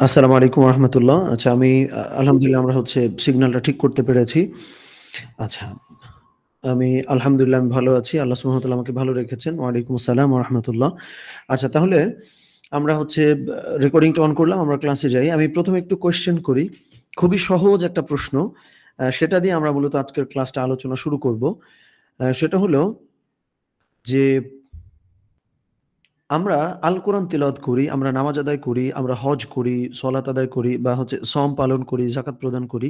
আসসালামু আলাইকুম রহমতুল্লাহ। আচ্ছা, আমি আলহামদুলিল্লাহ আমরা হচ্ছে সিগন্যালটা ঠিক করতে পেরেছি। আচ্ছা, আমি ভালো আছি। আল্লাহ সুবহানাহু ওয়া তাআলা আমাকে ভালো রেখেছেন। ওয়ালাইকুম আসসালাম ওয়া রাহমাতুল্লাহ। আচ্ছা, তাহলে আমরা হচ্ছে রেকর্ডিংটা অন করলাম, আমরা ক্লাসে যাই। আমি ১ম এ একটু কোয়েশ্চেন করি। খুবই সহজ একটা প্রশ্ন। সেটা দিয়ে আমরা মূলত আজকের ক্লাসটা আলোচনা শুরু করব। সেটা হলো যে আমরা আল কোরআন তিলাওয়াত করি, আমরা নামাজ আদায় করি, আমরা হজ করি, সলাত আদায় করি বা হচ্ছে সম পালন করি, যাকাত প্রদান করি।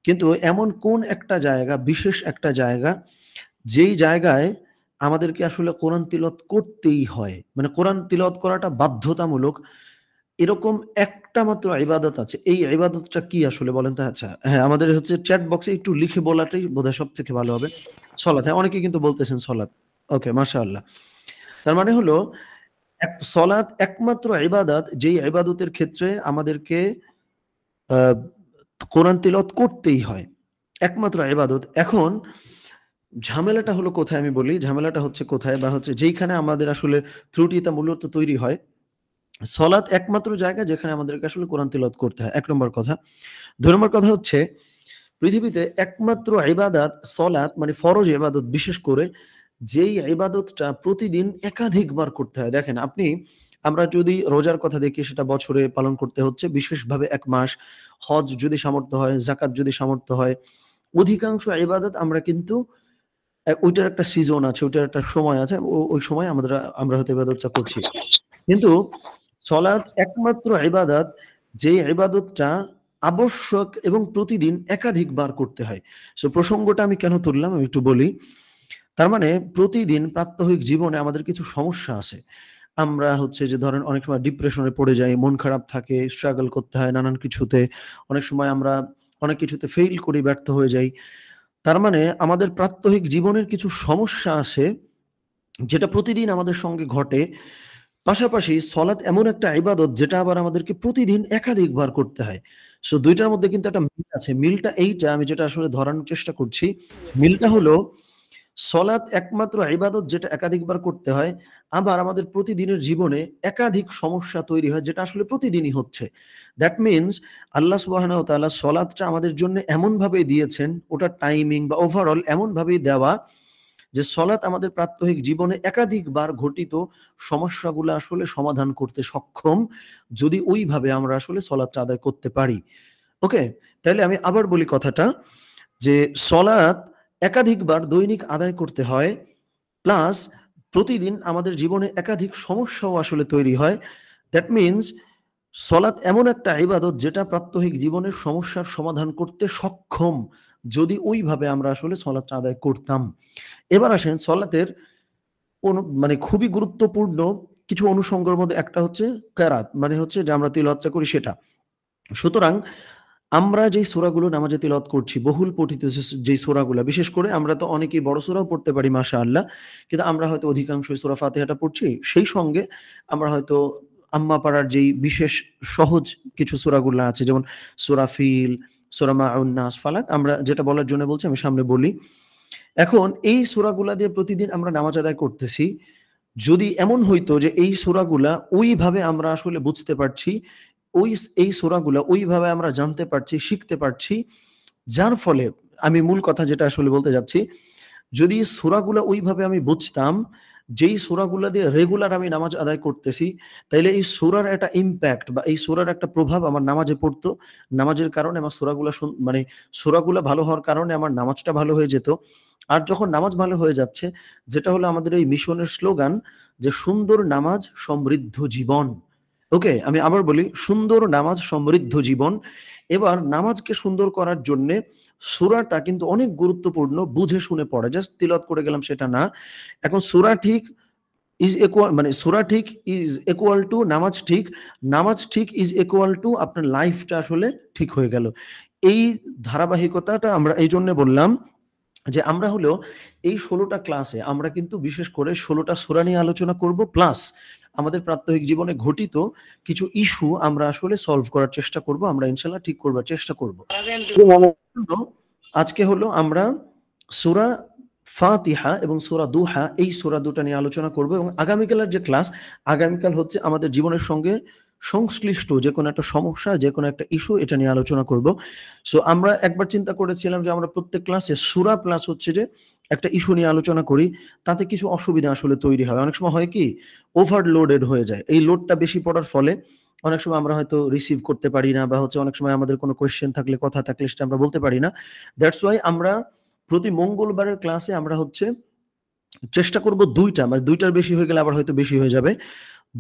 কিন্তু এমন কোন একটা জায়গা, বিশেষ একটা জায়গা, যেই জায়গায় আমাদেরকে আসলে কোরআন তিলাওয়াত করতেই হয়। মানে কোরআন তিলাওয়াত করাটা বাধ্যতামূলক। এরকম একটা মাত্র ইবাদত আছে। এই ইবাদতটা কি আসলে বলেন তো? আচ্ছা, হ্যাঁ, আমাদের হচ্ছে চ্যাট বক্সে একটু লিখে বলাটাই বোধহয় সবথেকে ভালো হবে। সলাত, হ্যাঁ, অনেকেই কিন্তু বলতেছেন সলাত। ওকে, মাশাআল্লাহ। তার মানে হলো সলাত একমাত্র ইবাদত, যেই ইবাদতের ক্ষেত্রে আমাদেরকে আ কোরআন তিলাওয়াত করতেই হয়। একমাত্র ইবাদত। এখন ঝামেলাটা হলো কোথায় আমি বলি, ঝামেলাটা হচ্ছে কোথায় বা হচ্ছে যেইখানে আমাদের আসলে ত্রুটিটা মূলত তৈরি হয়। সলাত একমাত্র জায়গা যেখানে আমাদেরকে আসলে কোরআন তিলাওয়াত করতে হয়। ১ নম্বর কথা। ২ নম্বর কথা হচ্ছে পৃথিবীতে একমাত্র ইবাদত সলাত, মানে ফরজ ইবাদত, বিশেষ করে যেই ইবাদতটা প্রতিদিন একাধিকবার করতে হয়। দেখেন, আমরা যদি রোজার কথা দেখি, সেটা বছরে পালন করতে হচ্ছে বিশেষভাবে ১ মাস। হজ যদি সামর্থ্য হয়, যাকাত যদি সামর্থ্য হয়, অধিকাংশ ইবাদত আমরা কিন্তু ওইটার একটা সিজন আছে, ওইটার একটা সময় আছে। ওই সময় আমরা হয়তো ইবাদতটা করছি। কিন্তু সলাৎ একমাত্র ইবাদত, যে ইবাদতটা আবশ্যক এবং প্রতিদিন একাধিকবার করতে হয়। সো প্রসঙ্গটা আমি কেন তুললাম আমি একটু বলি। তার মানে প্রতিদিন প্রাত্যহিক জীবনে আমাদের কিছু সমস্যা আছে। আমরা হচ্ছে যে ধরেন অনেক সময় ডিপ্রেশনে পড়ে যাই, মন খারাপ থাকে, স্ট্রাগল করতে হয় নানান কিছুতে। অনেক সময় আমরা অনেক কিছুতে ফেইল করি, ব্যর্থ হয়ে যাই। তার মানে আমাদের প্রাত্যহিক জীবনের কিছু সমস্যা আছে, যেটা প্রতিদিন আমাদের সঙ্গে ঘটে। পাশাপাশি সলাৎ এমন একটা ইবাদত যেটা আবার আমাদেরকে প্রতিদিন একাধিকবার করতে হয়। সো ২ টার মধ্যে কিন্তু একটা মিল আছে। মিলটা এইটা, আমি যেটা আসলে ধরানোর চেষ্টা করছি। মিলটা হলো সলাৎ একমাত্র ইবাদত যেটা একাধিকবার করতে হয়। আবার আমাদের প্রতিদিনের জীবনে একাধিক সমস্যা তৈরি হয় যেটা আসলে প্রতিদিনই হচ্ছে। দ্যাট মিনস আল্লাহ সুবহানাহু ওয়া তাআলা সলাৎটা আমাদের জন্য এমনভাবে দিয়েছেন, ওটার টাইমিং বা ওভারঅল এমনভাবেই দেওয়া যে সলাৎ আমাদের প্রাত্যহিক জীবনে একাধিকবার ঘটিত সমস্যাগুলো আসলে সমাধান করতে সক্ষম, যদি ওইভাবে আমরা আসলে সলাৎটা আদায় করতে পারি। ওকে? তাইলে আমি আবার বলি কথাটা, যে সলাৎ একাধিকবার দৈনিক আদায় করতে হয়। প্লাস প্রতিদিন আমাদের জীবনে একাধিক সমস্যাও আসলে তৈরি হয়। দ্যাট মিনস সলাৎ এমন একটা ইবাদত যেটা প্রাত্যহিক জীবনের সমস্যার সমাধান করতে সক্ষম, যদি ওইভাবে আমরা আসলে সলাৎটা আদায় করতাম। এবার আসেন সলাতের মানে খুবই গুরুত্বপূর্ণ কিছু অনুষঙ্গের মধ্যে একটা হচ্ছে কেরাত, মানে হচ্ছে যে আমরা তিলাওয়াতটা করি সেটা। সুতরাং আমরা যেই সূরাগুলো নামাজে তিলাওয়াত করছি, বহুল পঠিত যেই সূরাগুলা, বিশেষ করে আমরা তো অনেকেই বড় সূরাও পড়তে পারি মাশাআল্লাহ। কিন্তু আমরা হয়তো অধিকাংশই সূরা ফাতিহাটা পড়ছি। সেই সঙ্গে আমরা হয়তো আম্মা পাড়ার যেই বিশেষ সহজ কিছু সূরাগুলা আছে, যেমন সূরা ফিল, সূরা মাউন, নাস, ফালাক, আমরা যেটা বলার জন্য বলছি আমি সামনে বলি। এখন এই সূরাগুলা দিয়ে প্রতিদিন আমরা নামাজ আদায় করতেছি। যদি এমন হইতো যে এই সূরাগুলা ওইভাবে আমরা আসলে বুঝতে পারছি, এই সূরাগুলা ওইভাবে আমরা জানতে পারছি, শিখতে পারছি, যার ফলে আমি মূল কথা যেটা আসলে বলতে যাচ্ছি, যদি সূরাগুলা ওইভাবে আমি বুঝতাম, যেই সূরাগুলা দিয়ে রেগুলার আমি নামাজ আদায় করতেছি, তাইলে এই সূরার একটা ইমপ্যাক্ট বা এই সূরার একটা প্রভাব আমার নামাজে পড়তো। নামাজের কারণে আমার সূরাগুলা মানে সূরাগুলা ভালো হওয়ার কারণে আমার নামাজটা ভালো হয়ে যেত। আর যখন নামাজ ভালো হয়ে যাচ্ছে, যেটা হলো আমাদের এই মিশনের স্লোগান, যে সুন্দর নামাজ সমৃদ্ধ জীবন। ওকে? আমি আবার বলি, সুন্দর নামাজ সমৃদ্ধ জীবন। এবার নামাজকে সুন্দর করার জন্যে সূরাটা কিন্তু অনেক গুরুত্বপূর্ণ, বুঝে শুনে পড়া। জাস্ট তিলাওয়াত করে গেলাম সেটা না। এখন সূরা ঠিক ইজ ইকুয়াল টু নামাজ ঠিক, নামাজ ঠিক ইজ ইকুয়াল টু আপনার লাইফটা আসলে ঠিক হয়ে গেল। এই ধারাবাহিকতাটা আমরা এইজন্য বললাম যে আমরা হলো এই ১৬ টা ক্লাসে আমরা কিন্তু বিশেষ করে ১৬ টা সূরা নিয়ে আলোচনা করব। প্লাস আমাদের প্রাত্যহিক জীবনে ঘটিত কিছু ইস্যু আমরা আসলে সলভ করার চেষ্টা করব। আমরা ইনশাআল্লাহ ঠিক করবার চেষ্টা করব। তো আজকে হলো আমরা সূরা ফাতিহা এবং সূরা দুহা, এই সূরা ২ টা নিয়ে আলোচনা করব এবং আগামীকালের যে ক্লাস, আগামীকাল হচ্ছে আমাদের জীবনের সঙ্গে সংশ্লিষ্ট যে কোনো একটা সমস্যা, যে কোনো একটা ইস্যু, এটা নিয়ে আলোচনা করব। সো আমরা একবার চিন্তা করেছিলাম যে আমরা প্রত্যেক ক্লাসে সূরা প্লাস হচ্ছে যে একটা ইস্যু নিয়ে আলোচনা করি। তাতে কিছু অসুবিধা আসলে তৈরি হয়। অনেক সময় হয় কি, ওভারলোডেড হয়ে যায়। এই লোডটা বেশি পড়ার ফলে অনেক সময় আমরা হয়তো রিসিভ করতে পারি না, বা হচ্ছে অনেক সময় আমাদের কোনো কোয়েশ্চেন থাকলে, কথা থাকলে সেটা আমরা বলতে পারি না। দ্যাটস ওয়াই আমরা প্রতি মঙ্গলবারের ক্লাসে আমরা হচ্ছে চেষ্টা করব ২ টা, মানে ২ টার বেশি হয়ে গেলে আবার হয়তো বেশি হয়ে যাবে।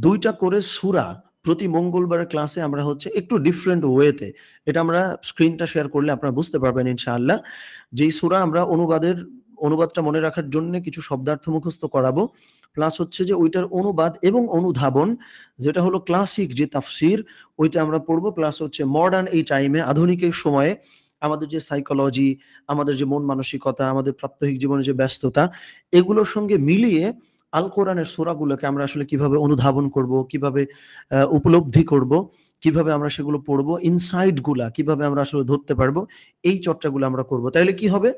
২ টা করে সূরা প্রতি মঙ্গলবারের ক্লাসে আমরা হচ্ছে একটু ডিফারেন্ট ওয়েতে, এটা আমরা স্ক্রিনটা শেয়ার করলে আপনারা বুঝতে পারবেন ইনশাআল্লাহ। যেই সূরা আমরা অনুবাদটা মনে রাখার জন্য কিছু শব্দার্থ মুখস্থ করাবো। প্লাস হচ্ছে যে ওইটার অনুবাদ এবং অনুধাবন, যেটা হলো ক্লাসিক যে তাফসীর, ওইটা আমরা পড়বো। প্লাস হচ্ছে মডার্ন এই টাইমে, আধুনিক এই সময়ে আমাদের যে সাইকোলজি, আমাদের যে মন মানসিকতা, আমাদের প্রাত্যহিক জীবনের যে ব্যস্ততা, এগুলোর সঙ্গে মিলিয়ে আল কোরআনের সূরাগুলোকে আমরা আসলে কিভাবে অনুধাবন করব, কিভাবে উপলব্ধি করব, কিভাবে আমরা সেগুলো পড়ব, ইনসাইট গুলা কিভাবে আমরা আসলে ধরতে পারবো, এই চর্চাগুলো আমরা করব। তাইলে কি হবে?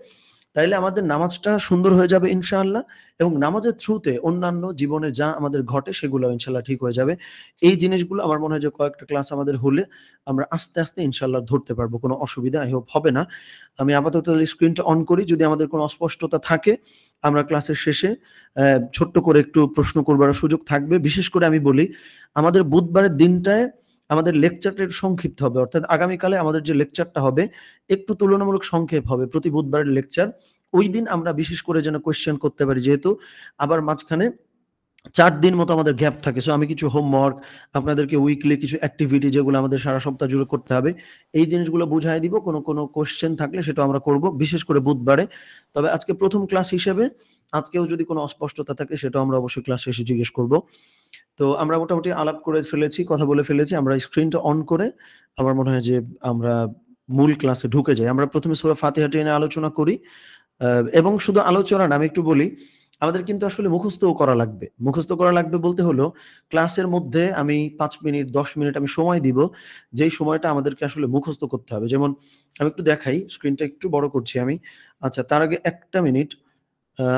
তাইলে আমাদের নামাজটা সুন্দর হয়ে যাবে ইনশাআল্লাহ, এবং নামাজের থ্রুতে অন্যান্য জীবনে যা আমাদের ঘটে সেগুলো ইনশাআল্লাহ ঠিক হয়ে যাবে। এই জিনিসগুলো আমার মনে হয় যে কয়েকটা ক্লাস আমাদের হলে আমরা আস্তে, আস্তে ইনশাআল্লাহ ধরতে পারবো। কোনো অসুবিধা আই হোপ হবে না। আমি আপাতত স্ক্রিনটা অন করি। যদি আমাদের কোনো অস্পষ্টতা থাকে, আমরা ক্লাসের শেষে ছোট্ট করে একটু প্রশ্ন করবার সুযোগ থাকবে। বিশেষ করে আমি বলি, আমাদের বুধবারের দিনটায় আমাদের লেকচারটা একটু সংক্ষিপ্ত হবে। অর্থাৎ আগামীকালে আমাদের যে লেকচারটা হবে একটু তুলনামূলক সংক্ষেপ হবে প্রতি বুধবারের লেকচার। ওইদিন আমরা বিশেষ করে যেন কোয়েশ্চেন করতে পারি, যেহেতু আবার মাঝখানে ৪ দিন মতো আমাদের গ্যাপ থাকে। সো আমি কিছু হোমওয়ার্ক, আপনাদেরকে উইকলি কিছু অ্যাক্টিভিটি যেগুলো আমাদের সারা সপ্তাহ জুড়ে করতে হবে, এই জিনিসগুলো বুঝায় দিব। কোনো কোয়েশ্চেন থাকলে সেটাও আমরা করব, বিশেষ করে বুধবারে। তবে আজকে ১ম ক্লাস হিসেবে আজকেও যদি কোনো অস্পষ্টতা থাকে সেটাও আমরা অবশ্যই ক্লাস শেষে জিজ্ঞেস করব। তো আমরা মোটামুটি আলাপ করে ফেলেছি, কথা বলে ফেলেছি। আমরা স্ক্রিনটা অন করে আমার মনে হয় যে আমরা মূল ক্লাসে ঢুকে যাই। আমরা ১ম এ সূরা ফাতিহাটি নিয়ে আলোচনা করি। আ এবং শুধু আলোচনা না, আমি একটু বলি, আমাদের কিন্তু আসলে মুখস্থও করা লাগবে। মুখস্থ করা লাগবে বলতে হলো, ক্লাসের মধ্যে আমি ৫ মিনিট ১০ মিনিট আমি সময় দিব, যেই সময়টা আমাদেরকে আসলে মুখস্থ করতে হবে। যেমন আমি একটু দেখাই, স্ক্রিনটা একটু বড় করছি আমি। আচ্ছা, তার আগে ১ টা মিনিট,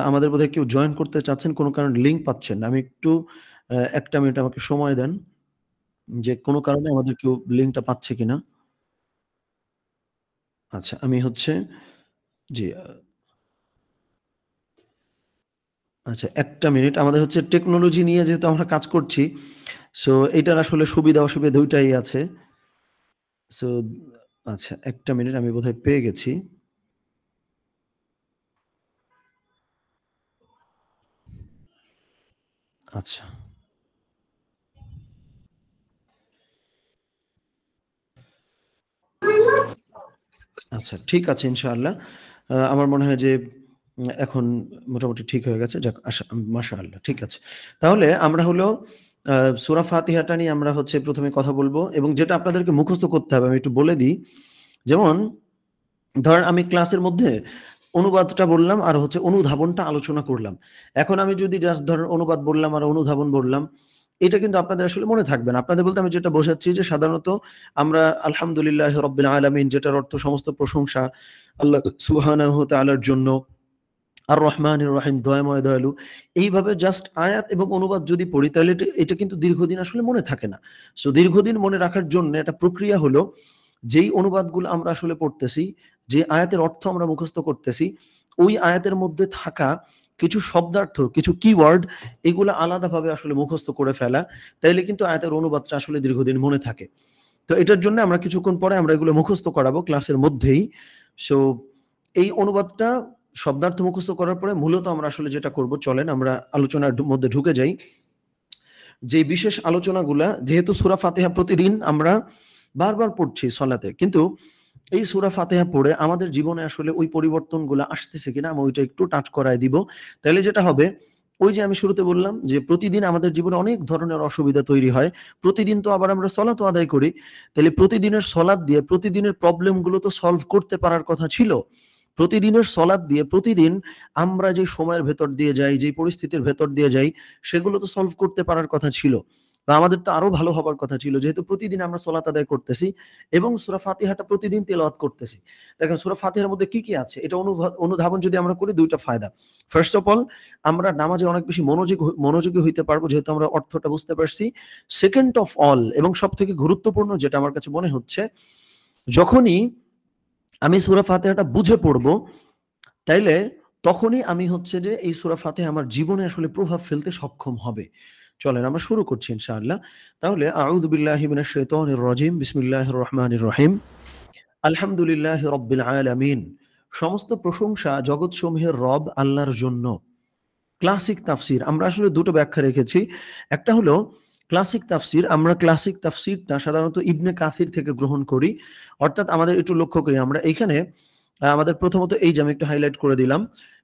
আমাদের বোধহয় কেউ জয়েন করতে চাচ্ছেন, কোনো কারণে লিঙ্ক পাচ্ছেন না। আমি একটু ১ টা মিনিট আমাকে সময় দেন, যে কোনো কারণে আমাদের কেউ লিঙ্কটা পাচ্ছে কিনা। আচ্ছা, আমি হচ্ছে জি, আচ্ছা, ১ টা মিনিট। আমাদের হচ্ছে টেকনোলজি নিয়ে যেহেতু আমরা কাজ করছি, সো এটার আসলে সুবিধা-অসুবিধা ২ টাই আছে। সো আচ্ছা, ১ টা মিনিট, আমি বোধহয় পেয়ে গেছি। আচ্ছা, আচ্ছা, ঠিক আছে ইনশাআল্লাহ। আমার মনে হয় যে এখন মোটামুটি ঠিক হয়ে গেছে। যাক, মাশাআল্লাহ, ঠিক আছে। তাহলে আমরা হলো আ সূরা ফাতিহাটা নিয়ে আমরা হচ্ছে ১ম এ কথা বলব, এবং যেটা আপনাদেরকে মুখস্থ করতে হবে আমি একটু বলে দিই। যেমন ধরেন আমি ক্লাসের মধ্যে অনুবাদটা বললাম আর হচ্ছে অনুধাবনটা আলোচনা করলাম। এখন আমি যদি জাস্ট ধরেন অনুবাদ বললাম আর অনুধাবন বললাম, এটা কিন্তু আপনাদের আসলে মনে থাকবে না। আপনাদের বলতে আমি যেটা বোঝাচ্ছি যে সাধারণত আমরা আলহামদুলিল্লাহি রাব্বিল আলামিন, যেটার অর্থ সমস্ত প্রশংসা আল্লাহ সুবহানাহু ওয়া তাআলার জন্য, আর রহমানির রহিম, দয়াময় দয়ালু। এইভাবে জাস্ট আয়াত এবং অনুবাদ যদি পড়ি, তাহলে এটা কিন্তু দীর্ঘদিন আসলে মনে থাকে না। সো দীর্ঘদিন মনে রাখার জন্য একটা প্রক্রিয়া হলো, যেই অনুবাদগুলো আমরা আসলে পড়তেছি, যে আয়াতের অর্থ আমরা মুখস্থ করতেছি, ওই আয়াতের মধ্যে থাকা কিছু শব্দার্থ, কিছু কিওয়ার্ড, এগুলা আলাদাভাবে আসলে মুখস্থ করে ফেলা। তাইলে কিন্তু আয়াতের অনুবাদটা আসলে দীর্ঘদিন মনে থাকে। তো এটার জন্য আমরা কিছুক্ষণ পরে আমরা এগুলো মুখস্থ করাবো ক্লাসের মধ্যেই। সো এই অনুবাদটা শব্দার্থ মুখস্থ করার পরে মূলত আমরা আসলে যেটা করব, চলেন আমরা আলোচনার মধ্যে ঢুকে যাই। যে বিশেষ আলোচনাগুলা, যেহেতু সূরা ফাতিহা প্রতিদিন আমরা বারবার পড়ছি সলাতে। কিন্তু এই সূরা ফাতিহা পড়ে আমাদের জীবনে আসলে ওই পরিবর্তনগুলা আসতেছে কিনা আমি ওইটা একটু টাচ করায় দিব। তাইলে যেটা হবে, ওই যে আমি শুরুতে বললাম যে প্রতিদিন আমাদের জীবনে অনেক ধরনের অসুবিধা তৈরি হয়। প্রতিদিন তো আবার আমরা সলাতও আদায় করি। তাইলে প্রতিদিনের সলাত দিয়ে প্রতিদিনের প্রবলেম গুলো তো সলভ করতে পারার কথা ছিল। প্রতিদিনের সলাত দিয়ে প্রতিদিন আমরা যে সময়ের ভেতর দিয়ে যাই, যে পরিস্থিতির ভেতর দিয়ে যাই, সেগুলো তো সলভ করতে পারার কথা ছিল। বা আমাদের তো আরো ভালো হবার কথা ছিল, যেহেতু প্রতিদিন আমরা সালাত আদায় করতেছি এবং সূরা ফাতিহাটা প্রতিদিন তেলাওয়াত করতেছি। দেখেন সূরা ফাতিহার মধ্যে কি আছে এটা অনুধাবন যদি আমরা করি, দুইটা ফায়দা। ফার্স্ট অফ অল, আমরা নামাজে অনেক বেশি মনোযোগী হইতে পারবো, যেহেতু আমরা অর্থটা বুঝতে পারছি। সেকেন্ড অফ অল, এবং সবথেকে গুরুত্বপূর্ণ যেটা আমার কাছে মনে হচ্ছে, যখনই আমি সূরা ফাতিহাটা বুঝে পড়বো, তাইলে তখনই আমি হচ্ছে যে এই সূরা ফাতিহা আমার জীবনে আসলে প্রভাব ফেলতে সক্ষম হবে। চলেন আমরা শুরু করছি ইনশাআল্লাহ। তাহলে আউযু বিল্লাহি মিনাশ শাইতানির রাজিম। বিসমিল্লাহির রহমানির রহিম। আলহামদুলিল্লাহি রাব্বিল আলামিন। সমস্ত প্রশংসা জগৎসমূহের রব আল্লাহর জন্য। ক্লাসিক তাফসির, আমরা আসলে দুটো ব্যাখ্যা রেখেছি। একটা হলো ক্লাসিক তাফসির, আমরা ক্লাসিক তাফসিরটা সাধারণত ইবনে কাসির থেকে গ্রহণ করি। অর্থাৎ আমাদের একটু লক্ষ্য করি, আমরা এইখানে আমাদের প্রথমত এই যে আমি একটু হাইলাইট করে দিলাম,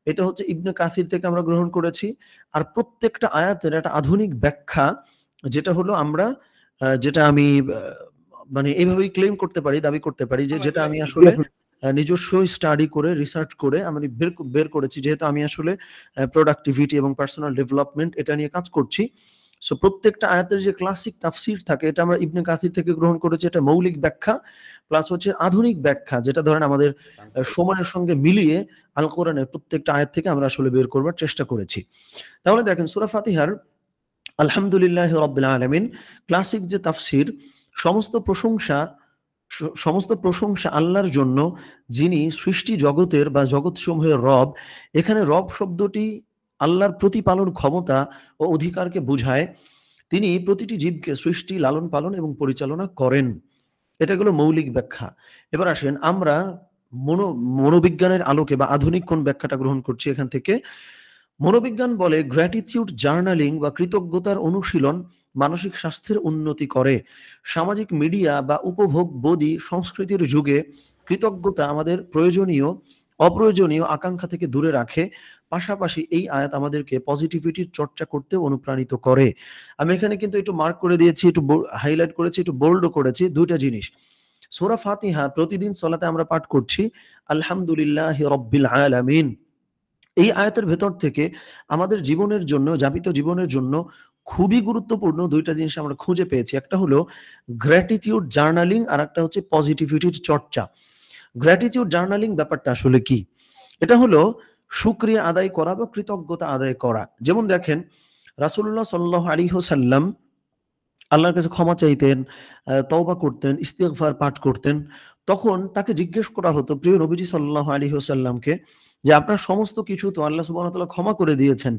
এটা হচ্ছে ইবনে কাসির থেকে আমরা গ্রহণ করেছি। আর প্রত্যেকটা আয়াতের একটা আধুনিক ব্যাখ্যা, যেটা হলো আমরা যেটা আমি মানে এইভাবেই ক্লেম করতে পারি, দাবি করতে পারি যে যেটা আমি আসলে নিজস্ব স্টাডি করে রিসার্চ করে আমি বের করেছি, যেহেতু আমি আসলে প্রোডাক্টিভিটি এবং পার্সোনাল ডেভেলপমেন্ট এটা নিয়ে কাজ করছি। সো প্রত্যেকটা আয়াতের যে ক্লাসিক তাফসির থাকে, এটা আমরা ইবনে কাসির থেকে গ্রহণ করেছি। এটা মৌলিক ব্যাখ্যা প্লাস হচ্ছে আধুনিক ব্যাখ্যা, যেটা ধরেন আমাদের সময়ের সঙ্গে মিলিয়ে আল কোরআনের প্রত্যেকটা আয়াত থেকে আমরা আসলে বের করবার চেষ্টা করেছি। তাহলে দেখেন সূরা ফাতিহার আলহামদুলিল্লাহি রাব্বিল আলামিন ক্লাসিক যে তাফসির, সমস্ত প্রশংসা সমস্ত প্রশংসা আল্লাহর জন্য, যিনি সৃষ্টি জগতের বা জগৎসমূহের রব। এখানে রব শব্দটি আল্লাহর প্রতিপালন ক্ষমতা ও অধিকারকে বুঝায়। তিনি প্রতিটি জীবকে সৃষ্টি, লালন পালন এবং পরিচালনা করেন। এটা হলো মৌলিক ব্যাখ্যা। এবার আসেন আমরা মনোবিজ্ঞানের আলোকে বা আধুনিক কোন ব্যাখ্যাটা গ্রহণ করছি এখান থেকে। মনোবিজ্ঞান বলে গ্র্যাটিটিউড জার্নালিং বা কৃতজ্ঞতার অনুশীলন মানসিক স্বাস্থ্যের উন্নতি করে। সামাজিক মিডিয়া বা উপভোগবোধী সংস্কৃতির যুগে কৃতজ্ঞতা আমাদের অপ্রয়োজনীয় আকাঙ্ক্ষা থেকে দূরে রাখে। পাশাপাশি এই আয়াত আমাদেরকে পজিটিভিটির চর্চা করতে অনুপ্রাণিত করে। আমি এখানে কিন্তু একটু মার্ক করে দিয়েছি, একটু হাইলাইট করেছি, একটু বোল্ডও করেছি দুইটা জিনিস। সূরা ফাতিহা প্রতিদিন সালাতে আমরা পাঠ করছি আলহামদুলিল্লাহি রাব্বিল আলামিন। এই আয়াতের ভেতর থেকে আমাদের জীবনের জন্য, যাপিত জীবনের জন্য খুবই গুরুত্বপূর্ণ দুইটা জিনিস আমরা খুঁজে পেয়েছি। একটা হলো গ্র্যাটিটিউড জার্নালিং, আর একটা হচ্ছে পজিটিভিটির চর্চা। গ্র্যাটিটিউড জার্নালিং ব্যাপারটা আসলে কি? এটা হলো শুকরিয়া আদায় করা বা কৃতজ্ঞতা আদায় করা। যেমন দেখেন রাসূলুল্লাহ সাল্লাল্লাহু আলাইহি ওয়াসাল্লাম আল্লাহর কাছে ক্ষমা চাইতেন, তওবা করতেন, ইস্তিগফার পাঠ করতেন। তখন তাকে জিজ্ঞেস করা হতো, প্রিয় নবীজি সাল্লাল্লাহু আলাইহি ওয়াসাল্লামকে, যে আপনার সমস্ত কিছু তো আল্লাহ সুবহানাহু ওয়া তাআলা ক্ষমা করে দিয়েছেন।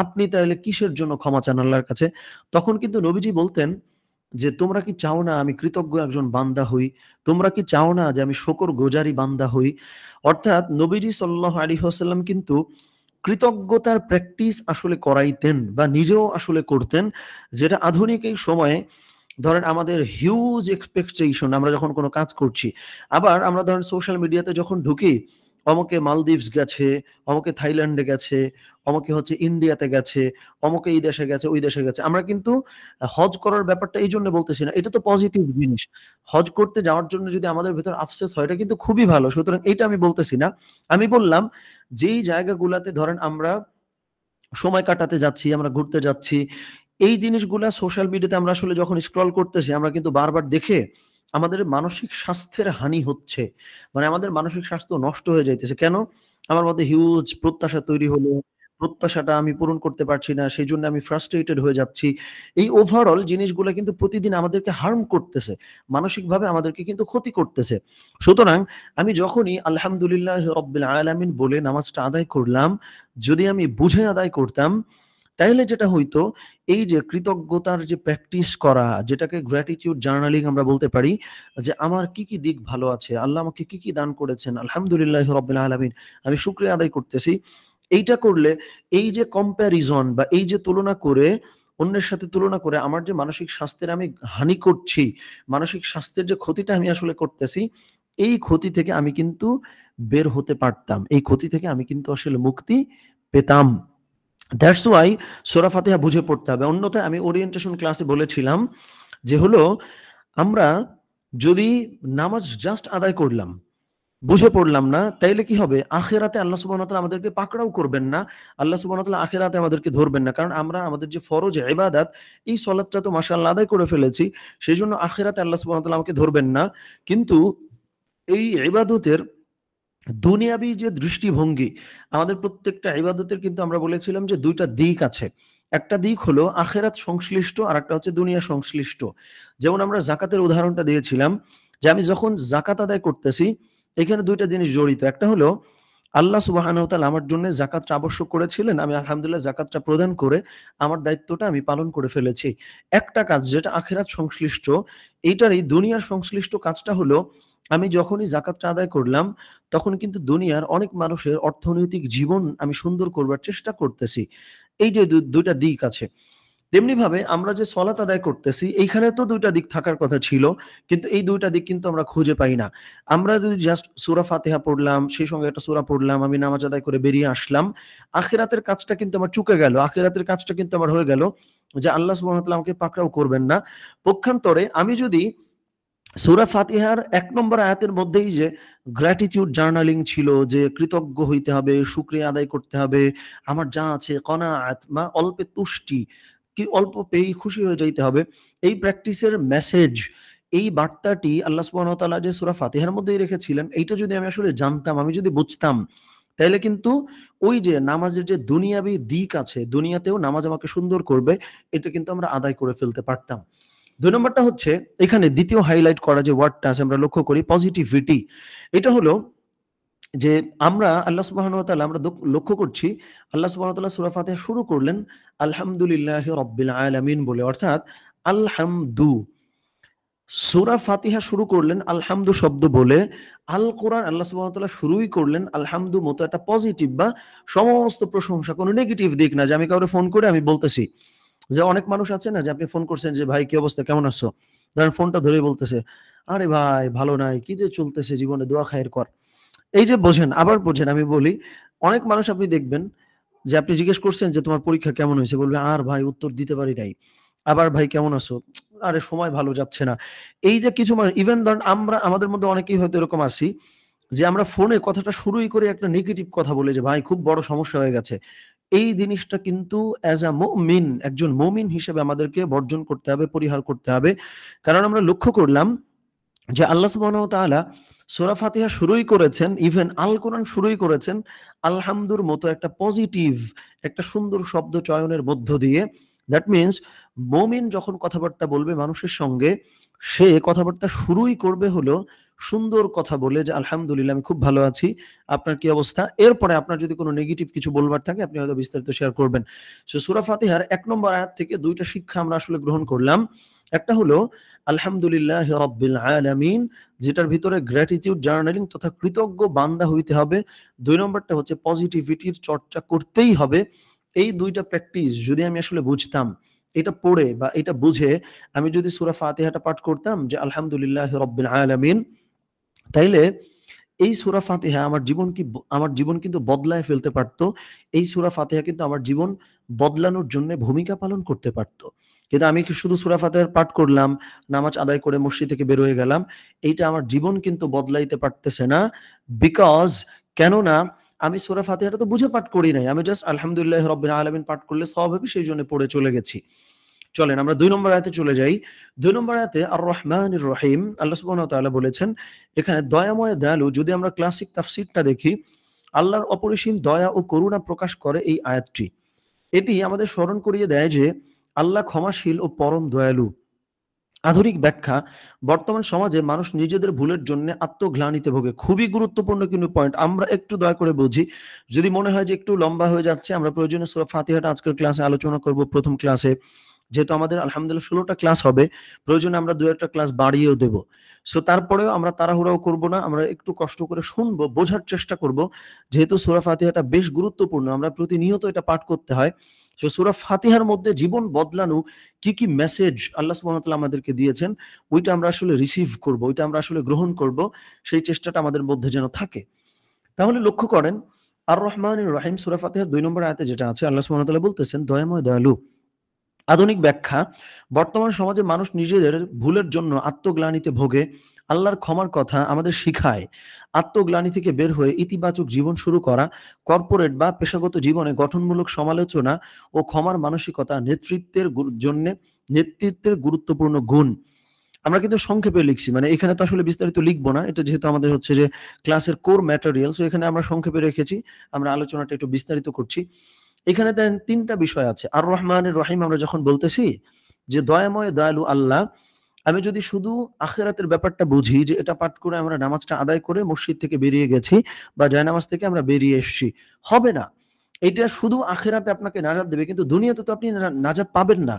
আপনি তাহলে কিসের জন্য ক্ষমা চান আল্লাহর কাছে? তখন কিন্তু নবীজি বলতেন যে, তোমরা কি চাও না আমি কৃতজ্ঞ একজন বান্দা হই? তোমরা কি চাও না যে আমি শুকরগুজারি বান্দা হই? অর্থাৎ নবীজি সাল্লাল্লাহু আলাইহি ওয়াসাল্লাম কিন্তু কৃতজ্ঞতার প্র্যাকটিস আসলে করাইতেন বা নিজেও আসলে করতেন, যেটা আধুনিক এই সময়ে ধরেন আমাদের হিউজ এক্সপেকটেশন, আমরা যখন কোনো কাজ করছি, আবার আমরা ধরেন সোশ্যাল মিডিয়াতে যখন ঢুকি, অমুকে মালদ্বীপস গেছে, অমুকে থাইল্যান্ডে গেছে, অমুকে হচ্ছে ইন্ডিয়াতে গেছে, অমুকে এই দেশে গেছে, ওই দেশে গেছে। আমরা কিন্তু হজ করার ব্যাপারটা এই জন্য বলতেছি না, এটা তো পজিটিভ জিনিস। হজ করতে যাওয়ার জন্য যদি আমাদের ভেতর আফসোস হয়, এটা কিন্তু খুবই ভালো। সুতরাং এইটা আমি বলতেছি না। আমি বললাম যেই জায়গাগুলাতে ধরেন আমরা সময় কাটাতে যাচ্ছি, আমরা ঘুরতে যাচ্ছি, এই জিনিসগুলা সোশ্যাল মিডিয়াতে আমরা আসলে যখন স্ক্রল করতেছি, আমরা কিন্তু বারবার দেখে আমাদের মানসিক স্বাস্থ্যের হানি হচ্ছে। মানে আমাদের মানসিক স্বাস্থ্য নষ্ট হয়ে যাইতেছে। কেন? আমার মধ্যে হিউজ প্রত্যাশা তৈরি হলো। প্রত্যাশাটা আমি পূরণ করতে পারছি না। সেইজন্য আমি ফ্রাস্ট্রেটেড হয়ে যাচ্ছি। এই ওভারঅল জিনিসগুলা কিন্তু প্রতিদিন আমাদেরকে হার্ম করতেছে। মানসিকভাবে আমাদেরকে কিন্তু ক্ষতি করতেছে। সুতরাং আমি যখনই আলহামদুলিল্লাহি রাব্বিল আলামিন বলে নামাজটা আদায় করলাম, যদি আমি বুঝে আদায় করতাম, তাইলে যেটা হইতো, এই যে কৃতজ্ঞতার যে প্র্যাকটিস করা, যেটাকে গ্র্যাটিটিউড জার্নালিং আমরা বলতে পারি, যে আমার কি, কি দিক ভালো আছে, আল্লাহ আমাকে কি, কি দান করেছেন, আলহামদুলিল্লাহি রাব্বিল আলামিন, আমি শুকরিয়া আদায় করতেছি। এইটা করলে এই যে কম্প্যারিজন বা এই যে তুলনা করে, অন্যের সাথে তুলনা করে আমার যে মানসিক স্বাস্থ্যের আমি হানি করছি, মানসিক স্বাস্থ্যের যে ক্ষতিটা আমি আসলে করতেছি, এই ক্ষতি থেকে আমি কিন্তু বের হতে পারতাম। এই ক্ষতি থেকে আমি কিন্তু আসলে মুক্তি পেতাম। দ্যাটস ওয়াই সূরা ফাতিহা বুঝে পড়তে হবে। অন্যথায় আমি ওরিয়েন্টেশন ক্লাসে বলেছিলাম যে হলো আমরা যদি নামাজ জাস্ট আদায় করলাম, বুঝে পড়লাম না, তাইলে কি হবে? আখিরাতে আল্লাহ সুবহানাহু ওয়া তাআলা আমাদেরকে পাকড়াও করবেন না। আল্লাহ সুবহানাহু ওয়া তাআলা আখিরাতে আমাদেরকে ধরবেন না। কারণ আমরা আমাদের যে ফরজ ইবাদত, এই সালাতটা তো মাশাআল্লাহ আদায় করে ফেলেছি। সেজন্য আখিরাতে আল্লাহ সুবহানাহু ওয়া তাআলা আমাকে ধরবেন না। কিন্তু এই ইবাদতের দুনিয়াবি যে দৃষ্টিভঙ্গি, আমাদের প্রত্যেকটা ইবাদতের কিন্তু আমরা বলেছিলাম যে ২ টা দিক আছে। একটা দিক হলো আখিরাত সংশ্লিষ্ট, আরেকটা হচ্ছে দুনিয়া সংশ্লিষ্ট। যেমন আমরা যাকাতের উদাহরণটা দিয়েছিলাম যে আমি যখন যাকাত আদায় করতেছি, এখানে ২ টা জিনিস জড়িত। একটা হলো আল্লাহ সুবহানাহু ওয়া তাআলা আমার জন্য যাকাতটা আবশ্যক করেছিলেন। আমি আলহামদুলিল্লাহ যাকাতটা প্রদান করে আমার দায়িত্বটা আমি পালন করে ফেলেছি। একটা কাজ যেটা আখিরাত সংশ্লিষ্ট, এইটারই দুনিয়ার সংশ্লিষ্ট কাজটা হলো আমি যখনই যাকাতটা আদায় করলাম, তখন কিন্তু দুনিয়ার অনেক মানুষের অর্থনৈতিক জীবন আমি সুন্দর করবার চেষ্টা করতেছি। এই যে ২ টা দিক আছে। তেমনিভাবে আমরা যে সলাত আদায় করতেছি, এইখানে তো ২ টা দিক থাকার কথা ছিল। কিন্তু এই ২ টা দিক কিন্তু আমরা খুঁজে পাই না। আমরা যদি জাস্ট সূরা ফাতিহা পড়লাম, সেই সঙ্গে একটা সূরা পড়লাম, আমি নামাজ আদায় করে বেরিয়ে আসলাম। আখিরাতের কাজটা কিন্তু আমার চুকে গেল। আখিরাতের কাজটা কিন্তু আমার হয়ে গেল যে আল্লাহ সুবহানাহু ওয়া তাআলা আমাকে পাকড়াও করবেন না। পক্ষান্তরে আমি যদি সূরা ফাতিহার ১ নম্বর আয়াতের মধ্যেই যে গ্র্যাটিটিউড জার্নালিং ছিল, যে কৃতজ্ঞ হইতে হবে, শুকরিয়া আদায় করতে হবে, আমার যা আছে কনাআত বা অল্পে তুষ্টি, কি অল্প পেয়েই খুশি হয়ে যাইতে হবে। এই প্র্যাকটিসের মেসেজ, এই বার্তাটি আল্লাহ সুবহানাহু ওয়া তাআলা যে সূরা ফাতিহার মধ্যেই রেখেছিলেন, এইটা যদি আমি আসলে জানতাম, আমি যদি বুঝতাম, তাইলে কিন্তু ওই যে নামাজের যে দুনিয়াবি দিক আছে, দুনিয়াতেও নামাজ আমাকে সুন্দর করবে, এটা কিন্তু আমরা আদায় করে ফেলতে পারতাম। ২ নম্বরটা হচ্ছে এখানে ২য় হাইলাইট করা যে ওয়ার্ডটা আছে আমরা লক্ষ্য করি পজিটিভিটি। এটা হলো যে আমরা আল্লাহ সুবহানাহু ওয়া তাআলা আমরা লক্ষ্য করছি আল্লাহ সুবহানাহু ওয়া তাআলা সূরা ফাতিহা শুরু করলেন আলহামদুলিল্লাহি রাব্বিল আলামিন বলে, অর্থাৎ আলহামদু। সূরা ফাতিহা শুরু করলেন আলহামদু শব্দ বলে। আল কোরআন আল্লাহ সুবহানাহু ওয়া তাআলা শুরুই করলেন আলহামদু মতো একটা পজিটিভ বা সমস্ত প্রশংসা, কোনো নেগেটিভ দিক না যে আমি কাউরে ফোন করে আমি বলতেছি। যে অনেক মানুষ আছে না যে আপনি ফোন করছেন যে, "ভাই কি অবস্থা? কেমন আছো?" ধরেন ফোনটা ধরেই বলতেছে, "আরে ভাই ভালো নাই। কি যে চলতেছে জীবনে দোয়া খায়ের কর।" এই যে বোঝেন, আবার বোঝেন আমি বলি, অনেক মানুষ আপনি দেখবেন যে আপনি জিজ্ঞেস করছেন যে, "তোমার পরীক্ষা কেমন হইছে?" বলবে, "আর ভাই উত্তর দিতে পারি নাই।" আবার, "ভাই কেমন আছো?" "আরে সময় ভালো যাচ্ছে না।" এই যে কিছু মানুষ ইভেন ধরেন আমরা আমাদের মধ্যে অনেকেই হয়তো এরকম আছি যে আমরা ফোনে কথাটা শুরুই করে একটা নেগেটিভ কথা বলে যে, "ভাই খুব বড় সমস্যা হয়ে গেছে।" এই জিনিসটা কিন্তু অ্যাজ আ মুমিন, একজন মুমিন হিসেবে আমাদেরকে বর্জন করতে হবে, পরিহার করতে হবে। কারণ আমরা লক্ষ্য করলাম যে আল্লাহ সুবহানাহু ওয়া তাআলা সূরা ফাতিহা শুরুই করেছেন, ইভেন আল কোরআন শুরুই করেছেন আলহামদুর মতো একটা পজিটিভ, একটা সুন্দর শব্দ চয়নের মধ্য দিয়ে। দ্যাট মিনস মুমিন যখন কথাবার্তা বলবে মানুষের সঙ্গে, সে কথাবার্তা শুরুই করবে হলো সুন্দর কথা বলে যে, "আলহামদুলিল্লাহ আমি খুব ভালো আছি। আপনার কি অবস্থা?" এরপরে আপনার যদি কোনো নেগেটিভ কিছু বলবার থাকে আপনি হয়তো বিস্তারিত শেয়ার করবেন। সো সূরা ফাতিহার ১ নম্বর আয়াত থেকে ২ টা শিক্ষা আমরা আসলে গ্রহণ করলাম। একটা হলো আলহামদুলিল্লাহি রাব্বিল আলামিন, যেটার ভিতরে গ্র্যাটিটিউড জার্নালিং তথা কৃতজ্ঞ বান্দা হইতে হবে। ২ নম্বরটা হচ্ছে পজিটিভিটির চর্চা করতেই হবে। এই ২ টা প্র্যাকটিস যদি আমি আসলে বুঝতাম, এটা পড়ে বা এটা বুঝে আমি যদি সূরা ফাতিহাটা পাঠ করতাম যে আলহামদুলিল্লাহি রাব্বিল আলামিন, তাইলে এই সূরা ফাতিহা আমার জীবন কিন্তু বদলায় ফেলতে পারত। এই সূরা ফাতিহা কিন্তু আমার জীবন বদলানোর জন্যে ভূমিকা পালন করতে পারত। কিন্তু আমি কি শুধু সূরা ফাতিহার পাঠ করলাম, নামাজ আদায় করে মসজিদ থেকে বের হয়ে গেলাম। এইটা আমার জীবন কিন্তু বদলাইতে পারতেছে না। বিকজ কেননা আমি সূরা ফাতিহাটা তো বুঝে পাঠ করি নাই। আমি জাস্ট আলহামদুলিল্লাহি রাব্বিল আলামিন পাঠ করলে সওয়াব হবে সেইজন্য পড়ে চলে গেছি। চলেন আমরা ২ নম্বর আয়াতে চলে যাই। ২ নম্বর আয়াতে আর রহমানির রহিম আল্লাহ সুবহানাহু ওয়া তাআলা বলেছেন, এখানে দয়াময় দয়ালু, যদি আমরা ক্লাসিক তাফসীরটা দেখি, আল্লাহর অপরিসীম দয়া ও করুণা প্রকাশ করে এই আয়াতটি। এটি আমাদের স্মরণ করিয়ে দেয় যে আল্লাহ ক্ষমাশীল ও পরম দয়ালু। আধুনিক ব্যাখ্যা, বর্তমান সমাজে মানুষ নিজেদের ভুলের জন্য আত্মগ্লানিতে ভোগে। খুবই গুরুত্বপূর্ণ কিন্তু পয়েন্ট। আমরা একটু দয়া করে বুঝি। যদি মনে হয় যে একটু লম্বা হয়ে যাচ্ছে, আমরা প্রয়োজনে সূরা ফাতিহাটা আজকের ক্লাসে আলোচনা করব ১ম ক্লাসে। যেহেতু আমাদের আলহামদুলিল্লাহ ১৬ টা ক্লাস হবে, প্রয়োজনে আমরা ২-১ টা ক্লাস বাড়িয়েও দেব। সো তারপরেও আমরা তাড়াহুড়াও করব না। আমরা একটু কষ্ট করে শুনবো, বোঝার চেষ্টা করব। যেহেতু সূরা ফাতিহাটা বেশ গুরুত্বপূর্ণ, আমরা প্রতিনিয়ত এটা পাঠ করতে হয়। সো সূরা ফাতিহার মধ্যে জীবন বদলানো কি মেসেজ আল্লাহ সুবহানাহু ওয়া তাআলা আমাদেরকে দিয়েছেন, ওইটা আমরা আসলে রিসিভ করব, ওইটা আমরা আসলে গ্রহণ করব। সেই চেষ্টাটা আমাদের মধ্যে যেন থাকে। তাহলে লক্ষ্য করেন, আর রহমানির রহিম সূরা ফাতিহার ২ নম্বর আয়াতে যেটা আছে, আল্লাহ সুবহানাহু ওয়া তাআলা বলতেছেন দয়াময় দয়ালু। আধুনিক ব্যাখ্যা: বর্তমান সমাজে মানুষ নিজেদের ভুলের জন্য আত্মগ্লানিতে ভোগে। আল্লাহর ক্ষমার কথা আমাদের শিখায় আত্মগ্লানি থেকে বের হয়ে ইতিবাচক জীবন শুরু করা। কর্পোরেট বা পেশাগত জীবনে গঠনমূলক সমালোচনা ও ক্ষমার মানসিকতা নেতৃত্বের গুরুত্বপূর্ণ গুণ। আমরা কিন্তু সংক্ষেপে লিখছি, মানে এখানে তো আসলে বিস্তারিত লিখবো না, এটা যেহেতু আমাদের হচ্ছে যে ক্লাসের কোর ম্যাটেরিয়াল, সো এখানে আমরা সংক্ষেপে রেখেছি, আমরা আলোচনাটা একটু বিস্তারিত করছি। এখানে দেন তিনটা বিষয় আছে। আর রহমানের রহিম আমরা যখন বলতেছি যে দয়াময় দয়ালু আল্লাহ, আমি যদি শুধু আখেরাতের ব্যাপারটা বুঝি যে এটা পাঠ করে আমরা নামাজটা আদায় করে মসজিদ থেকে বেরিয়ে গেছি বা জায়নামাজ থেকে আমরা বেরিয়ে এসেছি, হবে না। এটা শুধু আখেরাতে আপনাকে নাজাত দেবে, কিন্তু দুনিয়াতে তো আপনি নাজাত পাবেন না।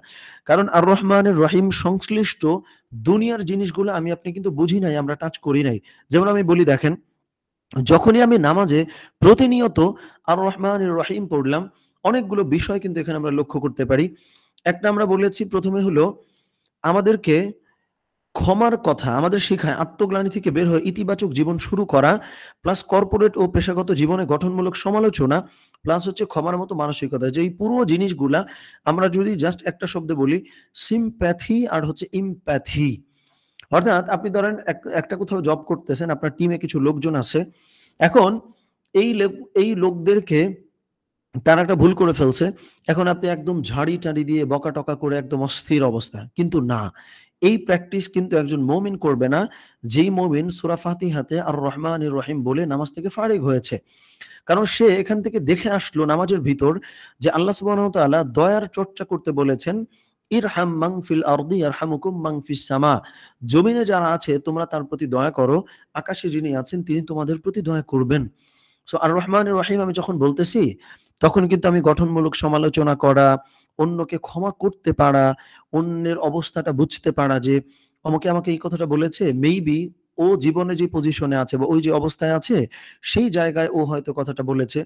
কারণ আর রহমানের রহিম সংশ্লিষ্ট দুনিয়ার জিনিসগুলো আমি আপনি কিন্তু বুঝি নাই, আমরা টাচ করি নাই। যেমন আমি বলি দেখেন, যখনই আমি নামাজে প্রতিনিয়ত আর রহমানির রহিম পড়লাম, অনেকগুলো বিষয় কিন্তু এখানে আমরা লক্ষ্য করতে পারি। একটা আমরা বলেছি, প্রথমে হলো আমাদেরকে ক্ষমার কথা আমাদের শেখায়, আত্মগ্লানি থেকে বের হয়ে ইতিবাচক জীবন শুরু করা, প্লাস কর্পোরেট ও পেশাগত জীবনে গঠনমূলক সমালোচনা, প্লাস হচ্ছে ক্ষমার মতো মানসিকতা। যে এই পুরো জিনিসগুলা আমরা যদি জাস্ট একটা শব্দে বলি, সিম্প্যাথি আর হচ্ছে ইমপ্যাথি। অর্থাৎ আপনি ধরেন একটা কোথাও জব করতেছেন, আপনার টিমে কিছু লোকজন আছে। এখন এই লোকদেরকে তারা একটা ভুল করে ফেলছে। এখন আপনি একদম ঝাড়ি-টাড়ি দিয়ে বকা-টকা করে একদম অস্থির অবস্থা। কিন্তু না, এই প্র্যাকটিস কিন্তু একজন মুমিন করবে না, যেই মুমিন সূরা ফাতিহাতে আর রহমানির রহিম বলে নামাজ থেকে ফারিগ হয়েছে। কারণ সে এখান থেকে দেখে আসলো নামাজের ভিতর যে আল্লাহ সুবহানাহু ওয়া তাআলা দয়ার চর্চা করতে বলেছেন, ইরহাম মান ফিল আরদি ইয়ারহামুকুম মান ফিস সামা। জমিনে যারা আছে তোমরা তার প্রতি দয়া করো, আকাশে যিনি আছেন তিনি তোমাদের প্রতি দয়া করবেন। সো আর রহমানির রহিম আমি যখন বলতেছি, তখন কিন্তু আমি গঠনমূলক সমালোচনা করা, অন্যকে ক্ষমা করতে পারা, অন্যের অবস্থাটা বুঝতে পারা যে অমুকে আমাকে এই কথাটা বলেছে, মেবি ও জীবনে যে পজিশনে আছে বা ওই যে অবস্থায় আছে, সেই জায়গায় ও হয়তো কথাটা বলেছে।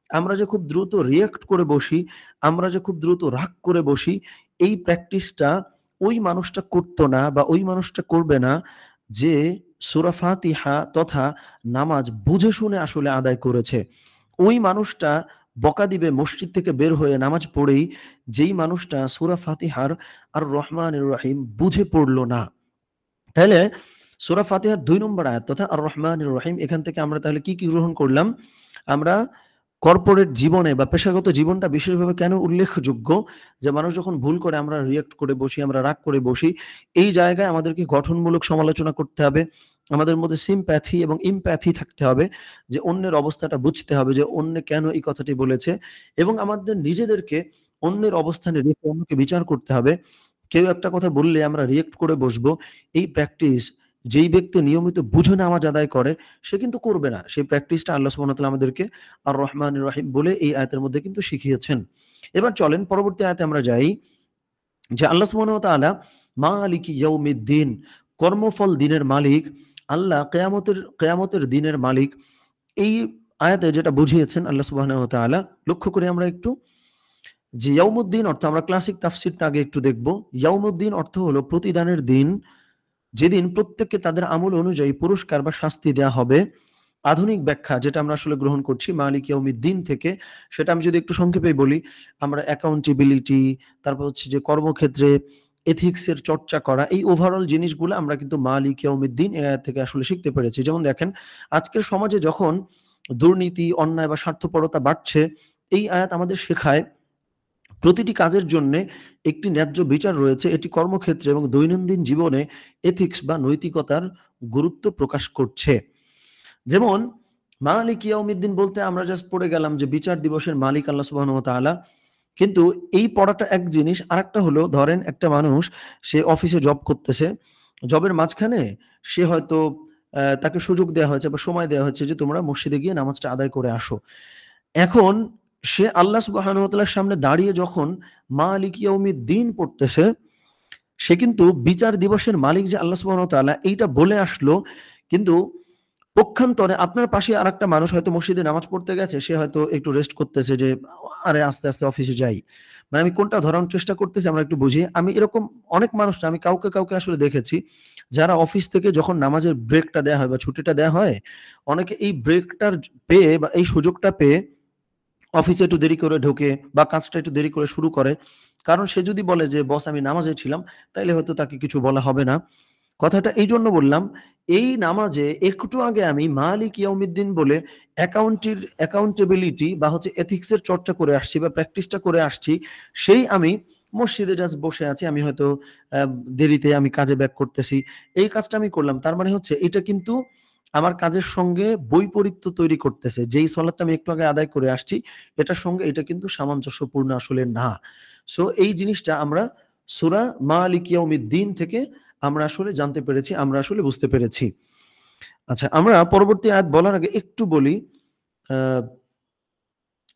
আমরা যে খুব দ্রুত রিঅ্যাক্ট করে বসি, আমরা যে খুব দ্রুত রাগ করে বসি, এই প্র্যাকটিসটা ওই মানুষটা করতো না বা ওই মানুষটা করবে না যে সূরা ফাতিহা তথা নামাজ বুঝে শুনে আসলে আদায় করেছে। ওই মানুষটা বকা দিবে মসজিদ থেকে বের হয়ে নামাজ পড়েই, যেই মানুষটা সূরা ফাতিহার আর রহমানির রহিম বুঝে পড়ল না। তাইলে সূরা ফাতিহার ২ নম্বর আয়াত তথা আর রহমানির রহিম, এখান থেকে আমরা তাহলে কি গ্রহণ করলাম? আমরা কর্পোরেট জীবনে বা পেশাগত জীবনটা বিশেষভাবে কেন উল্লেখযোগ্য, যে মানুষ যখন ভুল করে আমরা রিঅ্যাক্ট করে বসি, আমরা রাগ করে বসি। এই জায়গায় আমাদেরকে গঠনমূলক সমালোচনা করতে হবে। আমাদের মধ্যে সিম্প্যাথি এবং এমপ্যাথি থাকতে হবে, যে অন্যের অবস্থাটা বুঝতে হবে যে অন্য কেন এই কথাটি বলেছে, এবং আমাদের নিজেদেরকে অন্যের অবস্থানে রেখে অন্যকে বিচার করতে হবে। কেউ একটা কথা বললে আমরা রিঅ্যাক্ট করে বসবো। এই প্র্যাকটিস যেই ব্যক্তি নিয়মিত বুঝে নামাজ আদায় করে সে কিন্তু করবে না। সেই প্র্যাকটিসটা আল্লাহ সুবহানাহু ওয়া তাআলা আমাদেরকে আর রহমানির রহিম বলে এই আয়াতের মধ্যে কিন্তু শিখিয়েছেন। এবার চলেন পরবর্তী আয়াতে আমরা যাই, যে আল্লাহ সুবহানাহু ওয়া তাআলা মালিকি ইয়াউমিদ্দিন, কর্মফল দিনের মালিক, আল্লাহ কিয়ামতের দিনের মালিক। এই আয়াতে যেটা বুঝিয়েছেন আল্লাহ সুবহানাহু ওয়া তাআলা, লক্ষ্য করি আমরা একটু, যে ইয়াউমুদ্দিন অর্থ আমরা ক্লাসিক তাফসীরটা আগে একটু দেখব। ইয়াউমুদ্দিন অর্থ হলো প্রতিদানের দিন, যেদিন প্রত্যেককে তাদের আমল অনুযায়ী পুরস্কার বা শাস্তি দেয়া হবে। আধুনিক ব্যাখ্যা যেটা আমরা আসলে গ্রহণ করছি মালিক ইয়াউমিদ্দিন থেকে, সেটা আমি যদি একটু সংক্ষেপে বলি, আমরা অ্যাকাউন্টেবিলিটি, তারপর হচ্ছে যে কর্মক্ষেত্রে এথিক্স এর চর্চা করা, এই ওভারঅল জিনিসগুলো আমরা কিন্তু মালিক ইয়াউমিদ্দিন এই আয়াত থেকে আসলে শিখতে পেরেছি। যেমন দেখেন, আজকের সমাজে যখন দুর্নীতি, অন্যায় বা স্বার্থপরতা বাড়ছে, এই আয়াত আমাদের শেখায় প্রতিটি কাজের জন্যে একটি ন্যায্য বিচার রয়েছে। এটি কর্মক্ষেত্রে এবং দৈনন্দিন জীবনে এথিক্স বা নৈতিকতার গুরুত্ব প্রকাশ করছে। যেমন মালিক ইয়াউমিদ্দিন বলতে আমরা জাস্ট পড়ে গেলাম যে বিচার দিবসের মালিক আল্লাহ সুবহানাহু ওয়া তাআলা। কিন্তু এই পড়াটা এক জিনিস, আরেকটা হলো ধরেন একটা মানুষ সে অফিসে জব করতেছে। জবের মাঝখানে সে হয়তো তাকে সুযোগ দেয়া হয়েছে বা সময় দেয়া হয়েছে যে তোমরা মসজিদে গিয়ে নামাজটা আদায় করে আসো। এখন সে আল্লাহ সুবহানাহু ওয়া তাআলার সামনে দাঁড়িয়ে যখন মালিক ইয়াউমিদ্দিন পড়তেছে, সে কিন্তু বিচার দিবসের মালিক যে আল্লাহ সুবহানাহু ওয়া তাআলা এইটা বলে আসলো। কিন্তু পক্ষান্তরে আপনার পাশে আরেকটা মানুষ হয়তো মসজিদে নামাজ পড়তে গেছে, সে হয়তো একটু রেস্ট করতেছে যে আরে আস্তে অফিসে যাই। মানে আমি কোনটা ধরানোর চেষ্টা করতেছি আমরা একটু বুঝি। আমি এরকম অনেক মানুষ না, আমি কাউকে আসলে দেখেছি যারা অফিস থেকে যখন নামাজের ব্রেকটা দেয়া হয় বা ছুটিটা দেয়া হয়, অনেকে এই ব্রেকটার পেয়ে বা এই সুযোগটা পেয়ে অফিসে একটু দেরি করে ঢোকে বা কাজটা একটু দেরি করে শুরু করে। কারণ সে যদি বলে যে বস আমি নামাজে ছিলাম, তাইলে হয়তো তাকে কিছু বলা হবে না। কথাটা এইজন্য বললাম, এই নামাজে একটু আগে আমি মালিক ইয়াউমিদ্দিন বলে অ্যাকাউন্টেবিলিটি বা হচ্ছে এথিক্স এর চর্চা করে আসছি বা প্র্যাকটিসটা করে আসছি। সেই আমি মসজিদে জাস্ট বসে আছি। আমি হয়তো আ দেরিতে আমি কাজে ব্যাক করতেছি। এই কাজটা আমি করলাম। তার মানে হচ্ছে এটা কিন্তু আমার কাজের সঙ্গে বৈপরীত্য তৈরি করতেছে। যেই সলাতটা আমি একটু আগে আদায় করে আসছি, এটার সঙ্গে এটা কিন্তু সামঞ্জস্যপূর্ণ আসলে না। সো এই জিনিসটা আমরা সূরা মালিক ইয়াউমিদ্দিন থেকে আমরা আসলে জানতে পেরেছি, আমরা আসলে বুঝতে পেরেছি। আচ্ছা, আমরা পরবর্তী আয়াত বলার আগে একটু বলি, আ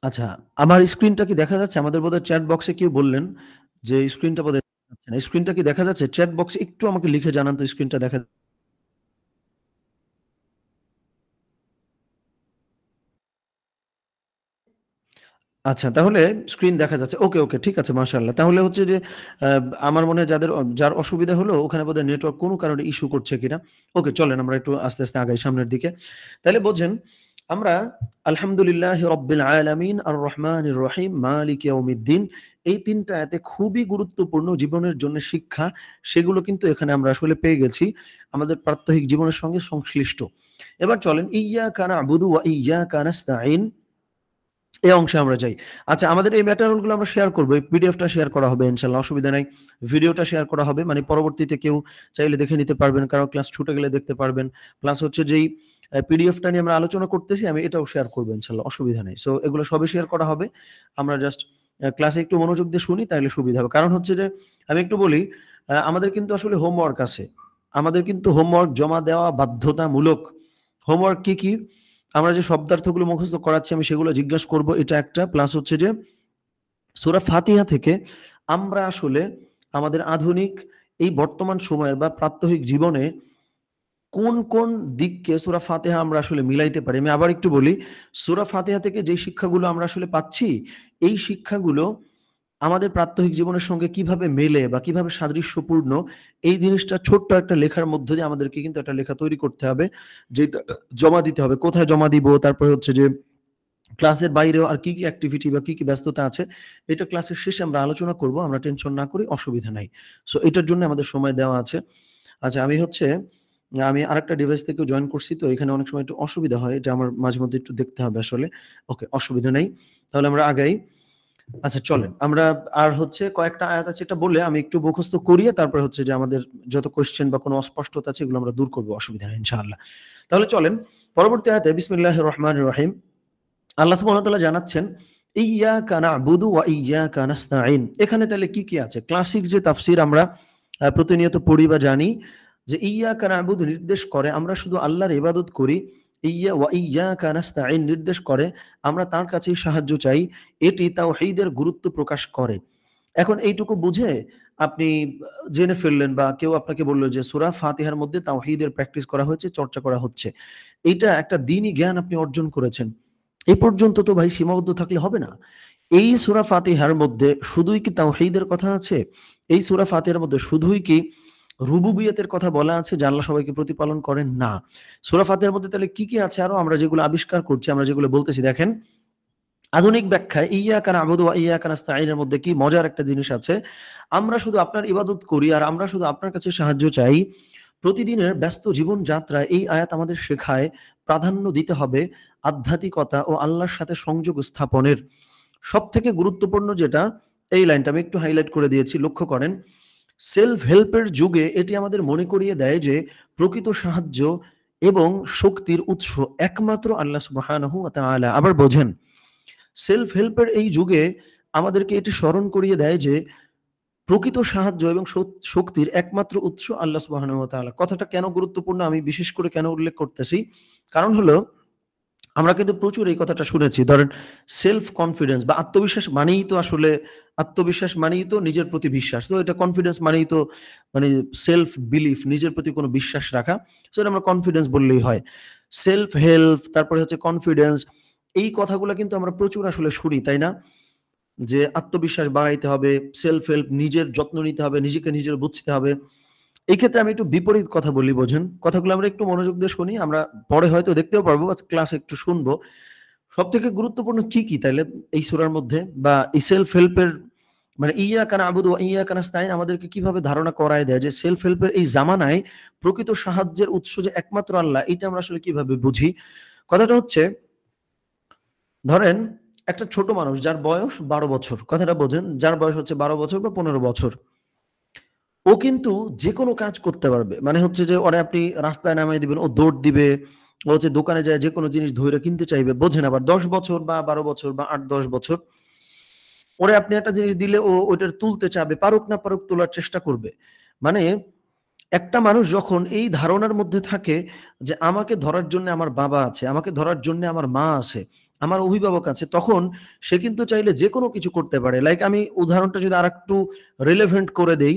আচ্ছা, আমার স্ক্রিনটা কি দেখা যাচ্ছে? আমাদের বোধহয় চ্যাট বক্সে কেউ বললেন যে স্ক্রিনটা বোধহয় দেখা যাচ্ছে না। স্ক্রিনটা কি দেখা যাচ্ছে? চ্যাট বক্সে একটু আমাকে লিখে জানান তো স্ক্রিনটা দেখা। আচ্ছা, তাহলে স্ক্রিন দেখা যাচ্ছে। ওকে, ওকে, ঠিক আছে, মাশাআল্লাহ। তাহলে হচ্ছে যে আ আমার মনে হয় যার অসুবিধা হলো ওখানে বোধহয় নেটওয়ার্ক কোনো কারণে ইস্যু করছে কিনা। ওকে, চলেন আমরা একটু আস্তে, আস্তে আগাই সামনের দিকে। তাইলে বোঝেন আমরা আলহামদুলিল্লাহি রাব্বিল আলামিন আর রহমানির রহিম মালিক ইয়াউমিদ্দিন এই ৩ টা আয়াতে খুবই গুরুত্বপূর্ণ জীবনের জন্য শিক্ষা, সেগুলো কিন্তু এখানে আমরা আসলে পেয়ে গেছি আমাদের প্রাত্যহিক জীবনের সঙ্গে সংশ্লিষ্ট। এবার চলেন ইয়্যাকা না'বুদু ওয়া ইয়্যাকা নাস্তাঈন এই অংশে আমরা যাই। আচ্ছা, আমাদের এই ম্যাটেরিয়াল গুলো আমরা শেয়ার করব। এই পিডিএফটা শেয়ার করা হবে ইনশাআল্লাহ, অসুবিধা নাই। ভিডিওটা শেয়ার করা হবে। মানে পরবর্তীতে কেউ চাইলে দেখে নিতে পারবেন। কারো ক্লাস ছুটে গেলে দেখতে পারবেন। প্লাস হচ্ছে যেই পিডিএফটা নিয়ে আমরা আলোচনা করতেছি আমি এটাও শেয়ার করব ইনশাআল্লাহ, অসুবিধা নেই। সো এগুলো সবই শেয়ার করা হবে। আমরা জাস্ট ক্লাসে একটু মনোযোগ দিয়ে শুনি তাইলে সুবিধা হবে। কারণ হচ্ছে যে আমি একটু বলি, আমাদের কিন্তু আসলে হোমওয়ার্ক আছে। আমাদের কিন্তু হোমওয়ার্ক জমা দেওয়া বাধ্যতামূলক। হোমওয়ার্ক কি, কি? আমরা যে শব্দার্থগুলো মুখস্থ করাচ্ছি আমি সেগুলো জিজ্ঞাসা করব, এটা একটা। প্লাস হচ্ছে যে সূরা ফাতিহা থেকে আমরা আসলে আমাদের আধুনিক এই বর্তমান সময়ের বা প্রাত্যহিক জীবনে কোন, কোন দিককে সূরা ফাতিহা আমরা আসলে মিলাইতে পারি। আমি আবার একটু বলি, সূরা ফাতিহা থেকে যেই শিক্ষাগুলো আমরা আসলে পাচ্ছি, এই শিক্ষাগুলো আমাদের প্রাত্যহিক জীবনের সঙ্গে কিভাবে মেলে বা কিভাবে সাদৃশ্যপূর্ণ, এই জিনিসটা ছোট্ট একটা লেখার মধ্য দিয়ে আমাদেরকে কিন্তু একটা লেখা তৈরি করতে হবে। যেটা জমা দিতে হবে। কোথায় জমা দিব? তারপরে হচ্ছে যে ক্লাসের বাইরেও আর কি, কি অ্যাক্টিভিটি বা কি, কি ব্যস্ততা আছে, এটা ক্লাসের শেষে আমরা আলোচনা করব। আমরা টেনশন না করি, অসুবিধা নাই। সো এটার জন্য আমাদের সময় দেওয়া আছে। আচ্ছা, আমি আরেকটা ডিভাইস থেকেও জয়েন করছি, তো এখানে অনেক সময় একটু অসুবিধা হয়। এটা আমার মাঝে মধ্যে একটু দেখতে হবে আসলে। ওকে, অসুবিধা নেই। তাহলে আমরা আগাই। আচ্ছা, চলেন। আমরা আর হচ্ছে কয়েকটা আয়াত আছে এটা বলে আমি একটু মুখস্থ করিয়ে তারপরে হচ্ছে যে আমাদের যত কোয়েশ্চেন বা কোনো অস্পষ্টতা আছে এগুলো আমরা দূর করব, অসুবিধা নেই ইনশাআল্লাহ। তাহলে চলেন পরবর্তী আয়াতে বিসমিল্লাহির রহমানির রহিম আল্লাহ সুবহানাহু ওয়া তাআলা জানাচ্ছেন, ইয়্যাকা না'বুদু ওয়া ইয়্যাকা নাস্তাঈন। এখানে তাহলে কি, কি আছে? ক্লাসিক যে তাফসীর আমরা প্রতিনিয়ত পড়ি বা জানি যে ইয়্যাকা না'বুদু নির্দেশ করে আমরা শুধু আল্লাহর ইবাদত করি। ইয়্যাকা নাস্তাঈন নির্দেশ করে আমরা তার কাছেই সাহায্য চাই। এটি তাওহীদের গুরুত্ব প্রকাশ করে। এখন এইটুকু বুঝে আপনি জেনে ফেললেন বা কেউ আপনাকে বলল যে সূরা ফাতিহার মধ্যে তাওহীদের প্র্যাকটিস করা হয়েছে, চর্চা করা হচ্ছে। এইটা একটা দ্বীনি জ্ঞান আপনি অর্জন করেছেন। এ পর্যন্ত তো ভাই সীমাবদ্ধ থাকলে হবে না। এই সূরা ফাতিহার মধ্যে শুধুই কি তাওহীদের কথা আছে? এই সূরা ফাতিহার মধ্যে শুধুই কি রুবুবিয়তের কথা বলা আছে যে আল্লাহ সবাইকে প্রতিপালন করেন? না। সূরা ফাতিহার মধ্যে তাহলে কি, কি আছে আরো আমরা যেগুলো আবিষ্কার করছি, আমরা যেগুলো বলতেছি দেখেন, আধুনিক ব্যাখ্যায় ইয়্যাকা না'বুদু ওয়া ইয়্যাকা নাস্তাঈন এর মধ্যে কি মজার একটা জিনিস আছে। আমরা শুধু আপনার ইবাদত করি আর আমরা শুধু আপনার কাছে সাহায্য চাই। প্রতিদিনের ব্যস্ত জীবনযাত্রায় এই আয়াত আমাদের শেখায় প্রাধান্য দিতে হবে আধ্যাত্মিকতা ও আল্লাহর সাথে সংযোগ স্থাপনের। সবথেকে গুরুত্বপূর্ণ যেটা, এই লাইনটা আমি একটু হাইলাইট করে দিয়েছি, লক্ষ্য করেন। সেলফ হেল্পের যুগে এটি আমাদের মনে করিয়ে দেয় যে প্রকৃত সাহায্য এবং শক্তির উৎস একমাত্র আল্লাহ সুবহানাহু ওয়া তাআলা। আবার বোঝেন, সেলফ হেল্পের এই যুগে আমাদেরকে এটি স্মরণ করিয়ে দেয় যে প্রকৃত সাহায্য এবং শক্তির একমাত্র উৎস আল্লাহ সুবহানাহু ওয়া তাআলা। কথাটা কেন গুরুত্বপূর্ণ আমি বিশেষ করে কেন উল্লেখ করতেছি? কারণ হলো আমরা কিন্তু প্রচুর এই কথাটা শুনেছি। ধরেন সেলফ কনফিডেন্স বা আত্মবিশ্বাস মানেই তো নিজের প্রতি বিশ্বাস। তো এটা কনফিডেন্স মানেই তো মানে সেলফ বিলিফ, নিজের প্রতি কোনো বিশ্বাস রাখা। সো এটা আমরা কনফিডেন্স বললেই হয়। সেলফ হেল্প, তারপরে হচ্ছে কনফিডেন্স, এই কথাগুলা কিন্তু আমরা প্রচুর আসলে শুনি, তাই না? যে আত্মবিশ্বাস বাড়াইতে হবে, সেলফ হেল্প, নিজের যত্ন নিতে হবে, নিজেকে নিজের বুঝতে হবে। এই ক্ষেত্রে আমি একটু বিপরীত কথা বলি, বোঝেন? কথাগুলো আমরা একটু মনোযোগ দিয়ে শুনি। আমরা পরে হয়তো দেখতেও পারবো বা ক্লাসে একটু শুনবো। সবথেকে গুরুত্বপূর্ণ কি, কি তাইলে এই সূরার মধ্যে বা এই সেলফ হেল্প এর মানে ইয়াকা না'বুদু ওয়া ইয়াকা নাস্তাইন আমাদেরকে কিভাবে ধারণা করায় দেয় যে সেলফ হেল্পের এই জামানায় প্রকৃত সাহায্যের উৎস যে একমাত্র আল্লাহ, এটা আমরা আসলে কিভাবে বুঝি? কথাটা হচ্ছে, ধরেন একটা ছোট মানুষ যার বয়স ১২ বছর, কথাটা বোঝেন, যার বয়স হচ্ছে ১২ বছর বা ১৫ বছর। ও কিন্তু যেকোনো কাজ করতে পারবে। মানে হচ্ছে যে ওরে আপনি রাস্তায় নামায় দিবেন, ও দৌড় দিবে। ও হচ্ছে দোকানে যায় যেকোনো জিনিস ধইরা কিনতে চাইবে। বোঝেন, আবার ১০ বছর বা ১২ বছর বা ৮-১০ বছর। ওরে আপনি একটা জিনিস দিলে ও ওইটার তুলতে চাবে। পারুক না পারুক তোলার চেষ্টা করবে। মানে একটা মানুষ যখন এই ধারণার মধ্যে থাকে যে আমাকে ধরার জন্য আমার বাবা আছে, আমাকে ধরার জন্য আমার মা আছে, আমার অভিভাবক আছে, তখন সে কিন্তু চাইলে যেকোনো কিছু করতে পারে। লাইক আমি উদাহরণটা যদি আরেকটু রিলেভেন্ট করে দেই,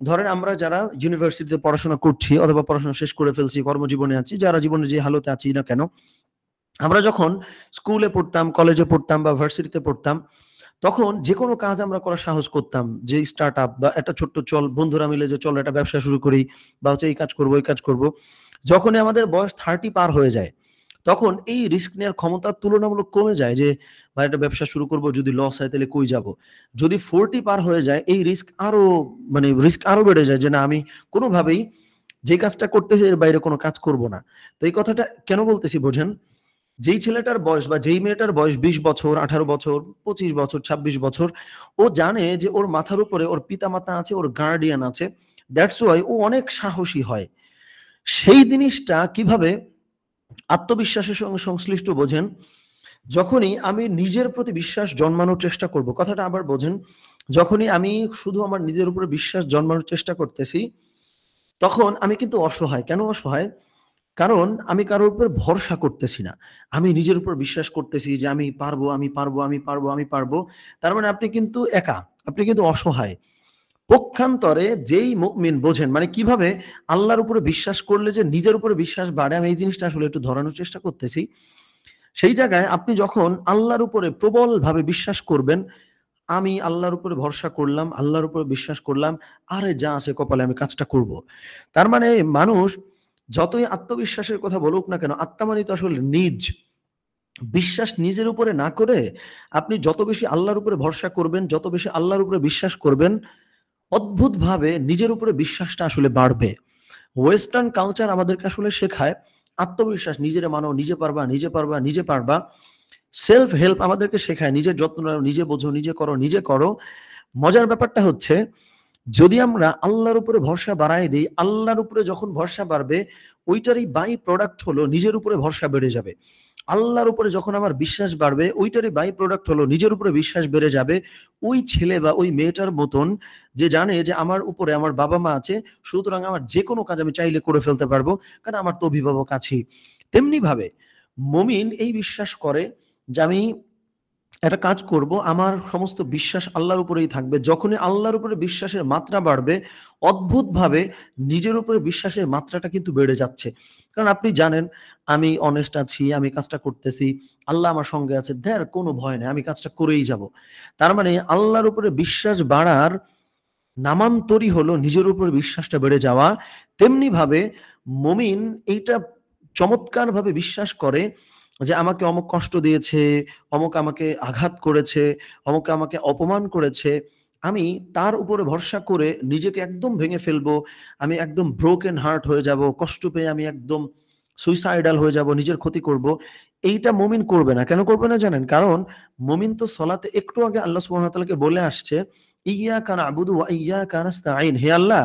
ধরেন আমরা যারা ইউনিভার্সিটিতে পড়াশোনা করছি অথবা পড়াশোনা শেষ করে ফেলছি, কর্মজীবনে আছি, যারা জীবনে যে হালতে আছি না কেন, আমরা যখন স্কুলে পড়তাম, কলেজে পড়তাম বা ভার্সিটিতে পড়তাম, তখন যেকোনো কাজ আমরা করার সাহস করতাম। যে স্টার্টআপ বা একটা ছোট্ট চল বন্ধুরা মিলে যে চলো একটা ব্যবসা শুরু করি বা হচ্ছে এই কাজ করব, ওই কাজ করব। যখনই আমাদের বয়স 30 পার হয়ে যায়, তখন এই রিস্ক নেওয়ার ক্ষমতা তুলনামূলক কমে যায় যে ভাই একটা ব্যবসা শুরু করব, যদি লস হয় তাহলে কই যাব? যদি 40 পার হয়ে যায় এই রিস্ক আরো, মানে রিস্ক আরো বেড়ে যায় যে না, আমি কোনোভাবেই যে কাজটা করতেছি এর বাইরে কোনো কাজ করব না। তো এই কথাটা কেন বলতেছি বোঝেন? যেই ছেলেটার বয়স বা যেই মেয়েটার বয়স ২০ বছর, ১৮ বছর, ২৫ বছর, ২৬ বছর, ও জানে যে ওর মাথার উপরে ওর পিতামাতা আছে, ওর গার্ডিয়ান আছে। দ্যাটস ওয়াই ও অনেক সাহসী হয়। সেই জিনিসটা কিভাবে আত্মবিশ্বাসের সঙ্গে সংশ্লিষ্ট বোঝেন? যখনই আমি নিজের প্রতি বিশ্বাস জন্মানোর চেষ্টা করব, কথাটা আবার বোঝেন। যখনই আমি শুধু আমার নিজের উপরে বিশ্বাস জন্মানোর চেষ্টা করতেছি, তখন আমি কিন্তু অসহায়। কেন অসহায়? কারণ আমি কারোর উপর ভরসা করতেছি না। আমি নিজের উপর বিশ্বাস করতেছি যে আমি পারবো, আমি পারবো, আমি পারবো, আমি পারবো। তার মানে আপনি কিন্তু একা। আপনি কিন্তু অসহায়। পক্ষান্তরে যেই মুমিন বোঝেন, মানে কিভাবে আল্লাহর উপরে বিশ্বাস করলে যে নিজের উপরে বিশ্বাস বাড়ে, আমি এই জিনিসটা আসলে একটু ধরানোর চেষ্টা করতেছি। সেই জায়গায় আপনি যখন আল্লাহর উপরে প্রবলভাবে বিশ্বাস করবেন, আমি আল্লাহর উপরে ভরসা করলাম, আল্লাহর উপরে বিশ্বাস করলাম, আরে যা আছে কপালে আমি কাজটা করব। তার মানে মানুষ যতই আত্মবিশ্বাসের কথা বলুক না কেন, আত্মা মানে তো আসলে নিজ। বিশ্বাস নিজের উপরে না করে আপনি যত বেশি আল্লাহর উপরে ভরসা করবেন, যত বেশি আল্লাহর উপরে বিশ্বাস করবেন, অদ্ভুতভাবে নিজের উপরে বিশ্বাসটা আসলে বাড়বে। ওয়েস্টার্ন কালচার আমাদেরকে আসলে শেখায় আত্মবিশ্বাস, নিজেরে মানো, নিজে পারবা, নিজে পারবা, নিজে পারবা। সেলফ হেল্প আমাদেরকে শেখায় নিজের যত্ন নাও, নিজে বোঝো, নিজে করো, নিজে করো। মজার ব্যাপারটা হচ্ছে, যদি আমরা আল্লাহর উপরে ভরসা বাড়ায় দেই, আল্লাহর উপরে যখন ভরসা বাড়বে, ওইটারই বাই প্রোডাক্ট হলো নিজের উপরে ভরসা বেড়ে যাবে। আল্লাহর উপরে যখন আমার বিশ্বাস বাড়বে, ওইটারই বাই প্রোডাক্ট হলো নিজের উপরে বিশ্বাস বেড়ে যাবে। ওই ছেলে বা ওই মেয়েটার মতন যে জানে যে আমার উপরে আমার বাবা-মা আছে, সুতরাং আমার যেকোনো কাজ আমি চাইলে করে ফেলতে পারবো। কারণ আমার তো অভিভাবক আছেই। তেমনিভাবে মুমিন এই বিশ্বাস করে যে আমি একটা কাজ করব, আমার সমস্ত বিশ্বাস আল্লাহর উপরেই থাকবে। যখনই আল্লাহর উপরে বিশ্বাসের মাত্রা বাড়বে, অদ্ভুতভাবে নিজের উপরে বিশ্বাসের মাত্রাটা কিন্তু বেড়ে যাচ্ছে। কারণ আপনি জানেন আমি অনেস্ট আছি, আমি কাজটা করতেছি, আল্লাহ আমার সঙ্গে আছে। কোনো ভয় নাই, আমি কাজটা করেই যাব। তার মানে আল্লাহর উপরে বিশ্বাস বাড়ার নামান্তরই হলো নিজের উপর বিশ্বাসটা বেড়ে যাওয়া। তেমনিভাবে মুমিন এইটা চমৎকারভাবে বিশ্বাস করে যে আমাকে অমুক কষ্ট দিয়েছে, অমুক আমাকে আঘাত করেছে, অমুক আমাকে অপমান করেছে। আমি তার উপরে ভরসা করে নিজেকে একদম ভেঙে ফেলবো। আমি একদম ব্রোকেন হার্ট হয়ে যাব। কষ্ট পেয়ে আমি একদম সুইসাইডাল হয়ে যাব, নিজের ক্ষতি করব। এইটা মুমিন করবে না। কেন করবে না জানেন? কারণ মুমিন তো সলাতে একটু আগে আল্লাহ সুবহানাহু ওয়া তাআলাকে বলে আসছে, ইয়াকা না'বুদু ওয়া ইয়াকা নাস্তাঈন। হে আল্লাহ,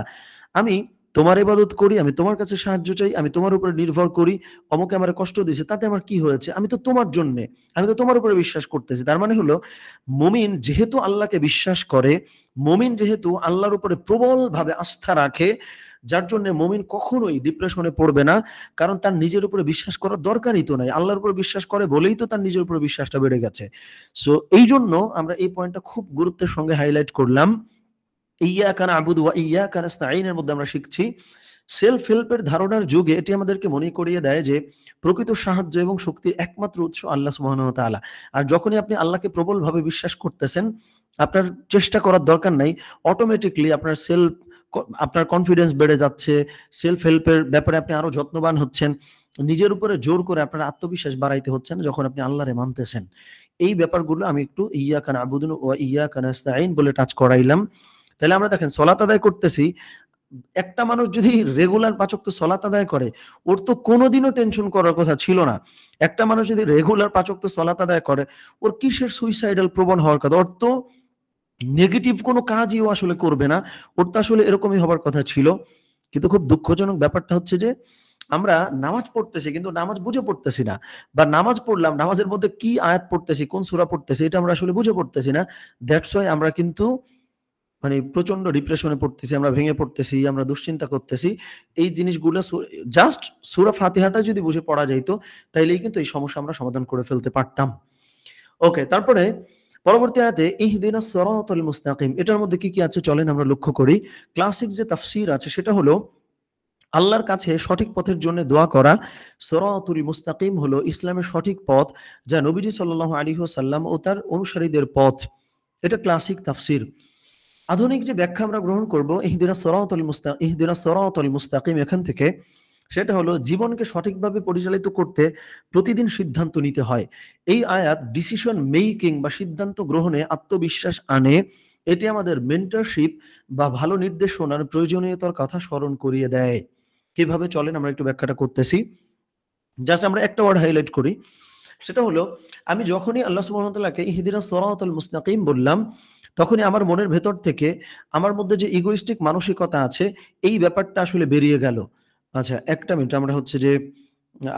আমি তোমার ইবাদত করি, আমি তোমার কাছে সাহায্য চাই, আমি তোমার উপরে নির্ভর করি। অমুকে আমারে কষ্ট দিয়েছে, তাতে আমার কি হয়েছে? আমি তো তোমার জন্যে। আমি তো তোমার উপরে বিশ্বাস করতেছি। তার মানে হলো মুমিন যেহেতু আল্লাহকে বিশ্বাস করে, মুমিন যেহেতু আল্লাহর উপরে প্রবলভাবে আস্থা রাখে, যার জন্যে মুমিন কখনোই ডিপ্রেশনে পড়বে না। কারণ তার নিজের উপরে বিশ্বাস করার দরকারই তো নাই। আল্লাহর উপরে বিশ্বাস করে বলেই তো তার নিজের উপরে বিশ্বাসটা বেড়ে গেছে। সো এইজন্য আমরা এই পয়েন্টটা খুব গুরুত্বের সঙ্গে হাইলাইট করলাম। ইয়াকা না'বুদু ওয়া ইয়াকা নাস্তাঈন এর মধ্যে আমরা শিখছি সেলফ হেল্পের ধারণার যুগে এটি আমাদেরকে মনে করিয়ে দেয় যে প্রকৃত সাহায্য এবং শক্তির একমাত্র উৎস আল্লাহ সুবহানাহু ওয়া তাআলা। আর যখনই আপনি আল্লাহকে প্রবলভাবে বিশ্বাস করতেছেন, আপনার চেষ্টা করার দরকার নাই। অটোমেটিক্যালি আপনার আপনার কনফিডেন্স বেড়ে যাচ্ছে। সেলফ হেল্পের ব্যাপারে আপনি আরো যত্নবান হচ্ছেন। নিজের উপরে জোর করে আপনার আত্মবিশ্বাস বাড়াইতে হচ্ছে না যখন আপনি আল্লাহরে মানতেছেন। এই ব্যাপারগুলো আমি একটু ইয়াকা না'বুদু ওয়া ইয়াকা নাস্তাঈন বলে টাচ করাইলাম। তাহলে আমরা দেখেন সালাত আদায় করতেছি, একটা মানুষ যদি রেগুলার ৫ ওয়াক্ত সালাত আদায় করে, ওর তো কোনদিনও টেনশন করার কথা ছিল না। একটা মানুষ যদি রেগুলার ৫ ওয়াক্ত সালাত আদায় করে, ওর কিসের সুইসাইডাল প্রবণ হওয়ার কথা? ওর তো নেগেটিভ কোনো কাজই ও আসলে করবে না। ওর তো আসলে এরকমই হবার কথা ছিল। কিন্তু খুব দুঃখজনক ব্যাপারটা হচ্ছে যে আমরা নামাজ পড়তেছি কিন্তু নামাজ বুঝে পড়তেছি না। বা নামাজ পড়লাম, নামাজের মধ্যে কি আয়াত পড়তেছি, কোন সূরা পড়তেছি এটা আমরা আসলে বুঝে পড়তেছি না। দ্যাটস ওয়াই আমরা কিন্তু মানে প্রচন্ড ডিপ্রেশনে পড়তেছি, আমরা ভেঙে পড়তেছি, আমরা দুশ্চিন্তা করতেছি। এই জিনিসগুলো জাস্ট সূরা ফাতিহাটা যদি বুঝে পড়া যাইত, তাইলেই কিন্তু এই সমস্যা আমরা সমাধান করে ফেলতে পারতাম। ওকে, তারপরে পরবর্তী আয়াতে ইহদিনাস সিরাতাল মুস্তাকিম, এটার মধ্যে কি আছে চলেন আমরা লক্ষ্য করি। ক্লাসিক যে তাফসীর আছে সেটা হলো আল্লাহর কাছে সঠিক পথের জন্য দোয়া করা। সিরাতুল মুস্তাকিম হলো ইসলামের সঠিক পথ, যা নবীজি সাল্লাল্লাহু আলাইহি ওয়াসাল্লাম ও তার অনুসারীদের পথ। এটা ক্লাসিক তাফসীর। আধুনিক যে ব্যাখ্যা আমরা গ্রহণ করব ইহদিনাস সিরাতাল মুস্তাকিম এখান থেকে, সেটা হলো জীবনকে সঠিকভাবে পরিচালিত করতে প্রতিদিন সিদ্ধান্ত নিতে হয়। এই আয়াত ডিসিশন মেকিং বা সিদ্ধান্ত গ্রহণে আত্মবিশ্বাস আনে। এটি আমাদের মেন্টরশিপ বা ভালো নির্দেশনার প্রয়োজনীয়তার কথা স্মরণ করিয়ে দেয়। কিভাবে চলেন আমরা একটু ব্যাখ্যাটা করতেছি। জাস্ট আমরা একটা ওয়ার্ড হাইলাইট করি। সেটা হলো আমি যখনই আল্লাহ সুবহানাহু ওয়া তাআলাকে ইহদিনাস সিরাতাল মুস্তাকিম বললাম, তখনই আমার মনের ভেতর থেকে আমার মধ্যে যে ইগোইস্টিক মানসিকতা আছে এই ব্যাপারটা আসলে বেরিয়ে গেল। আচ্ছা, একটা মিনিট, আমরা হচ্ছে যে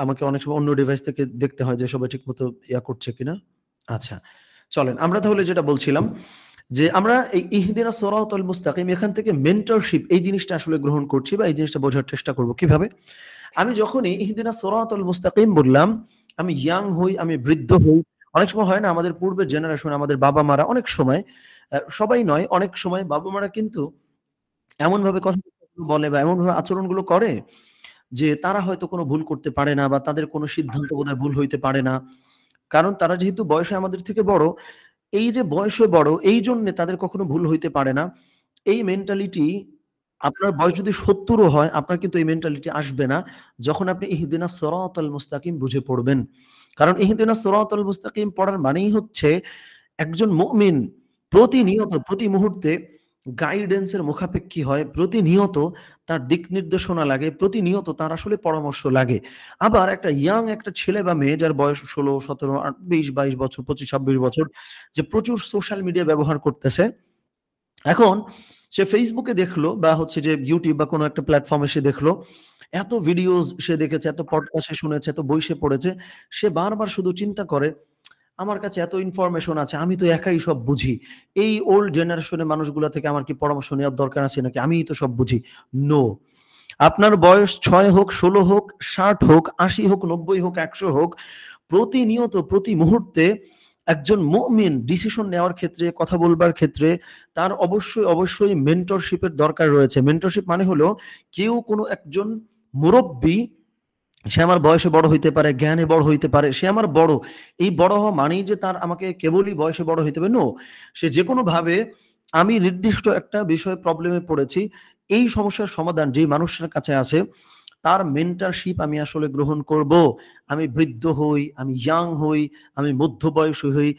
আমাকে অনেক সময় অন্য ডিভাইস থেকে দেখতে হয় যে সবাই ঠিকমতো করছে কিনা। আচ্ছা, চলেন আমরা তাহলে যেটা বলছিলাম যে আমরা এই ইহদিনাস সিরাতাল মুস্তাকিম এখান থেকে মেন্টরশিপ এই জিনিসটা আসলে গ্রহণ করছি বা এই জিনিসটা বোঝার চেষ্টা করব কিভাবে। আমি যখনই ইহদিনাস সিরাতাল মুস্তাকিম বললাম, আমি ইয়াং হই, আমি বৃদ্ধ হই। অনেক সময় হয় না আমাদের পূর্বের জেনারেশন, আমাদের বাবা-মারা অনেক সময় সবাই নয়, অনেক সময় বাবা-মারা কিন্তু এমনভাবে কথা বলে বা এমনভাবে আচরণগুলো করে যে তারা হয়তো কোনো ভুল করতে পারে না বা তাদের কোনো সিদ্ধান্ত বোধহয় ভুল হইতে পারে না। কারণ তারা যেহেতু বয়সে আমাদের থেকে বড়, এই যে বয়সে বড় এইজন্যে তাদের কখনো ভুল হইতে পারে না। এই মেন্টালিটি আপনার বয়স যদি ৭০ ও হয়, আপনার কিন্তু এই মেন্টালিটি আসবে না যখন আপনি ইহদিনাস সিরাতাল মুস্তাকিম বুঝে পড়বেন। কারণ ইহদিনাস সিরাতাল মুস্তাকিম পড়ার মানেই হচ্ছে একজন মুমিন প্রতিনিয়ত প্রতি মুহূর্তে গাইডেন্স এর মুখাপেক্ষী হয়। প্রতিনিয়ত তার দিক নির্দেশনা লাগে, প্রতিনিয়ত তার আসলে পরামর্শ লাগে। আবার একটা ইয়াং একটা ছেলে বা মেয়ে যার বয়স ১৬, ১৭, ২০, ২২ বছর, ২৫, ২৬ বছর, যে প্রচুর সোশ্যাল মিডিয়া ব্যবহার করতেছে। এখন সে ফেসবুকে দেখলো বা হচ্ছে যে ইউটিউব বা কোনো একটা প্ল্যাটফর্মে সে দেখলো, এত ভিডিওস সে দেখেছে, এত পডকাস্ট সে শুনেছে, এত বই সে পড়েছে। সে বারবার শুধু চিন্তা করে, আমার কাছে এত ইনফরমেশন আছে, আমি তো একাই সব বুঝি। এই ওল্ড জেনারেশনের মানুষগুলা থেকে আমার কি পরামর্শ নেওয়ার দরকার আছে নাকি? আমিই তো সব বুঝি। নো। আপনার বয়স ৬ হোক, ১৬ হোক, ৬০ হোক, ৮০ হোক, ৯০ হোক, ১০০ হোক, প্রতিনিয়ত প্রতি মুহূর্তে একজন মুমিন ডিসিশন নেওয়ার ক্ষেত্রে, কথা বলবার ক্ষেত্রে তার অবশ্যই মেন্টরশিপ এর দরকার রয়েছে। মেন্টরশিপ মানে হলো কেউ কোনো একজন মুরব্বি, সে আমার বয়সে বড় হইতে পারে, জ্ঞানে বড় হইতে পারে, সে আমার বড়। এই বড় হওয়া মানেই যে তার আমাকে কেবলই বয়সে বড় হইতে হবে, নো। সে যেকোনো ভাবে আমি নির্দিষ্ট একটা বিষয়ে প্রবলেমে পড়েছি, এই সমস্যার সমাধান যেই মানুষের কাছে আছে তার মেন্টরশিপ আমি আসলে গ্রহণ করব। আমি বৃদ্ধ হই, আমি ইয়াং হই, আমি মধ্যবয়সী হই।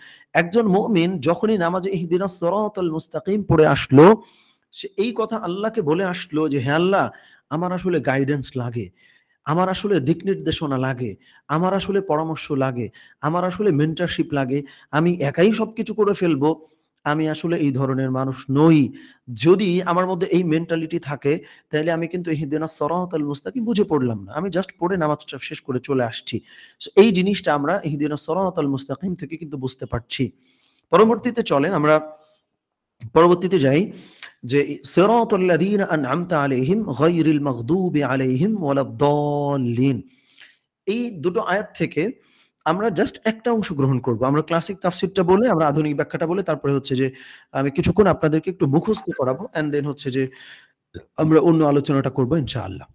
একজন মুমিন যখনই নামাজে ইহদিনাস সিরাতাল মুস্তাকিম পড়ে আসলো, সে এই কথা আল্লাহকে বলে আসলো যে, হে আল্লাহ, আমার আসলে গাইডেন্স লাগে। আমার আসলে দিক নির্দেশনা লাগে। আমার আসলে পরামর্শ লাগে। আমার আসলে মেন্টরশিপ লাগে। আমি একাই সবকিছু করে ফেলবো। আমি আসলে এই ধরনের মানুষ নই। যদি আমার মধ্যে এই মেন্টালিটি থাকে, তাইলে আমি কিন্তু ইহদিনাস সিরাতাল মুস্তাকিম বুঝে পড়লাম না। আমি জাস্ট পড়ে নামাজটা শেষ করে চলে আসছি। সো এই জিনিসটা আমরা ইহদিনাস সিরাতাল মুস্তাকিম থেকে কিন্তু বুঝতে পারছি। পরবর্তীতে চলেন আমরা পরবর্তীতে যাই যে সিরাতাল লাযীনা আন'আমতা আলাইহিম গায়রিল মাগদুবি আলাইহিম ওয়ালাদ-দাল্লিন। এই দুটো আয়াত থেকে আমরা জাস্ট একটা অংশ গ্রহণ করব। আমরা ক্লাসিক তাফসীরটা বলে, আমরা আধুনিক ব্যাখ্যাটা বলে, তারপরে হচ্ছে যে আমি কিছুক্ষণ আপনাদেরকে একটু মুখস্থ করাবো অ্যান্ড দেন হচ্ছে যে আমরা অন্য আলোচনাটা করব ইনশাআল্লাহ।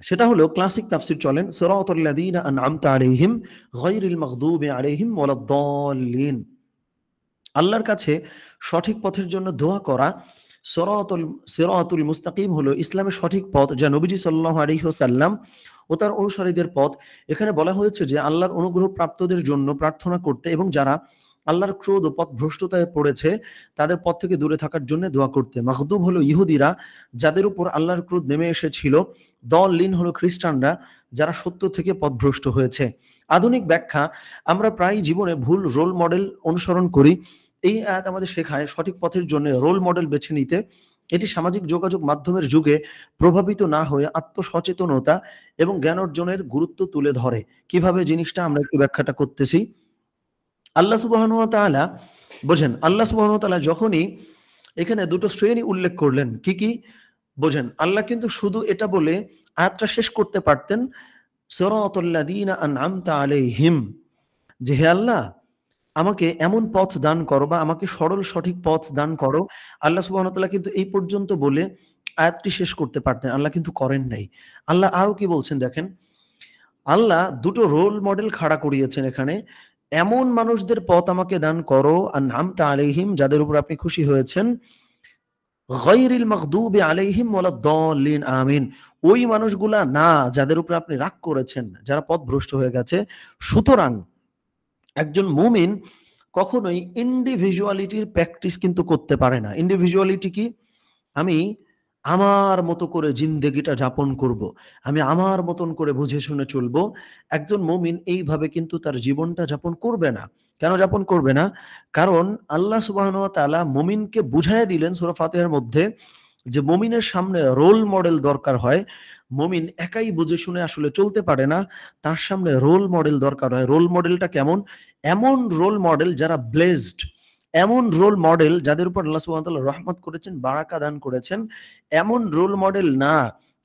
সেটা হলো ক্লাসিক তাফসীর চলেন, সিরাতাল লাযীনা আন'আমতা আলাইহিম গায়রিল মাগদুবি আলাইহিম ওয়ালাদ-দাল্লিন। আল্লাহর কাছে সঠিক পথের জন্য দোয়া করা, সিরাতুল সিরাতুল মুস্তাকিম হলো ইসলামের সঠিক পথ, যা নবীজি সাল্লাল্লাহু আলাইহি ওয়াসাল্লাম ও তার অনুসারীদের পথ। এখানে বলা হয়েছে যে আল্লাহর অনুগ্রহ প্রাপ্তদের জন্য প্রার্থনা করতে এবং যারা আল্লাহর ক্রোধ ও পথভ্রষ্টতায় পড়েছে তাদের পথ থেকে দূরে থাকার জন্য দোয়া করতে। মাগদুব হলো ইহুদিরা, যাদের উপর আল্লাহর ক্রোধ নেমে এসেছিল। দলিন হলো খ্রিস্টানরা, যারা সত্য থেকে পথভ্রষ্ট হয়েছে। আধুনিক ব্যাখ্যা: আমরা প্রায় জীবনে ভুল রোল মডেল অনুসরণ করি। এই আয়াত আমাদের শেখায় সঠিক পথের জন্য রোল মডেল বেছে নিতে। এটি সামাজিক যোগাযোগ মাধ্যমের যুগে প্রভাবিত না হয়ে আত্মসচেতনতা এবং জ্ঞান অর্জনের গুরুত্ব তুলে ধরে। কিভাবে জিনিসটা আমরা একটু ব্যাখ্যাটা করতেছি। আল্লাহ সুবহানাহু ওয়া তাআলা বোঝেন, আল্লাহ সুবহানাহু ওয়া তাআলা যখনই এখানে দুটো শ্রেণী উল্লেখ করলেন, কি কি বোঝেন, আল্লাহ কিন্তু শুধু এটা বলে আয়াতটা শেষ করতে পারতেন, সিরাতাল্লাযীনা আন'আমতা আলাইহিম, যে হে আল্লাহ আমাকে এমন পথ দান করো বা আমাকে সরল সঠিক পথ দান করো। আল্লাহ সুবহানাহু ওয়া তাআলা কিন্তু এই পর্যন্ত বলে আয়াতটি শেষ করতে পারতেন। আল্লাহ কিন্তু করেন নাই। আল্লাহ আরো কি বলছেন দেখেন। আল্লাহ দুটো রোল মডেল খাড়া করিয়েছেন এখানে। এমন মানুষদের পথ আমাকে দান করো আন'আমতা আলাইহিম, যাদের উপর আপনি খুশি হয়েছেন। গায়রিল মাগদুবি আলাইহিম ওয়ালাদ-দাল্লিন, আমিন। ওই মানুষগুলা না যাদের উপর আপনি রাগ করেছেন, যারা পথভ্রষ্ট হয়ে গেছে। সুতরাং একজন মুমিন কখনোই ইন্ডিভিজুয়ালিটির প্র্যাকটিস কিন্তু করতে পারে না। ইন্ডিভিজুয়ালিটি কি? আমি আমার মতো করে জিন্দেগিটা যাপন করব। আমি আমার মতন করে বুঝে শুনে চলবো। একজন মুমিন এইভাবে কিন্তু তার জীবনটা যাপন করবে না। কেন যাপন করবে না? কারণ আল্লাহ সুবহানাহু ওয়া তাআলা মুমিনকে বুঝাইয়া দিলেন সূরা ফাতিহার মধ্যে যে মুমিনের সামনে রোল মডেল দরকার হয়। মুমিন একাই বুঝে শুনে আসলে চলতে পারে না। তার সামনে রোল মডেল দরকার হয়। রোল মডেলটা কেমন? এমন রোল মডেল যারা ব্লেসড, এমন রোল মডেল যাদের উপর আল্লাহ সুবহানাহু ওয়া তাআলা রহমত করেছেন, বারাকা দান করেছেন। এমন রোল মডেল না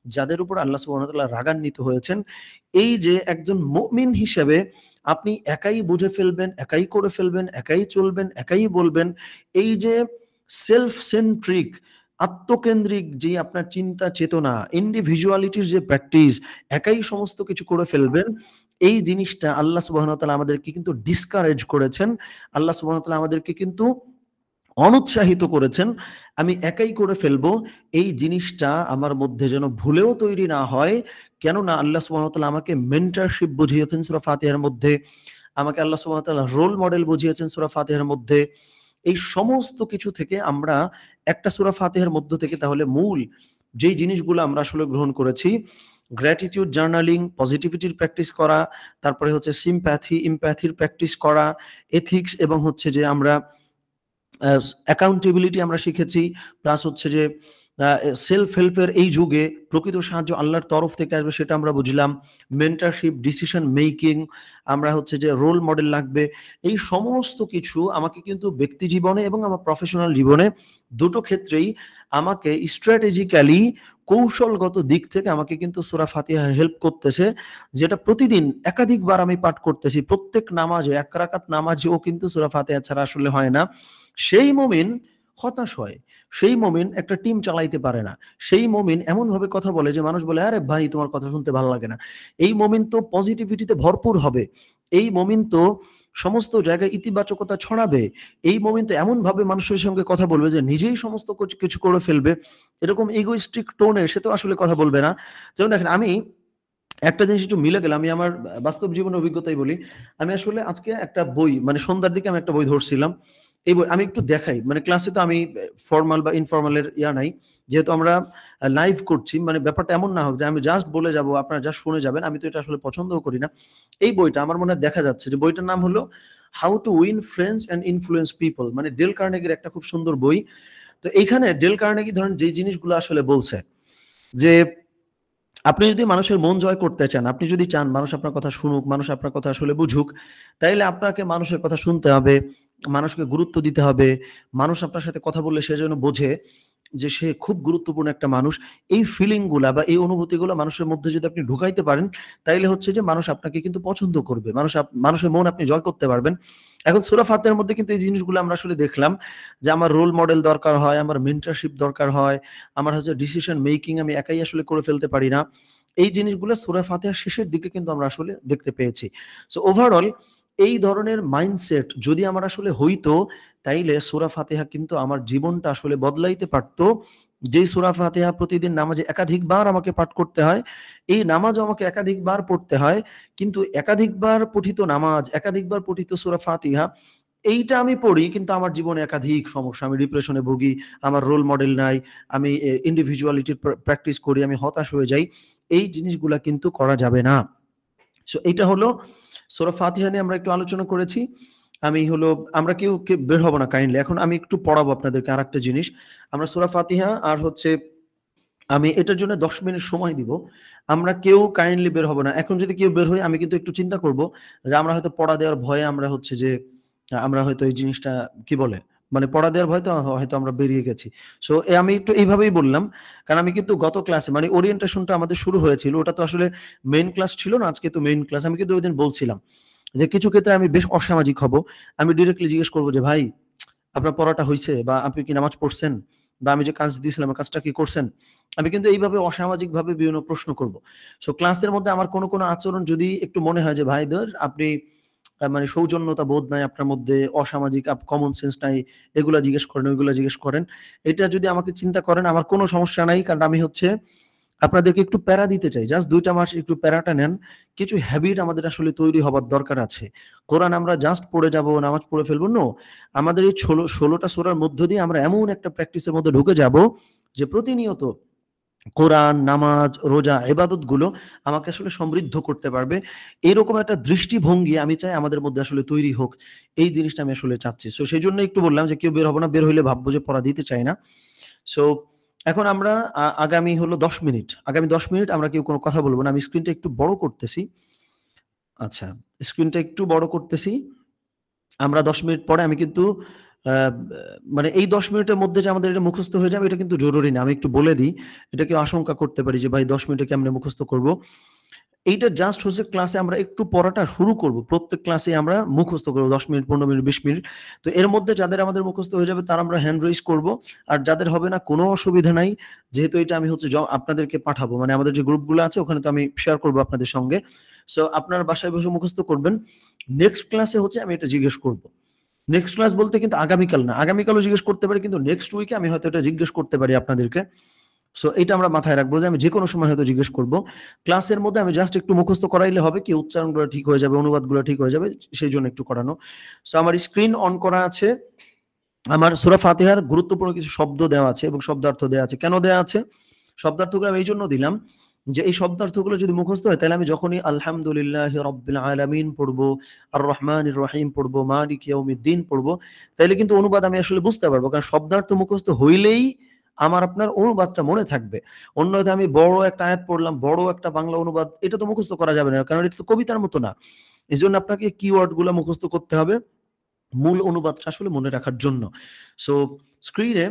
যাদের উপর আল্লাহ সুবহানাহু ওয়া তাআলা রাগান্বিত হয়েছেন। এই যে একজন মুমিন হিসেবে আপনি একাই বুঝে ফেলবেন, একাই করে ফেলবেন, একাই চলবেন, একাই বলবেন। এই যে সেলফ সেন্ট্রিক, আত্মকেন্দ্রিক যে আপনার চিন্তা চেতনা, ইন্ডিভিজুয়ালিটির যে প্র্যাকটিস, একাই সমস্ত কিছু করে ফেলবেন। এই জিনিসটা আল্লাহ সুবহানাহু ওয়া তাআলা আমাদেরকে কিন্তু ডিসকারেজ করেছেন। আল্লাহ সুবহানাহু ওয়া তাআলা আমাদেরকে কিন্তু অনুৎসাহিত করেছেন। আমি একাই করে ফেলবো, এই জিনিসটা আমার মধ্যে যেন ভুলেও তৈরি না হয়। কেননা আল্লাহ সুবহানাহু ওয়া তাআলা আমাকে মেন্টরশিপ বুঝিয়েছেন সূরা ফাতিহার মধ্যে। আমাকে আল্লাহ সুবহানাহু ওয়া তাআলা রোল মডেল বুঝিয়েছেন সূরা ফাতিহার মধ্যে। এই সমস্ত কিছু থেকে আমরা একটা সূরা ফাতিহার মধ্য থেকে তাহলে মূল যেই জিনিসগুলো আমরা আসলে গ্রহণ করেছি, গ্র্যাটিটিউড জার্নালিং, পজিটিভিটির প্র্যাকটিস করা, তারপরে হচ্ছে সিম্প্যাথি, এমপ্যাথির প্র্যাকটিস করা, এথিক্স এবং হচ্ছে যে আমরা অ্যাকাউন্টেবিলিটি আমরা শিখেছি। প্লাস হচ্ছে যে সেলফ হেল্পের এই যুগে প্রকৃত সাহায্য আল্লাহর তরফ থেকে আসবে সেটা আমরা বুঝলাম। মেন্টরশিপ, ডিসিশন মেকিং, আমরা হচ্ছে যে রোল মডেল লাগবে। এই সমস্ত কিছু আমাকে কিন্তু ব্যক্তি জীবনে এবং আমার প্রফেশনাল জীবনে দুটো ক্ষেত্রেই আমাকে স্ট্র্যাটেজিক্যালি কৌশলগত দিক থেকে আমাকে কিন্তু সূরা ফাতিহা হেল্প করতেছে। যেটা প্রতিদিন একাধিকবার আমি পাঠ করতেছি। প্রত্যেক নামাজে, ১ রাকাত নামাজেও কিন্তু সূরা ফাতিহা ছাড়া আসলে হয় না। সেই মুমিন হতাশ হয়। সেই মুমিন একটা টিম চালাইতে পারে না। সেই মুমিন এমনভাবে কথা বলে যে মানুষ বলে, "আরে ভাই তোমার কথা শুনতে ভালো লাগে না।" এই মুমিন তো পজিটিভিটিতে ভরপুর হবে। এই মুমিন তো সমস্ত জায়গায় ইতিবাচকতা ছড়াবে। এই মুমিন তো এমনভাবে মানুষের সঙ্গে কথা বলবে যে নিজেই সমস্ত কিছু করে ফেলবে। এরকম ইগোইস্টিক টোনে সে তো আসলে কথা বলবে না। যেমন দেখেন আমি একটা জিনিস একটু মিলে গেল। আমি আমার বাস্তব জীবনের অভিজ্ঞতাই বলি। আমি আসলে আজকে একটা বই মানে সন্ধ্যার দিকে আমি একটা বই ধরছিলাম। এই বই আমি একটু দেখাই। মানে ক্লাসে তো আমি ফরমাল বা ইনফরমাল এর নাই। যেহেতু আমরা লাইভ করছি মানে ব্যাপারটা এমন না হোক যে আমি জাস্ট বলে যাব, আপনারা জাস্ট শুনে যাবেন। আমি তো এটা আসলে পছন্দও করি না। এই বইটা আমার মনে হয় দেখা যাচ্ছে যে বইটার নাম হলো 'how to win friends and influence people', মানে ডেল কার্নেগির একটা খুব সুন্দর বই। তো এইখানে ডেল কার্নেগি ধরেন যে জিনিসগুলো আসলে বলছে যে আপনি যদি মানুষের মন জয় করতে চান, আপনি যদি চান মানুষ আপনার কথা শুনুক, মানুষ আপনার কথা আসলে বুঝুক, তাইলে আপনাকে মানুষের কথা শুনতে হবে, মানুষকে গুরুত্ব দিতে হবে। মানুষ আপনার সাথে কথা বললে সে যেন বোঝে যে সে খুব গুরুত্বপূর্ণ একটা মানুষ। এই ফিলিং গুলা বা এই অনুভূতিগুলা মানুষের মধ্যে যদি আপনি ঢুকাইতে পারেন, তাইলে হচ্ছে যে মানুষ আপনাকে কিন্তু পছন্দ করবে। মানুষের মন আপনি জয় করতে পারবেন। এখন সূরা ফাতিহার মধ্যে কিন্তু এই জিনিসগুলো আমরা আসলে দেখলাম যে আমার রোল মডেল দরকার হয়, আমার মেন্টরশিপ দরকার হয়, আমার হচ্ছে ডিসিশন মেকিং আমি একাই আসলে করে ফেলতে পারি না। এই জিনিসগুলো সূরা ফাতিহার শেষের দিকে কিন্তু আমরা আসলে দেখতে পেয়েছি। সো ওভারঅল এই ধরনের মাইন্ডসেট যদি আমার আসলে হইতো, তাইলে সূরা ফাতিহা কিন্তু আমার জীবনটা আসলে বদলাইতে পারত। যেই সূরা ফাতিহা প্রতিদিন নামাজে একাধিকবার আমাকে পাঠ করতে হয়, এই নামাজও আমাকে একাধিকবার পড়তে হয়। কিন্তু একাধিকবার পঠিত নামাজ, একাধিকবার পঠিত সূরা ফাতিহা এইটা আমি পড়ি কিন্তু আমার জীবনে একাধিক সমস্যা। আমি ডিপ্রেশনে ভুগি, আমার রোল মডেল নাই, আমি ইন্ডিভিজুয়ালিটির প্র্যাকটিস করি, আমি হতাশ হয়ে যাই। এই জিনিসগুলা কিন্তু করা যাবে না। সো এইটা হলো সূরা ফাতিহা নিয়ে আমরা একটু আলোচনা করেছি। আমি হলো আমরা কেউ বের হব না কাইন্ডলি। এখন আমি একটু পড়াবো আপনাদেরকে আরেকটা জিনিস। আমরা সূরা ফাতিহা আর হচ্ছে আমি এটার জন্য ১০ মিনিট সময় দিব। আমরা কেউ কাইন্ডলি বের হব না। এখন যদি কেউ বের হই আমি কিন্তু একটু চিন্তা করব যে আমরা হয়তো পড়া দেওয়ার ভয়ে আমরা হচ্ছে যে আমরা হয়তো এই জিনিসটা কি বলে? মানে পড়া দেওয়ার ভয়ে তো হয়তো আমরা বেরিয়ে গেছি। সো আমি একটু এইভাবেই বললাম। কারণ আমি কিন্তু গত ক্লাসে মানে ওরিয়েন্টেশনটা আমাদের শুরু হয়েছিল। ওটা তো আসলে মেইন ক্লাস ছিল না। আজকে তো মেইন ক্লাস। আমি কিন্তু ঐদিন বলছিলাম যে কিছু ক্ষেত্রে আমি বেশ অসামাজিক হব। আমি ডিরেক্টলি জিজ্ঞেস করব যে, "ভাই আপনার পড়াটা হইছে? বা আপনি কি নামাজ পড়ছেন? বা আমি যে কাজ দিয়েছিলাম, ওই কাজটা কি করছেন?" আমি কিন্তু এইভাবে অসামাজিকভাবে বিভিন্ন প্রশ্ন করব। সো ক্লাসের মধ্যে আমার কোনো আচরণ যদি একটু মনে হয় যে, "ভাই ধুর আপনি মানে সৌজন্যতা বোধ নাই আপনার মধ্যে, অসামাজিক কমন সেন্স নাই, এগুলা জিজ্ঞেস করেন, ওইগুলা জিজ্ঞেস করেন।" এটা যদি আমাকে চিন্তা করেন আমার কোনো সমস্যা নাই। কারণ আমি হচ্ছে আপনাদেরকে একটু প্যারা দিতে চাই। জাস্ট ২ টা মাস একটু প্যারাটা নেন। কিছু হ্যাবিট আমাদের আসলে তৈরি হবার দরকার আছে। কোরআন আমরা জাস্ট পড়ে যাবো, নামাজ পড়ে ফেলবো। নো। আমাদের এই ১৬ টা সূরার মধ্য দিয়ে আমরা এমন একটা প্র্যাকটিসের মধ্যে ঢুকে যাবো যে প্রতিনিয়ত কোরআন, নামাজ, রোজা, ইবাদতগুলো আমাকে আসলে সমৃদ্ধ করতে পারবে। এরকম একটা দৃষ্টিভঙ্গি আমি চাই আমাদের মধ্যে আসলে তৈরি হোক। এই জিনিসটা আমি আসলে চাচ্ছি। সো সেজন্য একটু বললাম যে কেউ বের হব না। বের হইলে ভাববো যে পড়া দিতে চাই না। সো এখন আমরা আগামী হলো ১০ মিনিট। আগামী ১০ মিনিট আমরা কেউ কোন কথা বলব না। আমি স্ক্রিনটা একটু বড় করতেছি। আচ্ছা, স্ক্রিনটা একটু বড় করতেছি। আমরা ১০ মিনিট পরে আমি কিন্তু আ মানে এই ১০ মিনিটের মধ্যে যে আমাদের এটা মুখস্থ হয়ে যাবে এটা কিন্তু জরুরি না। আমি একটু বলে দিই। এটা কেউ আশঙ্কা করতে পারি যে ভাই ১০ মিনিটে কেমনে মুখস্থ করব? এইটা জাস্ট হচ্ছে ক্লাসে আমরা একটু পড়াটা শুরু করব। প্রত্যেক ক্লাসে আমরা মুখস্থ করব ১০ মিনিট, ১৫ মিনিট, ২০ মিনিট। তো এর মধ্যে যাদের আমাদের মুখস্থ হয়ে যাবে তারা আমরা হ্যান্ড রেইজ করব। আর যাদের হবে না কোনো অসুবিধা নাই। যেহেতু এটা আমি হচ্ছে আপনাদেরকে পাঠাবো। মানে আমাদের যে গ্রুপগুলো আছে ওখানে তো আমি শেয়ার করব আপনাদের সঙ্গে। সো আপনারা বাসায় বসে মুখস্থ করবেন। নেক্সট ক্লাসে হচ্ছে আমি এটা জিজ্ঞেস করব। নেক্সট ক্লাস বলতে কিন্তু আগামীকাল না। আগামীকালও জিজ্ঞেস করতে পারি কিন্তু নেক্সট উইকে আমি হয়তো এটা জিজ্ঞেস করতে পারি আপনাদেরকে। সো এইটা আমরা মাথায় রাখবো যে আমি যেকোনো সময় হয়তো জিজ্ঞেস করব। ক্লাসের মধ্যে আমি জাস্ট একটু মুখস্থ করাইলে হবে কি উচ্চারণগুলো ঠিক হয়ে যাবে, অনুবাদগুলো ঠিক হয়ে যাবে। সেইজন্য একটু করানো। সো আমার স্ক্রিন অন করা আছে। আমার সূরা ফাতিহার গুরুত্বপূর্ণ কিছু শব্দ দেওয়া আছে এবং শব্দার্থ দেওয়া আছে। কেন দেওয়া আছে? শব্দার্থগুলো আমি এইজন্য দিলাম যে এই শব্দার্থগুলো যদি মুখস্থ হয় তাহলে আমি যখনই আলহামদুলিল্লাহি রাব্বিল আলামিন পড়বো, আর রহমানির রহিম পড়বো, মালিক ইয়াউমিদ্দিন পড়বো, তাইলে কিন্তু অনুবাদ আমি আসলে বুঝতে পারবো। কারণ শব্দার্থ মুখস্থ হইলেই আমার আপনার অনুবাদটা মনে থাকবে। অন্যথায় আমি বড় একটা আয়াত পড়লাম, বড় একটা বাংলা অনুবাদ এটা তো মুখস্থ করা যাবে না। কারণ এটা তো কবিতার মতো না। এজন্য আপনাকে কিওয়ার্ড গুলা মুখস্থ করতে হবে। মূল অনুবাদটা আসলে মনে রাখার জন্য। সো স্ক্রিনে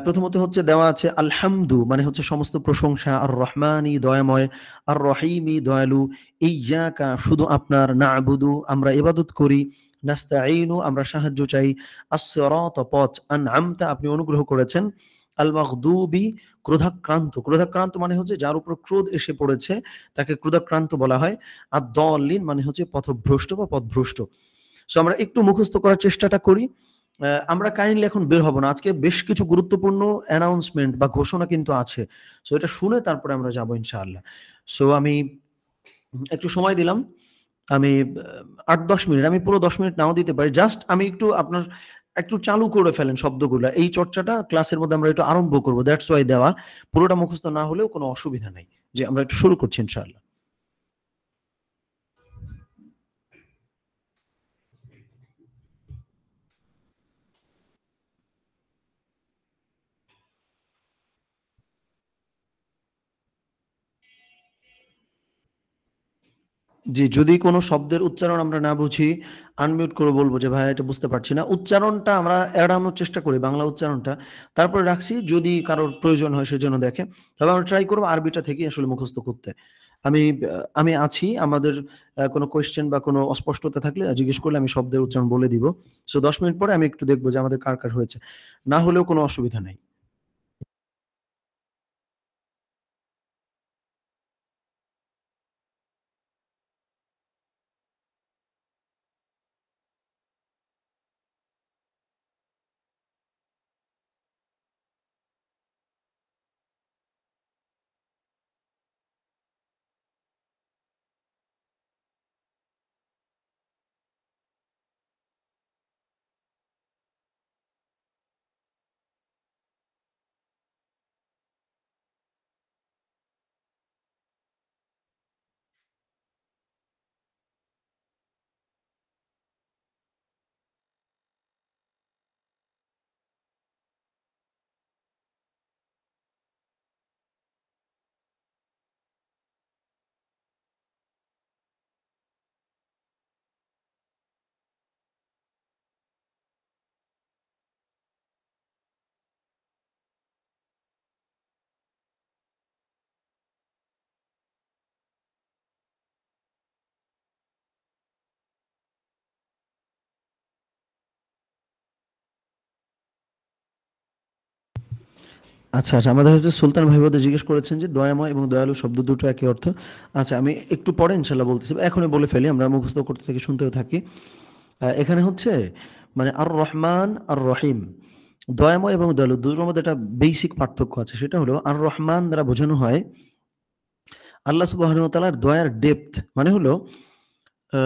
প্রথমত হচ্ছে দেওয়া আছে আলহামদু মানে হচ্ছে সমস্ত প্রশংসা, আর রহমানি দয়াময়, আর রহিমি দয়ালু, ইয়্যাকা শুধু আপনার, না'বুদু আমরা ইবাদত করি, নাস্তাঈনু আমরা সাহায্য চাই, আস-সিরাত পথ, আন'আমতা আপনি অনুগ্রহ করেছেন, আল মাগদুবি ক্রোধাক্রান্ত। ক্রোধাক্রান্ত মানে হচ্ছে যার উপর ক্রোধ এসে পড়েছে তাকে ক্রোধাক্রান্ত বলা হয়। আদ-দল্লিন মানে হচ্ছে পথভ্রষ্ট বা পথভ্রষ্ট। সো আমরা একটু মুখস্থ করার চেষ্টাটা করি। আমরা কাইন্ডলি এখন বের হব না। আজকে বেশ কিছু গুরুত্বপূর্ণ অ্যানাউন্সমেন্ট বা ঘোষণা কিন্তু আছে। সো এটা শুনে তারপরে আমরা যাবো ইনশাআল্লাহ। সো আমি একটু সময় দিলাম। আমি ৮-১০ মিনিট, আমি পুরো ১০ মিনিট নাও দিতে পারি। জাস্ট আমি একটু আপনার একটু চালু করে ফেলেন শব্দগুলা। এই চর্চাটা ক্লাসের মধ্যে আমরা একটু আরম্ভ করব। দ্যাটস ওয়াই দেওয়া। পুরোটা মুখস্থ না হলেও কোনো অসুবিধা নাই। জি, আমরা একটু শুরু করছি ইনশাআল্লাহ। জি, যদি কোনো শব্দের উচ্চারণ আমরা না বুঝি, আনমিউট করে বলব যে, "ভাইয়া এটা বুঝতে পারছি না।" উচ্চারণটা আমরা এড়ানোর চেষ্টা করি, বাংলা উচ্চারণটা। তারপরে রাখছি, যদি কারোর প্রয়োজন হয় সেজন্য দেখে। তবে আমরা ট্রাই করব আরবিটা থেকেই আসলে মুখস্থ করতে। আমি আছি। আমাদের কোনো কোয়েশ্চেন বা কোনো অস্পষ্টতা থাকলে জিজ্ঞেস করলে আমি শব্দের উচ্চারণ বলে দিব। সো ১০ মিনিট পরে আমি একটু দেখব যে আমাদের কার হয়েছে। না হলেও কোনো অসুবিধা নাই। আচ্ছা, আচ্ছা। আমাদের হচ্ছে সুলতান ভাই বোধহয় জিজ্ঞেস করেছেন যে দয়াময় এবং দয়ালু শব্দ দুটো একই অর্থ। আচ্ছা, আমি একটু পরে ইনশাআল্লাহ বলতেছি। এখনই বলে ফেলি, আমরা মুখস্থ করতে থাকি, শুনতেও থাকি। এখানে হচ্ছে মানে আর রহমান আর রহিম, দয়াময় এবং দয়ালু দুটোর মধ্যে একটা বেসিক পার্থক্য আছে। সেটা হলো আর রহমান দ্বারা বোঝানো হয় আল্লাহ সুবহানাহু ওয়া তাআলার দয়ার ডেপথ, মানে হলো আ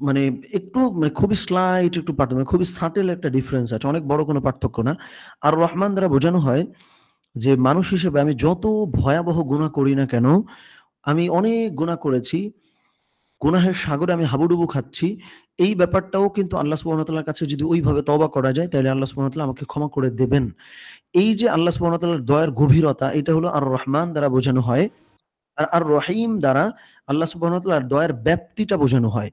মানে একটু মানে খুবই স্লাইট একটু পার্থক্য, মানে খুবই সাটেল একটা ডিফারেন্স আছে। অনেক বড় কোনো পার্থক্য না। আর রহমান দ্বারা বোঝানো হয় যে মানুষ হিসেবে আমি যত ভয়াবহ গুনাহ করি না কেন, আমি অনেক গুনাহ করেছি। গুনাহের সাগরে আমি হাবুডুবু খাচ্ছি। এই ব্যাপারটাও কিন্তু আল্লাহ সুবহানাহু ওয়া তাআলার কাছে যদি ওইভাবে তওবা করা যায়, তাইলে আল্লাহ সুবহানাহু ওয়া তাআলা আমাকে ক্ষমা করে দেবেন। এই যে আল্লাহ সুবহানাহু ওয়া তাআলার দয়ার গভীরতা, এটা হলো আর রহমান দ্বারা বোঝানো হয়। আর আর রহিম দ্বারা আল্লাহ সুবহানাহু ওয়া তাআলার দয়ার ব্যাপ্তিটা বোঝানো হয়।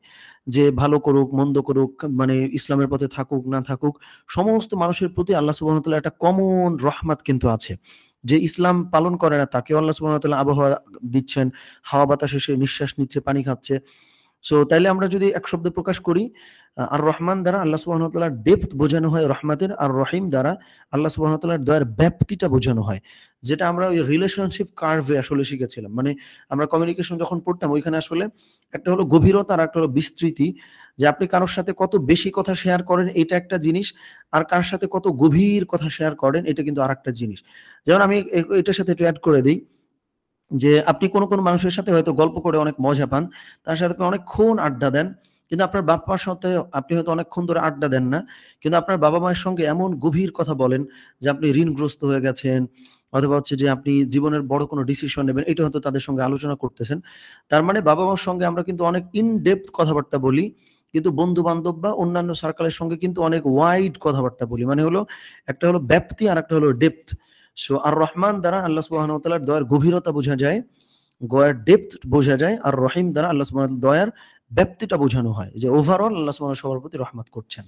যে ভালো করুক, মন্দ করুক, মানে ইসলামের পথে থাকুক, না থাকুক, সমস্ত মানুষের প্রতি আল্লাহ সুবহানাহু ওয়া তাআলার একটা কমন রহমত কিন্তু আছে। যে ইসলাম পালন করে না তাকেও আল্লাহ সুবহানাহু ওয়া তাআলা আবহাওয়া দিচ্ছেন, হাওয়া বাতাসে সে নিঃশ্বাস নিচ্ছে, পানি খাচ্ছে। সো তাইলে আমরা যদি এক শব্দে প্রকাশ করি, আর রহমান দ্বারা আল্লাহ সুবহানাহু ওয়া তাআলার ডেপথ বোঝানো হয় রহমতের, আর রহিম দ্বারা আল্লাহ সুবহানাহু ওয়া তাআলার দয়ার ব্যাপ্তিটা বোঝানো হয়। যেটা আমরা ওই রিলেশনশিপ কার্ভে আসলে শিখেছিলাম। মানে আমরা কমিউনিকেশন যখন পড়তাম, ওইখানে আসলে একটা হলো গভীরতা আর একটা হলো বিস্তৃতি। যে আপনি কারো সাথে কত বেশি কথা শেয়ার করেন এটা একটা জিনিস, আর কার সাথে কত গভীর কথা শেয়ার করেন এটা কিন্তু আরেকটা জিনিস। যেমন আমি এটার সাথে একটু এড করে দেই যে আপনি কোন মানুষের সাথে হয়তো গল্প করে অনেক মজা পান। তার সাথে আপনি অনেকক্ষণ আড্ডা দেন। কিন্তু আপনার বাপ-মার সাথে আপনি হয়তো অনেকক্ষণ ধরে আড্ডা দেন না। কিন্তু আপনার বাবা-মায়ের সঙ্গে এমন গভীর কথা বলেন যে আপনি ঋণগ্রস্ত হয়ে গেছেন, অথবা হচ্ছে যে আপনি জীবনের বড় কোনো ডিসিশন নেবেন, এটা হয়তো তাদের সঙ্গে আলোচনা করতেছেন। তার মানে বাবা-মার সঙ্গে আমরা কিন্তু অনেক ইন ডেপথ কথাবার্তা বলি। কিন্তু বন্ধু-বান্ধব বা অন্যান্য সার্কেলের সঙ্গে কিন্তু অনেক ওয়াইড কথাবার্তা বলি। মানে হলো একটা হলো ব্যাপ্তি আর একটা হলো ডেপথ। সো আর রহমান দ্বারা আল্লাহ সুবহানাহু ওয়া তাআলার দয়ার গভীরতা বোঝা যায়, দয়ার ডেপথ বোঝা যায়। আর রহিম দ্বারা আল্লাহ সুবহানাহু ওয়া তাআলার দয়ার ব্যাপ্তিটা বোঝানো হয়। যে ওভারঅল আল্লাহ সুবহানাহু সবার প্রতি রহমত করছেন।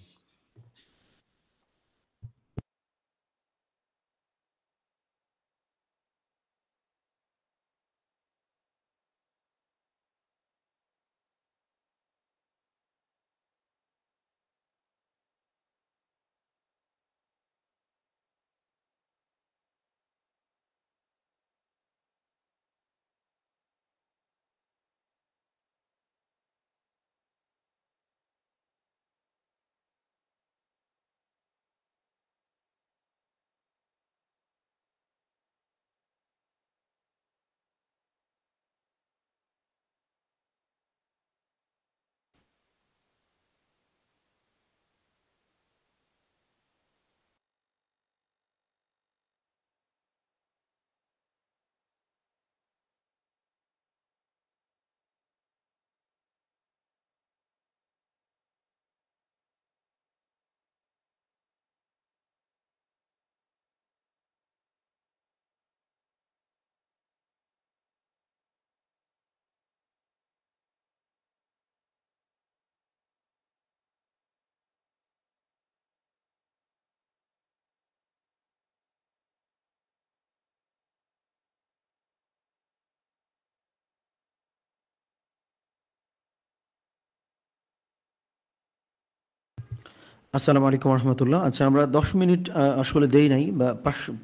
আসসালামু আলাইকুম ওয়া রাহমাতুল্লাহ। আচ্ছা, আমরা ১০ মিনিট আসলে দেই নাই, বা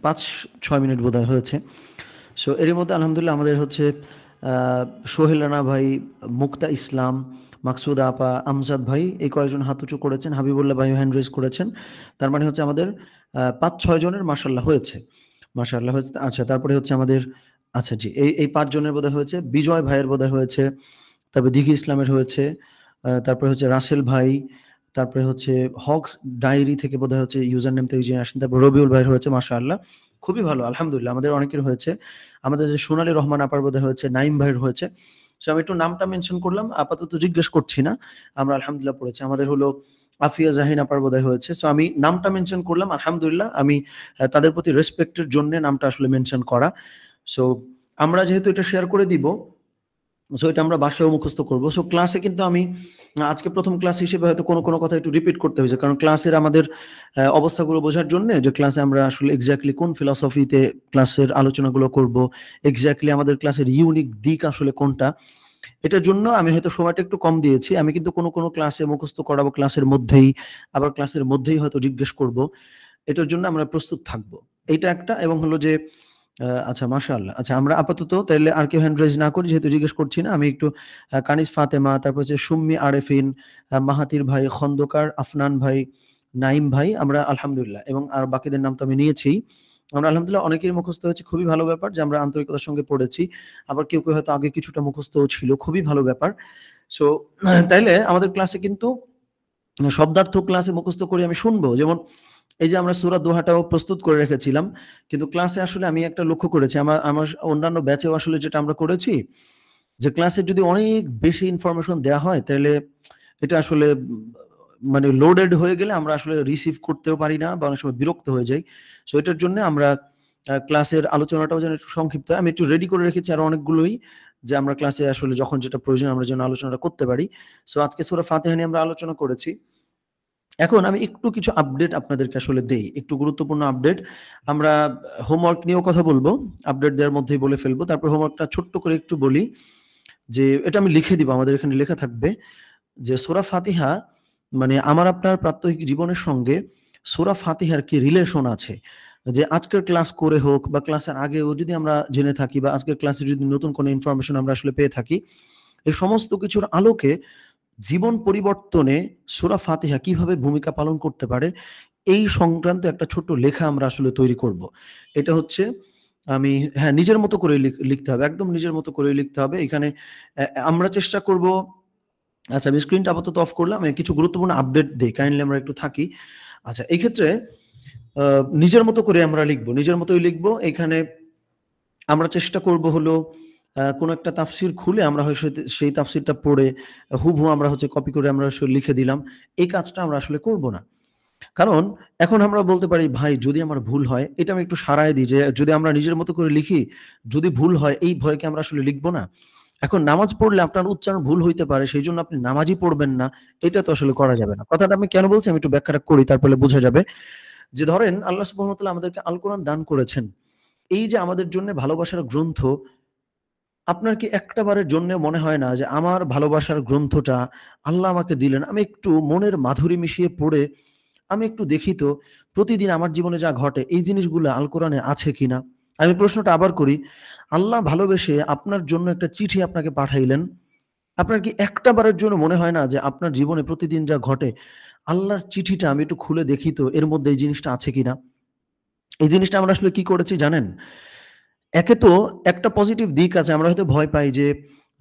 ৫-৬ মিনিট বোধহয় হয়েছে। সো এরই মধ্যে আলহামদুলিল্লাহ আমাদের হচ্ছে আ সোহেল রানা ভাই, মুক্তা ইসলাম, মাকসুদা আপা, আমজাদ ভাই এই কয়েকজন হাত উঁচু করেছেন। হাবিবুল্লাহ ভাইও হ্যান্ড রেইজ করেছেন। তার মানে হচ্ছে আমাদের ৫-৬ জনের মাশাআল্লাহ হয়েছে। মাশাআল্লাহ হয়েছে। আচ্ছা, তারপরে হচ্ছে আমাদের, আচ্ছা জি, এই ৫ জনের বোধহয় হয়েছে। বিজয় ভাইয়ের বোধহয় হয়েছে। তারপরে দিঘি ইসলামের হয়েছে। তারপরে হচ্ছে রাসেল ভাই, তারপরে হচ্ছে হকস ডায়েরি থেকে বোধহয় হচ্ছে ইউজার নেম থেকে যিনি আসেন। তারপর রবিউল ভাইয়ের হয়েছে মাশাআল্লাহ। খুবই ভালো আলহামদুলিল্লাহ। আমাদের অনেকের হয়েছে। আমাদের যে সোনালী রহমান আপার বোধহয় হয়েছে, নাঈম ভাইয়ের হয়েছে। সো আমি একটু নামটা মেনশন করলাম। আপাতত জিজ্ঞেস করছি না। আমরা আলহামদুলিল্লাহ পড়েছি। আমাদের হলো আফিয়া জাহিন আপার বোধহয় হয়েছে। সো আমি নামটা মেনশন করলাম আলহামদুলিল্লাহ। আমি তাদের প্রতি রেসপেক্ট এর জন্যে নামটা আসলে মেনশন করা। সো আমরা যেহেতু এটা শেয়ার করে দিব, সো এটা আমরা বাসায়ও মুখস্থ করব। সো ক্লাসে কিন্তু আমি আজকে ১ম ক্লাস হিসেবে হয়তো কোনো কথা একটু রিপিট করতে হয়েছে। কারণ ক্লাসের আমাদের অবস্থাগুলো বোঝার জন্যে, যে ক্লাসে আমরা আসলে এক্সাক্টলি কোন ফিলসফিতে ক্লাসের আলোচনাগুলো করব, এক্সাক্টলি আমাদের ক্লাসের ইউনিক দিক আসলে কোনটা, এটার জন্য আমি হয়তো সময়টা একটু কম দিয়েছি। আমি কিন্তু কোনো ক্লাসে মুখস্থ করাবো ক্লাসের মধ্যেই, আবার ক্লাসের মধ্যেই হয়তো জিজ্ঞেস করব। এটার জন্য আমরা প্রস্তুত থাকব। এইটা একটা, এবং হলো যে আচ্ছা মাশাআল্লাহ। আচ্ছা আমরা আপাতত তাইলে আর কেউ হ্যান্ড রাইজ না করি, যেহেতু জিজ্ঞেস করছি না। আমি একটু কানিজ ফাতেমা, তারপর হচ্ছে সুম্মি আরেফিন, মাহাতির ভাই, খন্দকার, আফনান ভাই, নাইম ভাই, আমরা আলহামদুলিল্লাহ, এবং আর বাকিদের নাম তো আমি নিয়েছি। আমরা আলহামদুলিল্লাহ অনেকেরই মুখস্থ হয়েছে, খুবই ভালো ব্যাপার যে আমরা আন্তরিকতার সঙ্গে পড়েছি। আবার কেউ হয়তো আগে কিছুটা মুখস্থও ছিল, খুবই ভালো ব্যাপার। সো তাইলে আমাদের ক্লাসে কিন্তু শব্দার্থ ক্লাসে মুখস্থ করে আমি শুনবো। যেমন এই যে আমরা সূরা দোহাটাও প্রস্তুত করে রেখেছিলাম। কিন্তু ক্লাসে আসলে আমি একটা লক্ষ্য করেছি, আমার আমার অন্যান্য ব্যাচেও আসলে যেটা আমরা করেছি, যে ক্লাসে যদি অনেক বেশি ইনফরমেশন দেয়া হয়, তাইলে এটা আসলে মানে লোডেড হয়ে গেলে আমরা আসলে রিসিভ করতেও পারি না, বা অনেক সময় বিরক্ত হয়ে যাই। সো এটার জন্য আমরা ক্লাসের আলোচনাটাও যেন একটু সংক্ষিপ্ত হয়। আমি একটু রেডি করে রেখেছি আরো অনেকগুলোই, যে আমরা ক্লাসে আসলে যখন যেটা প্রয়োজন আমরা যেন আলোচনাটা করতে পারি। সো আজকে সূরা ফাতিহা নিয়ে আমরা আলোচনা করেছি। এখন আমি একটু কিছু আপডেট আপনাদেরকে আসলে দেই। একটু গুরুত্বপূর্ণ আপডেট। আমরা হোমওয়ার্ক নিয়েও কথা বলবো। আপডেট দেওয়ার মধ্যেই বলে ফেলবো। তারপর হোমওয়ার্কটা ছোট্ট করে একটু বলি, যে এটা আমি লিখে দিব। আমাদের এখানে লেখা থাকবে যে সূরা ফাতিহা মানে আমার আপনার প্রাত্যহিক জীবনের সঙ্গে সূরা ফাতিহার কি রিলেশন আছে? যে আজকের ক্লাস করে হোক বা ক্লাসের আগেও যদি আমরা জেনে থাকি, বা আজকের ক্লাসে যদি নতুন কোনো ইনফরমেশন আমরা আসলে পেয়ে থাকি, এই সমস্ত কিছুর আলোকে জীবন পরিবর্তনে সূরা ফাতিহা কিভাবে ভূমিকা পালন করতে পারে, এই সংক্রান্ত একটা ছোট্ট লেখা আমরা আসলে তৈরি করব। এটা হচ্ছে আমি, হ্যাঁ, নিজের মতো করে লিখতে হবে। একদম নিজের মতো করে লিখতে হবে। এখানে আমরা চেষ্টা করব। আচ্ছা আমি স্ক্রিনটা আপাতত অফ করলাম। আমি কিছু গুরুত্বপূর্ণ আপডেট দেই। কাইন্ডলি আমরা একটু থাকি। আচ্ছা এই ক্ষেত্রে আ নিজের মতো করে আমরা লিখব। নিজের মতোই লিখব। এখানে আমরা চেষ্টা করব হলো কোনো একটা তাফসীর খুলে আমরা হয় সেই তাফসীরটা পড়ে হুবহু আমরা হচ্ছে কপি করে আমরা আসলে লিখে দিলাম। এই কাজটা আমরা আসলে করব না। কারণ এখন আমরা বলতে পারি, ভাই যদি আমার ভুল হয়, এটা আমি একটু সারায় দিই যে যদি আমরা নিজের মতো করে লিখি, যদি ভুল হয় এই ভয়ে কি আমরা আসলে লিখব না? এখন নামাজ পড়লে আপনার উচ্চারণ ভুল হইতে পারে, সেইজন্য আপনি নামাজই পড়বেন না। এটা তো আসলে করা যাবে না। কথাটা আমি কেন বলছি আমি একটু ব্যাখ্যাটা করি, তারপরে বোঝা যাবে। যে ধরেন আল্লাহ সুবহানাহু ওয়া তাআলা আমাদেরকে আল কোরআন দান করেছেন। এই যে আমাদের জন্য ভালোবাসার গ্রন্থ, আপনার কি একটা বারের জন্য মনে হয় না যে আমার ভালোবাসার গ্রন্থটা আল্লাহ আমাকে দিলেন, আমি একটু মনের মাধুরী মিশিয়ে পড়ে আমি একটু দেখি তো প্রতিদিন আমার জীবনে যা ঘটে এই জিনিসগুলো আল কোরআনে আছে কিনা? আমি প্রশ্নটা আবার করি। আল্লাহ ভালোবেসে আপনার জন্য একটা চিঠি আপনাকে পাঠাইলেন। আপনার কি একটা বারের জন্য মনে হয় না যে আপনার জীবনে প্রতিদিন যা ঘটে, আল্লাহর চিঠিটা আমি একটু খুলে দেখি তো এর মধ্যে এই জিনিসটা আছে কিনা? এই জিনিসটা আমরা আসলে কি করেছি জানেন? একে তো একটা পজিটিভ দিক আছে। আমরা হয়তো ভয় পাই যে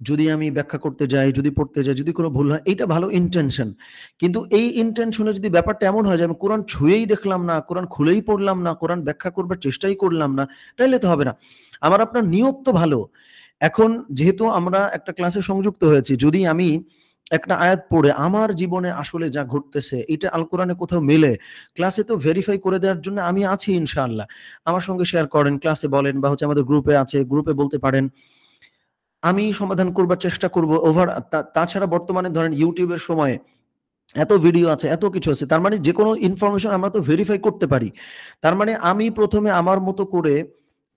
যদি আমি ব্যাখ্যা করতে যাই, যদি পড়তে যাই, যদি কোনো ভুল হয়, এইটা ভালো ইনটেনশন। কিন্তু এই ইনটেনশন এ যদি ব্যাপারটা এমন হয় যে আমি কোরআন ছুঁয়েই দেখলাম না, কোরআন খুলেই পড়লাম না, কোরআন ব্যাখ্যা করবার চেষ্টাই করলাম না, তাইলে তো হবে না। আমার আপনার নিয়ত তো ভালো। এখন যেহেতু আমরা একটা ক্লাসে সংযুক্ত হয়েছি, যদি আমি একটা আয়াত পড়ে আমার জীবনে আসলে যা ঘটতেছে এটা আল কোরআনে কোথাও মেলে, ক্লাসে তো ভেরিফাই করে দেওয়ার জন্য আমি আছি ইনশাআল্লাহ। আমার সঙ্গে শেয়ার করেন, ক্লাসে বলেন, বা হচ্ছে আমাদের গ্রুপে আছে, গ্রুপে বলতে পারেন। আমি সমাধান করবার চেষ্টা করব। তাছাড়া বর্তমানে ধরেন YouTube এর সময়ে এত ভিডিও আছে, এত কিছু আছে। তার মানে যেকোনো ইনফরমেশন আমরা তো ভেরিফাই করতে পারি। তার মানে আমি ১ম এ আমার মতো করে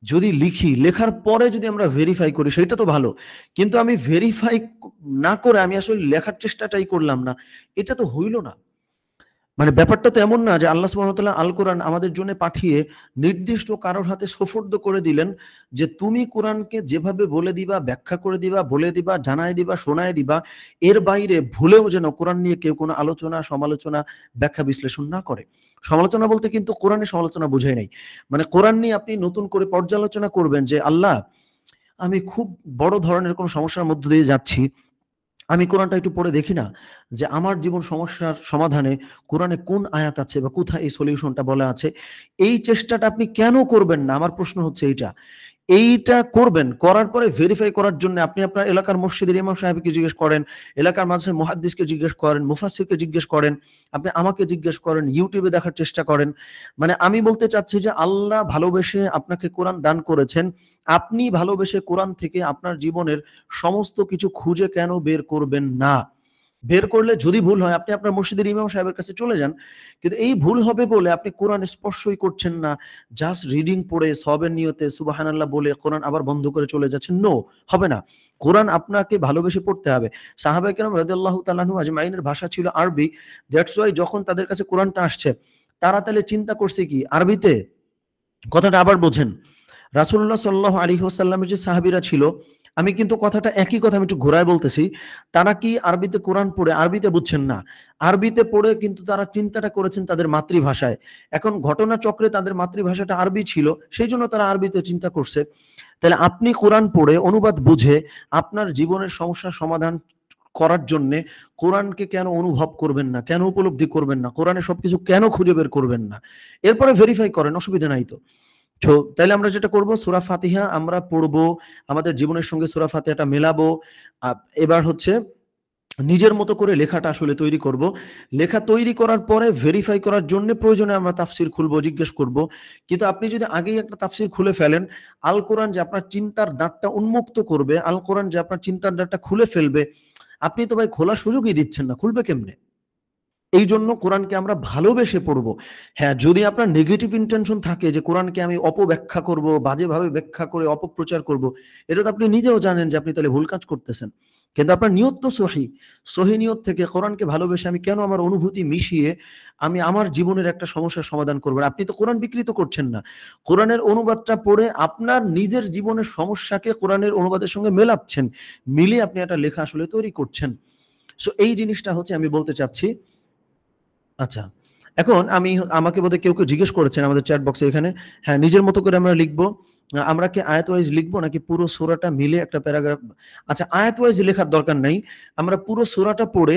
যদি লিখি, লেখার পরে যদি আমরা ভেরিফাই করি সেইটা তো ভালো। কিন্তু আমি ভেরিফাই না করে আমি আসলে লেখার চেষ্টাটাই করলাম না। এটা তো হইল না। মানে ব্যাপারটা তো এমন না যে আল্লাহ সুবহানাহু ওয়া তাআলা আল কোরআন আমাদের জন্য পাঠিয়ে নির্দিষ্ট কারোর হাতে সোপর্দ করে দিলেন যে তুমি কোরআনকে যেভাবে বলে দিবা, ব্যাখ্যা করে দিবা, বলে দিবা, জানায় দিবা, শোনায় দিবা, এর বাইরে ভুলেও যেন কোরআন নিয়ে কেউ কোনো আলোচনা, সমালোচনা, ব্যাখ্যা বিশ্লেষণ না করে। সমালোচনা বলতে কিন্তু কোরআনের সমালোচনা বুঝাই নাই। মানে কোরআন নিয়ে আপনি নতুন করে পর্যালোচনা করবেন যে আল্লাহ, আমি খুব বড় ধরনের কোনো সমস্যার মধ্য দিয়ে যাচ্ছি। আমি কোরআনটা একটু পড়ে দেখি না যে আমার জীবন সমস্যার সমাধানে কোরআনে কোন আয়াত আছে বা কোথায় এই সলিউশনটা বলা আছে। এই চেষ্টাটা আপনি কেন করবেন না? আমার প্রশ্ন হচ্ছে এইটা। এইটা করবেন। করার পরে ভেরিফাই করার জন্য আপনি আপনার এলাকার মসজিদের ইমাম সাহেবকে জিজ্ঞেস করেন, এলাকার মাদ্রাসার মুহাদ্দিসকে জিজ্ঞেস করেন, মুফাসসিরকে জিজ্ঞেস করেন, আপনি আমাকে জিজ্ঞেস করেন, YouTube এ দেখার চেষ্টা করেন। মানে আমি বলতে চাচ্ছি যে আল্লাহ ভালোবেসে আপনাকে কোরআন দান করেছেন। আপনি ভালোবেসে কোরআন থেকে আপনার জীবনের সমস্ত কিছু খুঁজে কেন বের করবেন না? বের করলে যদি ভুল হয় আপনি আপনার মসজিদের ইমাম সাহেবের কাছে চলে যান। কিন্তু এই ভুল হবে বলে আপনি কোরআন স্পর্শই করছেন না। জাস্ট রিডিং পড়ে সওয়াবের নিয়তে সুবহানাল্লাহ বলে কোরআন আবার বন্ধ করে চলে যাচ্ছেন। নো, হবে না। কোরআন আপনাকে ভালোবেসে পড়তে হবে। সাহাবায়ে কেরাম রাদিয়াল্লাহু তাআলা আনহু আজমাইনের ভাষা ছিল আরবি। দ্যাটস ওয়াই যখন তাদের কাছে কোরআনটা আসছে, তারা তাহলে চিন্তা করছে কি? আরবিতে? কথাটা আবার বোঝেন। রাসূলুল্লাহ সাল্লাল্লাহু আলাইহি ওয়াসাল্লামের যে সাহাবীরা ছিল, আমি কিন্তু কথাটা একই কথা আমি একটু ঘোরায় বলতেছি। তারা কি আরবিতে কোরআন পড়ে আরবিতে বুঝছেন না। আরবিতে পড়ে কিন্তু তারা চিন্তাটা করেছেন তাদের মাতৃভাষায়। এখন ঘটনাচক্রে তাদের মাতৃভাষাটা আরবি ছিল, সেইজন্য তারা আরবিতে চিন্তা করছে। তাহলে আপনি কোরআন পড়ে অনুবাদ বুঝে আপনার জীবনের সমস্যার সমাধান করার জন্যে কোরআনকে কেন অনুভব করবেন না? কেন উপলব্ধি করবেন না? কোরআনে সবকিছু কেন খুঁজে বের করবেন না? এরপরে ভেরিফাই করেন, অসুবিধা নাই তো। তাইলে আমরা যেটা করব, সূরা ফাতিহা আমরা পড়বো, আমাদের জীবনের সঙ্গে সূরা ফাতিহাটা মেলাবো। আ এবার হচ্ছে নিজের মতো করে লেখাটা আসলে তৈরি করব। লেখা তৈরি করার পরে ভেরিফাই করার জন্য প্রয়োজনে আমরা তাফসীর খুলবো, জিজ্ঞেস করব। কিন্তু আপনি যদি আগেই একটা তাফসীর খুলে ফেলেন, আল কোরআন যে আপনার চিন্তার দ্বারটা উন্মুক্ত করবে, আল কোরআন যে আপনার চিন্তার দ্বারটা খুলে ফেলবে, আপনি তো ভাই খোলার সুযোগই দিচ্ছেন না। খুলবে কেমনে? এইজন্য কোরআনকে আমরা ভালোবেসে পড়বো। হ্যাঁ, যদি আপনার নেগেটিভ ইনটেনশন থাকে যে কোরআনকে আমি অপব্যাখ্যা করব, বাজেভাবে ব্যাখ্যা করে অপপ্রচার করব, এটা তো আপনি নিজেও জানেন যে আপনি তাহলে ভুল কাজ করতেছেন। কিন্তু আপনার নিয়ত তো সহি। সহি নিয়ত থেকে কোরআনকে ভালোবেসে আমি কেন আমার অনুভূতি মিশিয়ে আমি আমার জীবনের একটা সমস্যার সমাধান করব না? আপনি তো কোরআন বিকৃত করছেন না। কোরআনের অনুবাদটা পড়ে আপনার নিজের জীবনের সমস্যাকে কোরআনের অনুবাদের সঙ্গে মেলাচ্ছেন। মিলিয়ে আপনি একটা লেখা আসলে তৈরি করছেন। সো এই জিনিসটা হচ্ছে আমি বলতে চাচ্ছি। আচ্ছা। এখন আমাকে বোধহয় কেউ জিজ্ঞেস করেছেন আমাদের চ্যাট বক্সে এখানে। হ্যাঁ, নিজের মতো করে আমরা লিখবো। আমরা কি আয়াত ওয়াইজ লিখবো নাকি পুরো সূরাটা মিলে একটা প্যারাগ্রাফ? আচ্ছা, আয়াত ওয়াইজ লেখার দরকার নাই। আমরা পুরো সূরাটা পড়ে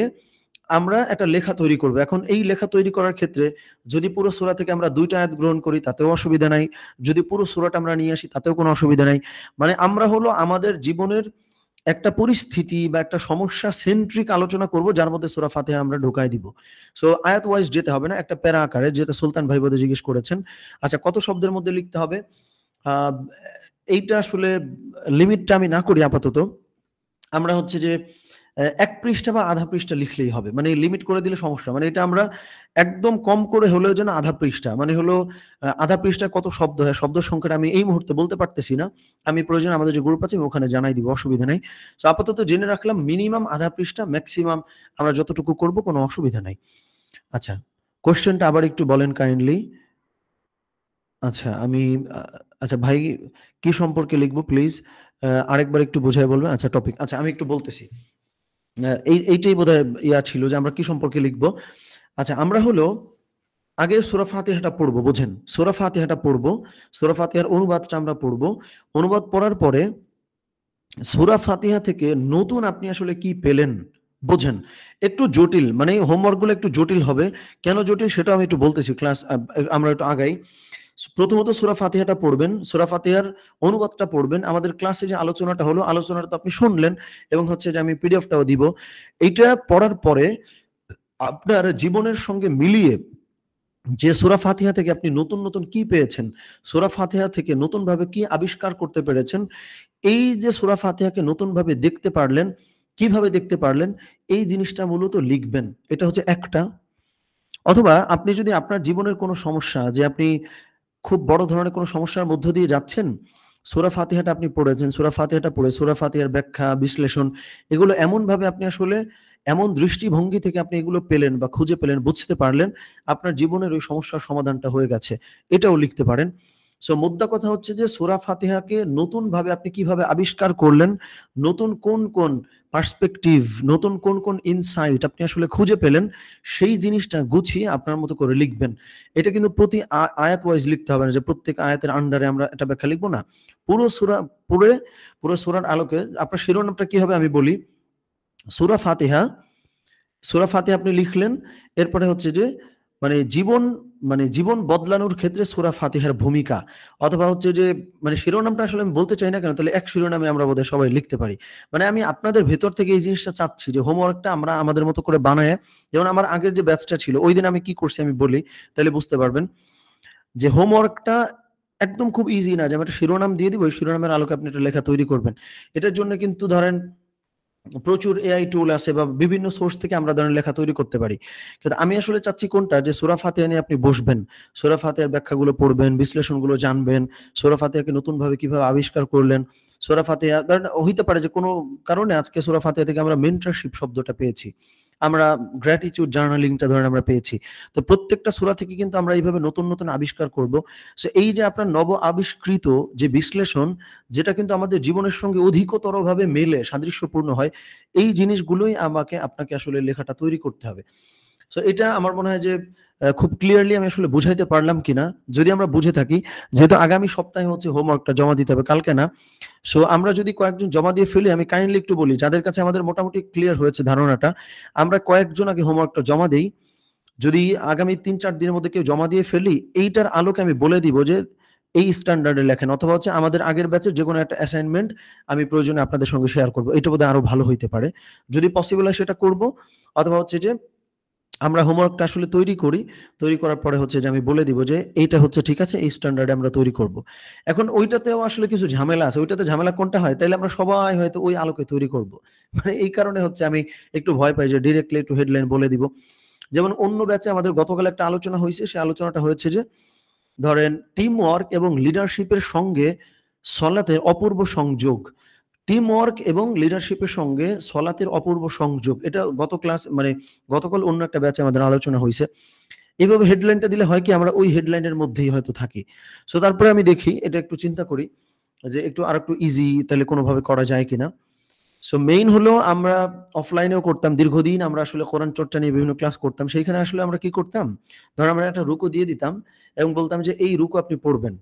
আমরা একটা লেখা তৈরি করব। এখন এই লেখা তৈরি করার ক্ষেত্রে যদি পুরো সূরা থেকে আমরা ২ টা আয়াত গ্রহণ করি তাতেও অসুবিধা নাই। যদি পুরো সূরাটা আমরা নিয়ে আসি তাতেও কোনো অসুবিধা নাই। মানে আমরা হলো আমাদের জীবনের একটা পরিস্থিতি বা একটা সমস্যা সেন্ট্রিক আলোচনা করব যার মধ্যে সূরা ফাতিহা আমরা ঢুকায় দিব। সো আয়াত ওয়াইজ যেতে হবে না, একটা প্যারা আকারে, যেটা সুলতান ভাই বোধহয় জিজ্ঞেস করেছেন। আচ্ছা, কত শব্দের মধ্যে লিখতে হবে? আ এইটা আসলে লিমিটটা আমি না করি আপাতত। আমরা হচ্ছে যে ১ পৃষ্ঠা বা আধা পৃষ্ঠা লিখলেই হবে। মানে লিমিট করে দিলে সমস্যা। মানে এটা আমরা একদম কম করে হলেও যেন আধা পৃষ্ঠা। মানে হলো আধা পৃষ্ঠায় কত শব্দ হয়? শব্দ সংখ্যাটা আমি এই মুহূর্তে বলতে পারতেছি না। আমি প্রয়োজনে আমাদের যে গ্রুপ আছে আমি ওখানে জানাই দিব। অসুবিধা নাই। সো আপাতত জেনে রাখলাম মিনিমাম আধা পৃষ্ঠা, মেক্সিমাম আমরা যতটুকু করব কোনো অসুবিধা নাই। আচ্ছা, কোয়েশ্চেনটা আবার একটু বলেন কাইন্ডলি। আচ্ছা, আ আচ্ছা ভাই, কি সম্পর্কে লিখব প্লিজ? আরেকবার একটু বুঝায় বলবেন? আচ্ছা, টপিক। আচ্ছা, আমি একটু বলতেছি। এইটাই বোধহয় ছিল যে আমরা কি সম্পর্কে লিখব। আচ্ছা, আমরা হলো আগে সূরা ফাতিহাটা পড়বো, বোঝেন? সূরা ফাতিহাটা পড়বো। সূরা ফাতিহার অনুবাদটা আমরা পড়বো। অনুবাদ পড়ার পরে সূরা ফাতিহা থেকে নতুন আপনি আসলে কি পেলেন, বোঝেন? একটু জটিল, মানে হোমওয়ার্ক গুলো একটু জটিল হবে। কেন জটিল সেটাও আমি একটু বলতেছি। আমরা একটু আগাই। প্রথমত সূরা ফাতিহাটা পড়বেন। সূরা ফাতিহার অনুবাদটা পড়বেন। আমাদের ক্লাসে যে আলোচনাটা হলো, আলোচনাটা তো আপনি শুনলেন এবং হচ্ছে যে আমি পিডিএফটাও দিব। এইটা পড়ার পরে আপনার জীবনের সঙ্গে মিলিয়ে যে সূরা ফাতিহা থেকে আপনি নতুন কি পেয়েছেন, সূরা ফাতিহা থেকে নতুনভাবে কি আবিষ্কার করতে পেরেছেন, এই যে সূরা ফাতিহাকে নতুনভাবে দেখতে পারলেন, কিভাবে দেখতে পারলেন, এই জিনিসটা মূলত লিখবেন। এটা হচ্ছে একটা। অথবা আপনি যদি আপনার জীবনের কোনো সমস্যা, যে আপনি খুব বড় ধরনের কোনো সমস্যার মধ্য দিয়ে যাচ্ছেন, সূরা ফাতিহাটা আপনি পড়েছেন। সূরা ফাতিহাটা পড়ে সূরা ফাতিহার ব্যাখ্যা, বিশ্লেষণ, এগুলো এমনভাবে আপনি আসলে এমন দৃষ্টিভঙ্গি থেকে আপনি এগুলো পেলেন বা খুঁজে পেলেন, বুঝতে পারলেন, আপনার জীবনের ওই সমস্যার সমাধানটা হয়ে গেছে। এটাও লিখতে পারেন। সো মোদ্দা কথা হচ্ছে যে সূরা ফাতিহাকে নতুনভাবে আপনি কিভাবে আবিষ্কার করলেন, নতুন কোন পার্সপেক্টিভ, নতুন কোন ইনসাইট আপনি আসলে খুঁজে পেলেন, সেই জিনিসটা গুছিয়ে আপনার মতো করে লিখবেন। এটা কিন্তু প্রতি আয়াত ওয়াইজ লিখতে হবে না যে প্রত্যেক আয়াতের আন্ডারে আমরা একটা ব্যাখ্যা লিখব না। পুরো সূরা পড়ে পুরো সূরার আলোকে আপনার শিরোনামটা কি হবে আমি বলি। সূরা ফাতিহা, সূরা ফাতিহা আপনি লিখলেন। এরপরে হচ্ছে যে মানে জীবন মানে জীবন বদলানোর ক্ষেত্রে সূরা ফাতিহার ভূমিকা, অথবা হচ্ছে যে মানে শিরোনামটা আসলে আমি বলতে চাই না কেন, তাহলে এক শিরোনামে আমরা বোধহয় সবাই লিখতে পারি। মানে আমি আপনাদের ভেতর থেকে এই জিনিসটা চাচ্ছি যে হোমওয়ার্কটা আমরা আমাদের মতো করে বানায়ে, যেমন আমার আগের যে ব্যাচটা ছিল ঐদিন আমি কি করছি আমি বলি, তাহলে বুঝতে পারবেন। যে হোমওয়ার্কটা একদম খুব ইজি না যে আমি একটা শিরোনাম দিয়ে দিব, ওই শিরোনামের আলোকে আপনি একটা লেখা তৈরি করবেন। এটার জন্য কিন্তু ধরেন প্রচুর এআই টুল আছে বা বিভিন্ন সোর্স থেকে আমরা ধরেন লেখা তৈরি করতে পারি। কিন্তু আমি আসলে চাচ্ছি কোনটা, যে সূরা ফাতিহা নিয়ে আপনি বসবেন। সূরা ফাতিহার ব্যাখ্যাগুলো পড়বেন, বিশ্লেষণগুলো জানবেন। সূরা ফাতিহাকে নতুনভাবে কিভাবে আবিষ্কার করলেন। সূরা ফাতিহা ধরেন হইতে পারে যে কোনো কারণে আজকে সূরা ফাতিহা থেকে আমরা মেন্টরশিপ শব্দটা পেয়েছি। আমরা গ্র্যাটিটিউড জার্নালিংটা ধরেন আমরা পেয়েছি। তো প্রত্যেকটা সূরা থেকে কিন্তু আমরা এইভাবে নতুন, নতুন আবিষ্কার করব। সো এই যে আপনার নব আবিষ্কৃত যে বিশ্লেষণ, যেটা কিন্তু আমাদের জীবনের সঙ্গে অধিকতরভাবে মেলে, সাদৃশ্যপূর্ণ হয়, এই জিনিসগুলোই আপনাকে আসলে লেখাটা তৈরি করতে হবে। সো এটা আমার মনে হয় যে খুব ক্লিয়ারলি আমি আসলে বুঝাইতে পারলাম কিনা। যদি আমরা বুঝে থাকি, যেহেতু আগামী সপ্তাহে হচ্ছে হোমওয়ার্কটা জমা দিতে হবে, কালকে না। সো আমরা যদি কয়েকজন জমা দিয়ে ফেলি, আমি কাইন্ডলি একটু বলি, যাদের কাছে আমাদের মোটামুটি ক্লিয়ার হয়েছে ধারণাটা, আমরা কয়েকজন আগে হোমওয়ার্কটা জমা দেই। যদি আগামী ৩-৪ দিনের মধ্যে কেউ জমা দিয়ে ফেলি, এইটার আলোকে আমি বলে দিব যে এই স্ট্যান্ডার্ডে লেখেন, অথবা হচ্ছে আমাদের আগের ব্যাচের যেকোনো একটা অ্যাসাইনমেন্ট আমি প্রয়োজনে আপনাদের সঙ্গে শেয়ার করব। এটা বোধহয় আরো ভালো হইতে পারে। যদি পসিবল হয় সেটা করব, অথবা হচ্ছে যে আমরা হোমওয়ার্কটা আসলে তৈরি করি। তৈরি করার পরে হচ্ছে যে আমি বলে দিব যে এইটা হচ্ছে ঠিক আছে, এই স্ট্যান্ডার্ডে আমরা তৈরি করব। এখন ওইটাতেও আসলে কিছু ঝামেলা আছে। ওইটাতে ঝামেলা কোনটা হয়? তাইলে আমরা সবাই হয়তো ওই আলোকে তৈরি করব। মানে এই কারণে হচ্ছে আমি একটু ভয় পাই যে ডিরেক্টলি একটু হেডলাইন বলে দিব। যেমন অন্য ব্যাচে আমাদের গতকাল একটা আলোচনা হইছে। সেই আলোচনাটা হয়েছে যে ধরেন টিম ওয়ার্ক এবং লিডারশিপের সঙ্গে সলাতের অপূর্ব সংযোগ। টিম ওয়ার্ক এবং লিডারশিপের সঙ্গে সলাতের অপূর্ব সংযোগ। এটা গতকাল অন্য একটা ব্যাচে আমাদের আলোচনা হইছে। এভাবে হেডলাইনটা দিলে হয় কি, আমরা ওই হেডলাইনের মধ্যেই হয়তো থাকি। সো তারপরে আমি দেখি, এটা একটু চিন্তা করি যে একটু আরেকটু ইজি তাহলে কোনোভাবে করা যায় কিনা। সো মেইন হলো আমরা অফলাইনেও করতাম দীর্ঘদিন, আমরা আসলে কোরআন চর্চা নিয়ে বিভিন্ন ক্লাস করতাম। সেইখানে আসলে আমরা কি করতাম? ধরেন আমরা একটা রুকু দিয়ে দিতাম এবং বলতাম যে এই রুকু আপনি পড়বেন।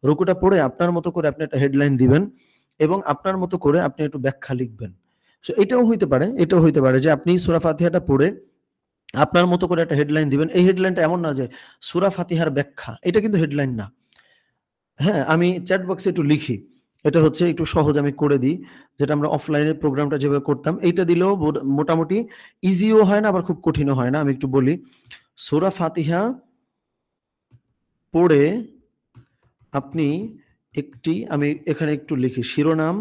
রুকুটা পড়ে আপনার মতো করে আপনি একটা হেডলাইন দিবেন এবং আপনার মতো করে আপনি একটু ব্যাখ্যা লিখবেন। সো এটাও হইতে পারে যে আপনি সূরা ফাতিহাটা পড়ে আপনার মতো করে একটা হেডলাইন দিবেন। এই হেডলাইনটা এমন না যে সূরা ফাতিহার ব্যাখ্যা, এটা কিন্তু হেডলাইন না। হ্যাঁ, আমি চ্যাট বক্সে একটু লিখি। এটা হচ্ছে একটু সহজ আমি করে দিই। যেটা আমরা অফলাইনে প্রোগ্রামটা যেভাবে করতাম, এইটা দিলেও মোটামুটি ইজিও হয় না, আবার খুব কঠিনও হয় না। আমি একটু বলি, সূরা ফাতিহা পড়ে আপনি আমি এখানে একটু লিখি, শিরোনাম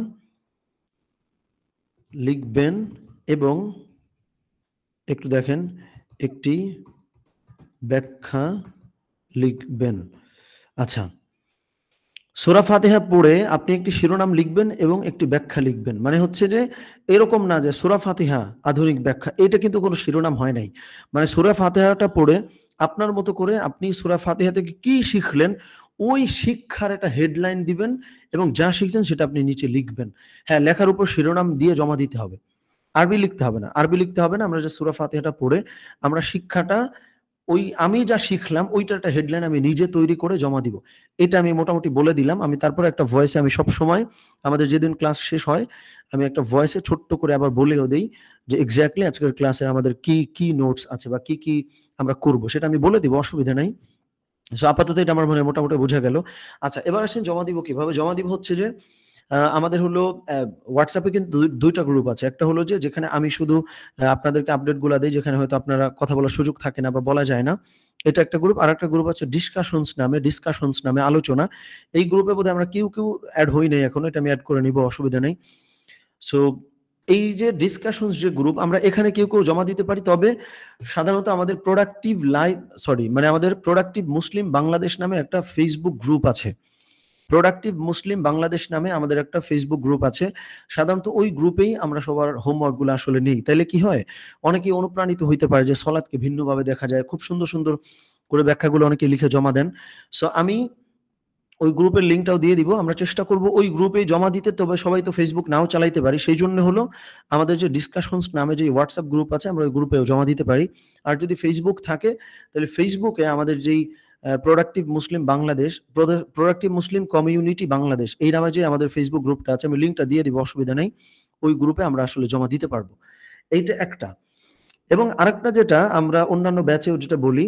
লিখবেন এবং একটু দেখেন, একটি ব্যাখ্যা লিখবেন। আচ্ছা, সূরা ফাতিহা পড়ে আপনি একটি শিরোনাম লিখবেন এবং একটি ব্যাখ্যা লিখবেন। মানে হচ্ছে যে এরকম না যে সূরা ফাতিহা আধুনিক ব্যাখ্যা, এটা কিন্তু কোনো শিরোনাম হয় নাই। মানে সূরা ফাতিহাটা পড়ে আপনার মতো করে আপনি সূরা ফাতিহা থেকে কি শিখলেন, ওই শিক্ষার একটা হেডলাইন দিবেন এবং যা শিখছেন সেটা আপনি নিচে লিখবেন। হ্যাঁ, লেখার উপর শিরোনাম দিয়ে জমা দিতে হবে। আরবি লিখতে হবে না। আমরা যে সূরা ফাতিহাটা পড়ে আমরা শিক্ষাটা, আমি যা শিখলাম ওইটার একটা হেডলাইন আমি নিজে তৈরি করে জমা দিব। এটা আমি মোটামুটি বলে দিলাম। আমি তারপরে একটা ভয়েসে আমি সবসময় আমাদের যেদিন ক্লাস শেষ হয়, আমি একটা ভয়েসে ছোট্ট করে আবার বলেও দেই যে এক্সাক্টলি আজকের ক্লাসে আমাদের কি নোটস আছে বা কি আমরা করব সেটা আমি বলে দিব, অসুবিধা নাই। সো আপাতত এটা আমার মনে হয় মোটামুটি বোঝা গেল। আচ্ছা, এবার আসেন জমা দিব কিভাবে? জমা দিব হচ্ছে যে আমাদের হলো WhatsApp এ কিন্তু ২ টা গ্রুপ আছে। একটা হলো যে যেখানে আমি শুধু আপনাদেরকে আপডেট গুলা দেই, যেখানে হয়তো আপনারা কথা বলার সুযোগ থাকে না বা বলা যায় না। এটা একটা গ্রুপ। আরেকটা গ্রুপ আছে ডিসকাশনস নামে আলোচনা। এই গ্রুপে বোধহয় আমরা কেউ এড হই নাই এখনো। এটা আমি এড করে নিব, অসুবিধা নেই। সো এই যে ডিসকাশনস যে গ্রুপ, আমরা এখানে কেউ জমা দিতে পারি। তবে সাধারণত আমাদের আমাদের প্রোডাক্টিভ মুসলিম বাংলাদেশ নামে একটা ফেসবুক গ্রুপ আছে। প্রোডাক্টিভ মুসলিম বাংলাদেশ নামে আমাদের একটা ফেসবুক গ্রুপ আছে। সাধারণত ওই গ্রুপেই আমরা সবার হোমওয়ার্ক গুলো আসলে নেই। তাইলে কি হয়? অনেকেই অনুপ্রাণিত হইতে পারে যে সলাৎকে ভিন্নভাবে দেখা যায়। খুব সুন্দর করে ব্যাখ্যাগুলো অনেকে লিখে জমা দেন। সো আমি ওই গ্রুপের লিঙ্কটাও দিয়ে দিব। আমরা চেষ্টা করব ওই গ্রুপেই জমা দিতে। তবে সবাই তো ফেসবুক নাও চালাইতে পারি। সেইজন্য হলো আমাদের যে ডিসকাশনস নামে যে WhatsApp গ্রুপ আছে, আমরা ওই গ্রুপেও জমা দিতে পারি। আর যদি ফেসবুক থাকে, তাহলে ফেসবুকে আমাদের যেই productive Muslim Bangladesh, productive Muslim community Bangladesh, এই নামে যে আমাদের ফেসবুক গ্রুপটা আছে, আমি লিঙ্কটা দিয়ে দিব, অসুবিধা নেই। ওই গ্রুপে আমরা আসলে জমা দিতে পারবো। এইটা একটা। এবং আরেকটা যেটা আমরা অন্যান্য ব্যাচেও যেটা বলি,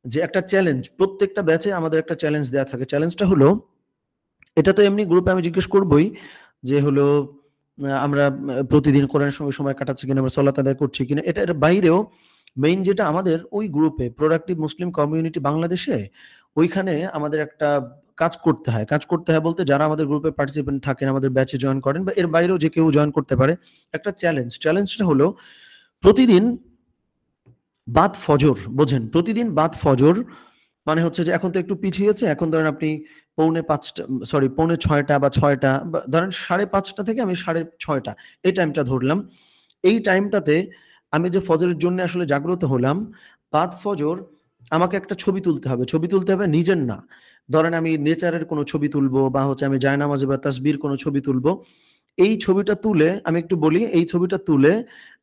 যে একটা চ্যালেঞ্জ, প্রত্যেকটা ব্যাচে আমাদের একটা চ্যালেঞ্জ দেয়া থাকে। চ্যালেঞ্জটা হলো, এটা তো এমনি গ্রুপে আমি জিজ্ঞেস করবই যে হলো আমরা প্রতিদিন কোরআনের সঙ্গে সময় কাটাচ্ছি কিনা, আমরা সালাত আদায় করছি কিনা। এটার বাইরেও মেইন যেটা আমাদের ওই গ্রুপে প্রোডাক্টিভ মুসলিম কমিউনিটি বাংলাদেশে, ওইখানে আমাদের একটা কাজ করতে হয়। কাজ করতে হয় বলতে, যারা আমাদের গ্রুপে পার্টিসিপেন্ট থাকেন, আমাদের ব্যাচে জয়েন করেন বা এর বাইরেও যে কেউ জয়েন করতে পারে, একটা চ্যালেঞ্জটা হলো প্রতিদিন বাদ ফজর, বোঝেন? প্রতিদিন বাদ ফজর মানে হচ্ছে যে এখন তো একটু পিছিয়েছে। এখন ধরেন আপনি পৌনে ৬টা বা ৬টা বা ধরেন ৫:৩০ থেকে আমি ৬:৩০ এই টাইমটা ধরলাম। এই টাইমটাতে আমি যে ফজরের জন্য আসলে জাগ্রত হলাম, বাদ ফজর আমাকে একটা ছবি তুলতে হবে। ছবি তুলতে হবে নিজের না। ধরেন আমি নেচারের কোনো ছবি তুলবো বা হচ্ছে আমি জায়নামাজে বা তাসবির কোনো ছবি তুলবো। এই ছবিটা তুলে আমি একটু বলি, এই ছবিটা তুলে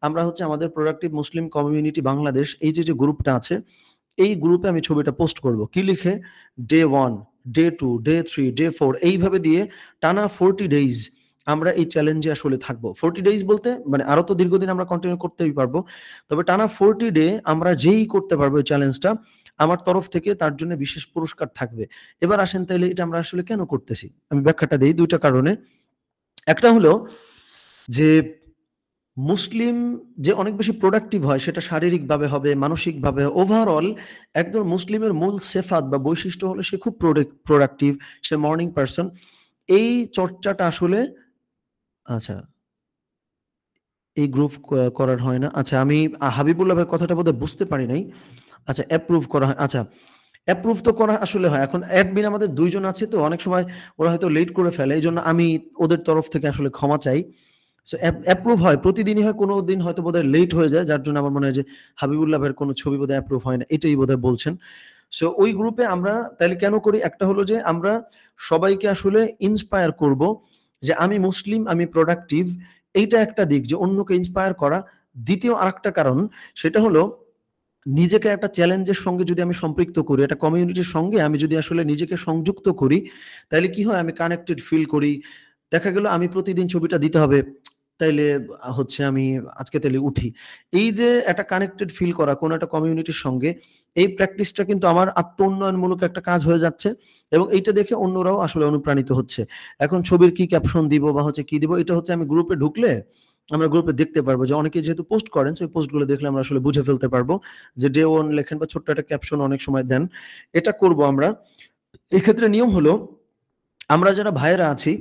আমরা হচ্ছে আমাদের প্রোডাক্টিভ মুসলিম কমিউনিটি বাংলাদেশ এই যে গ্রুপটা আছে, এই গ্রুপে আমি ছবিটা পোস্ট করব। কি লিখে? ডে 1, ডে 2, ডে 3, ডে 4 এইভাবে দিয়ে টানা 40 ডেইজ আমরা এই চ্যালেঞ্জে আসলে থাকবো। 40 ডেইজ বলতে মানে আরো তো দীর্ঘদিন আমরা কন্টিনিউ করতেই পারবো। তবে টানা 40 ডে আমরা যেই করতে পারবো এই চ্যালেঞ্জটা, আমার তরফ থেকে তার জন্য বিশেষ পুরস্কার থাকবে। এবার আসেন তাইলে এটা আমরা আসলে কেন করতেছি? আমি ব্যাখ্যাটা দেই ২ টা কারণে। একটা হলো যে মুসলিম যে অনেক বেশি প্রোডাক্টিভ হয় সেটা শারীরিকভাবে হবে, মানসিকভাবে ওভারঅল একজন মুসলিমের মূল সিফাত বা বৈশিষ্ট্য হলো সে খুব প্রোডাক্টিভ, সে মর্নিং পারসন। এই চর্চাটা আসলে আচ্ছা, এই গ্রুপ করার হয় না। আচ্ছা আমি হাবিবুল্লাহ ভাইয়ের কথাটা বোধহয় বুঝতে পারি নাই। আচ্ছা অ্যাপ্রুভ করা হয়। আচ্ছা অ্যাপ্রুভ তো করা আসলে হয়। এখন অ্যাডমিন আমাদের ২ জন আছে তো অনেক সময় ওরা হয়তো লেট করে ফেলে। এজন্য আমি ওদের তরফ থেকে আসলে ক্ষমা চাই। সো অ্যাপ্রুভ হয়। প্রতিদিনই হয়, কোনো দিন হয়তো বোধহয় লেট হয়ে যায়। যার জন্য আমার মনে হয় যে হাবিবুল্লাহ ভাইয়ের কোনো ছবি বোধহয় অ্যাপ্রুভ হয় না। এটাই বোধহয় বলছেন। সো ওই গ্রুপে আমরা তাইলে কেন করি? একটা হলো যে আমরা সবাইকে আসলে ইন্সপায়ার করব যে আমি মুসলিম, আমি প্রোডাক্টিভ। এইটা একটা দিক যে অন্যকে ইন্সপায়ার করা। দ্বিতীয় আরেকটা কারণ সেটা হলো নিজেকে একটা চ্যালেঞ্জের সঙ্গে যদি আমি সম্পৃক্ত করি, একটা কমিউনিটির সঙ্গে আমি যদি আসলে নিজেকে সংযুক্ত করি, তাইলে কি হয়? আমি কানেক্টেড ফিল করি। দেখা গেল আমি প্রতিদিন ছবিটা দিতে হবে। তাইলে হচ্ছে আমি আজকে তাইলে উঠি। এই যে একটা কানেক্টেড ফিল করা কোন একটা কমিউনিটির সঙ্গে, এই প্র্যাকটিসটা কিন্তু আমার আত্ম উন্নয়নমূলক একটা কাজ হয়ে যাচ্ছে এবং এইটা দেখে অন্যরাও আসলে অনুপ্রাণিত হচ্ছে। এখন ছবির কি ক্যাপশন দিব বা হচ্ছে কি দিব, এটা হচ্ছে আমি গ্রুপে ঢুকলে আমরা গ্রুপে দেখতে পারবো যে অনেকে যেহেতু পোস্ট করেন, সেই পোস্টগুলো দেখলে আমরা আসলে বুঝে ফেলতে পারবো যে ডে 1 লেখেন বা ছোট্ট একটা ক্যাপশন অনেক সময় দেন। এটা করব আমরা। এক্ষেত্রে নিয়ম হলো আমরা যারা ভাইয়েরা আছি,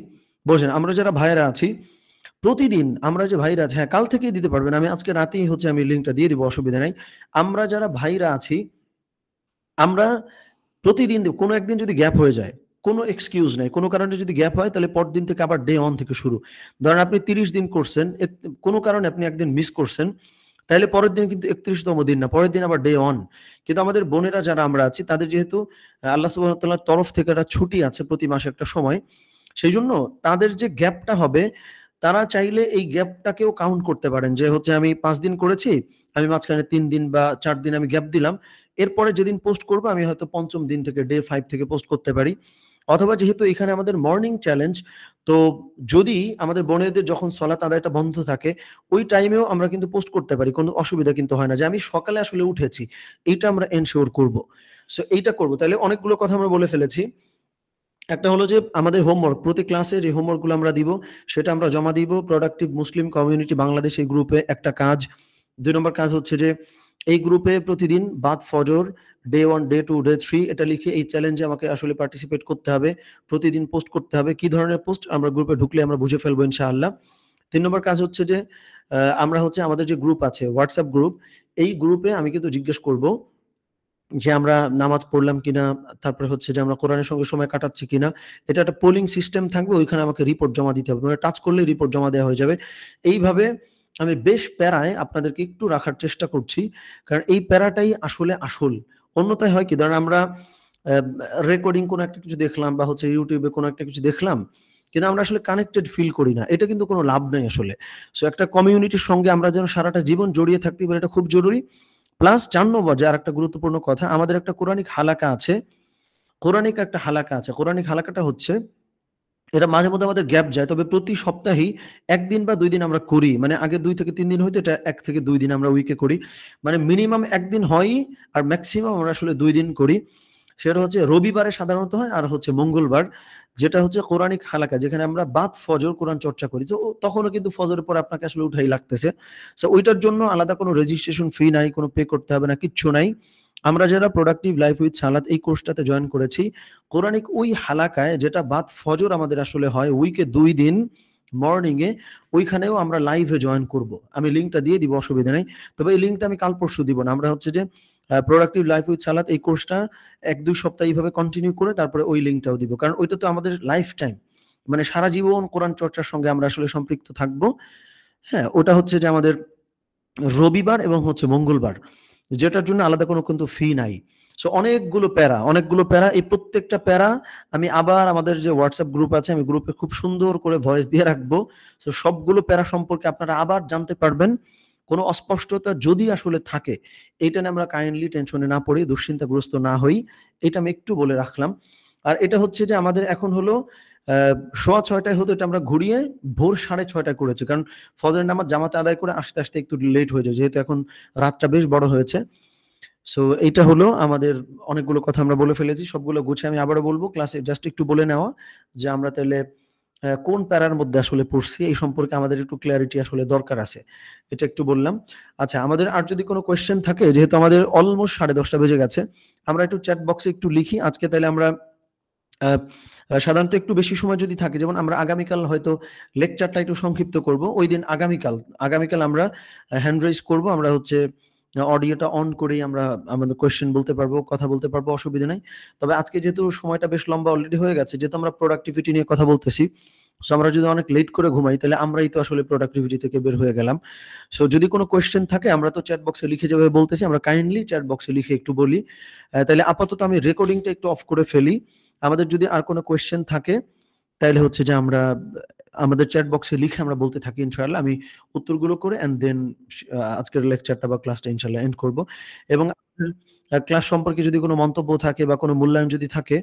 বোঝেন আমরা যারা ভাইয়েরা আছি, প্রতিদিন আমরা যে ভাইরা আছি, হ্যাঁ, কাল থেকেই দিতে পারবেন। আমি আজকে রাতেই হচ্ছে আমি লিঙ্কটা দিয়ে দিব, অসুবিধা নাই। আমরা যারা ভাইরা আছি, আমরা প্রতিদিন কোনো একদিন যদি গ্যাপ হয়ে যায়, কোনো এক্সকিউজ নাই। কোনো কারণে যদি গ্যাপ হয় তাহলে পরদিন থেকে আবার ডে 1 থেকে শুরু। ধরেন আপনি ৩০ দিন করছেন, কোনো কারণে আপনি একদিন মিস করছেন। তাইলে পরের দিন কিন্তু ৩১তম দিন না, পরের দিন আবার ডে 1। কিন্তু আমাদের বোনেরা যারা আমরা আছি তাদের যেহেতু আল্লাহ সুবহানাহু ওয়া তাআলার তরফ থেকে একটা ছুটি আছে প্রতি মাসে একটা সময়। সেইজন্য তাদের যে গ্যাপটা হবে, তারা চাইলে এই গ্যাপটাকেও কাউন্ট করতে পারেন যে হচ্ছে আমি ৫ দিন করেছি, আমি মাঝখানে ৩ দিন বা ৪ দিন আমি গ্যাপ দিলাম। এরপরে যেদিন পোস্ট করব আমি হয়তো ৫ম দিন থেকে ডে ৫ থেকে পোস্ট করতে পারি। অথবা যেহেতু এখানে আমাদের মর্নিং চ্যালেঞ্জ, তো যদি আমাদের বোনেদের যখন সলাত আদায়টা বন্ধ থাকে, ওই টাইমেও আমরা কিন্তু পোস্ট করতে পারি। কোনো অসুবিধা কিন্তু হয় না যে আমি সকালে আসলে উঠেছি। এইটা আমরা এনশিওর করব। সো এইটা করব। তাইলে অনেকগুলো কথা আমরা বলে ফেলেছি। একটা হলো যে আমাদের হোমওয়ার্ক, প্রতি ক্লাসে যে হোমওয়ার্কগুলো আমরা দিব সেটা আমরা জমা দিব প্রোডাক্টিভ মুসলিম কমিউনিটি বাংলাদেশ এই গ্রুপে একটা কাজ। ২ নম্বর কাজ হচ্ছে যে এই গ্রুপে প্রতিদিন বাদ ফজর ডে 1, ডে 2, ডে 3 এটা লিখে এই চ্যালেঞ্জে আমাকে আসলে পার্টিসিপেট করতে হবে। প্রতিদিন পোস্ট করতে হবে। কি ধরনের পোস্ট আমরা গ্রুপে ঢুকলে আমরা বুঝে ফেলবো ইনশাআল্লাহ। ৩ নম্বর কাজ হচ্ছে যে আমরা হচ্ছে আমাদের যে গ্রুপ আছে WhatsApp গ্রুপ, এই গ্রুপে আমি কিন্তু জিজ্ঞেস করব যে আমরা নামাজ পড়লাম কিনা, তারপরে হচ্ছে যে আমরা কোরআনের সঙ্গে সময় কাটাচ্ছি কিনা। এটা একটা পোলিং সিস্টেম থাকবে, ওইখানে আমাকে রিপোর্ট জমা দিতে হবে। মানে টাচ করলেই রিপোর্ট জমা দেওয়া হয়ে যাবে। এইভাবে আমি বেশ প্যারায় আপনাদেরকে একটু রাখার চেষ্টা করছি। কারণ এই প্যারাটাই আসলে আসল। অন্যথায় হয় কি, ধরেন আমরা অ্যা রেকর্ডিং কোনো একটা কিছু দেখলাম বা হচ্ছে YouTube এ কোনো একটা কিছু দেখলাম। কিন্তু আমরা আসলে কানেক্টেড ফিল করি না। এটা কিন্তু কোনো লাভ নাই আসলে। সো একটা কমিউনিটির সঙ্গে আমরা যেন সারাটা জীবন জড়িয়ে থাকতে পারি, এটা খুব জরুরি। প্লাস ৪ নম্বর যে আরেকটা গুরুত্বপূর্ণ কথা, আমাদের একটা কোরআনিক হালাকা আছে। কোরআনিক একটা হালাকা আছে। কোরআনিক হালাকাটা হচ্ছে এটা মাঝে মধ্যে আমাদের গ্যাপ যায়। তবে প্রতি সপ্তাহেই ১ দিন বা ২ দিন আমরা করি। মানে আগে ২ থেকে ৩ দিন হইতো, এটা ১ থেকে ২ দিন আমরা উইকে করি। মানে মিনিমাম ১ দিন হয়ই আর মেক্সিমাম আমরা আসলে ২ দিন করি। সেটা হচ্ছে রবিবারে সাধারণত হয় আর হচ্ছে মঙ্গলবার। যেটা হচ্ছে কোরআনিক হালাকা, যেখানে আমরা বাদ ফজর কোরআন চর্চা করি। তো তখনও কিন্তু ফজরের পরে আপনাকে আসলে উঠাই লাগতেছে। সো ওইটার জন্য আলাদা কোনো রেজিস্ট্রেশন ফি নাই, কোনো পে করতে হবে না, কিচ্ছু নাই। আমরা যারা প্রোডাক্টিভ লাইফ উইথ সালাত এই কোর্সটাতে জয়েন করেছি, কোরআনিক ওই হালাকায় যেটা বাদ ফজর আমাদের আসলে হয় উইকে ২ দিন মর্নিং এ, ওইখানেও আমরা লাইভে জয়েন করব। আমি লিংকটা দিয়ে দিব, অসুবিধা নাই। তবে এই লিংকটা আমি কাল পরশু দিব না। আমরা হচ্ছে যে প্রোডাক্টিভ লাইফ উইথ সালাত এই কোর্সটা ১-২ সপ্তাহ এইভাবে কন্টিনিউ করে তারপরে ওই লিংকটাও দিব। কারণ ওইটা তো আমাদের লাইফ টাইম। মানে সারা জীবন কোরআন চর্চার সঙ্গে আমরা আসলে সম্পৃক্ত থাকব। হ্যাঁ? ওটা হচ্ছে যে আমাদের রবিবার এবং হচ্ছে মঙ্গলবার। যেটার জন্য আলাদা কোনো কিন্তু ফি নাই। সো অনেকগুলো প্যারা। এই প্রত্যেকটা প্যারা আমি আবার আমাদের যে WhatsApp গ্রুপ আছে, আমি গ্রুপে খুব সুন্দর করে ভয়েস দিয়ে রাখবো। সো সবগুলো প্যারা সম্পর্কে আপনারা আবার জানতে পারবেন। কোনো অস্পষ্টতা যদি আসলে থাকে, এইটা নিয়ে আমরা কাইন্ডলি টেনশনে না পড়ি, দুশ্চিন্তাগ্রস্ত না হই। এটা আমি একটু বলে রাখলাম। আর এটা হচ্ছে যে আমাদের এখন হলো অ্যা ৬:৩০ টায় হতো, এটা আমরা ঘুরিয়ে ভোর ৬:৩০ টায় করেছি। কারণ ফজরের নামাজ জামাতে আদায় করে আসতে একটু লেট হয়ে যায়। যেহেতু এখন রাতটা বেশ বড় হয়েছে। সো এইটা হলো আমাদের অনেকগুলো কথা আমরা বলে ফেলেছি। সবগুলো গুছিয়ে আমি আবারও বলব। ক্লাসে জাস্ট একটু বলে নেওয়া যে আমরা তাইলে কোন প্যারার মধ্যে আসলে পড়ছি এই সম্পর্কে আমাদের একটু ক্লারিটি আসলে দরকার আছে। এটা একটু বললাম। আচ্ছা, আমাদের আর যদি কোনো কোয়েশ্চেন থাকে, যেহেতু আমাদের অলমোস্ট 10:30 বেজে গেছে। আমরা একটু চ্যাট বক্সে একটু লিখি। আজকে তাইলে আমরা আ সাধারণত একটু বেশি সময় যদি থাকে, যেমন আমরা আগামীকাল হয়তো লেকচারটা একটু সংক্ষিপ্ত করব। ঐদিন আগামীকাল আমরা হ্যান্ড রাইজ করব। আমরা হচ্ছে অডিওটা অন করেই আমরা আমাদের কোয়েশ্চেন বলতে পারবো, কথা বলতে পারবো, অসুবিধা নাই। তবে আজকে যেহেতু সময়টা বেশ লম্বা অলরেডি হয়ে গেছে, যেহেতু আমরা প্রোডাক্টিভিটি নিয়ে কথা বলতেছি। সো আমরা যদি অনেক লেট করে ঘুমাই, তাহলে আমরাই তো আসলে প্রোডাক্টিভিটি থেকে বের হয়ে গেলাম। সো যদি কোনো কোয়েশ্চেন থাকে, আমরা তো চ্যাট বক্সে লিখে যেভাবে বলতেছি, আমরা কাইন্ডলি চ্যাট বক্সে লিখে একটু বলি। তাইলে আপাতত আমি রেকর্ডিংটা একটু অফ করে ফেলি। আমাদের যদি আর কোনো কোয়েশ্চেন থাকে, তাইলে হচ্ছে যে আমরা আমাদের চ্যাট বক্সে লিখে আমরা বলতে থাকি ইনশাআল্লাহ। আমি উত্তরগুলো করে অ্যান্ড দেন আজকের লেকচারটা বা ক্লাসটা ইনশাআল্লাহ এন্ড করব। এবং ক্লাস সম্পর্কে যদি কোনো মন্তব্য থাকে বা কোনো মূল্যায়ন যদি থাকে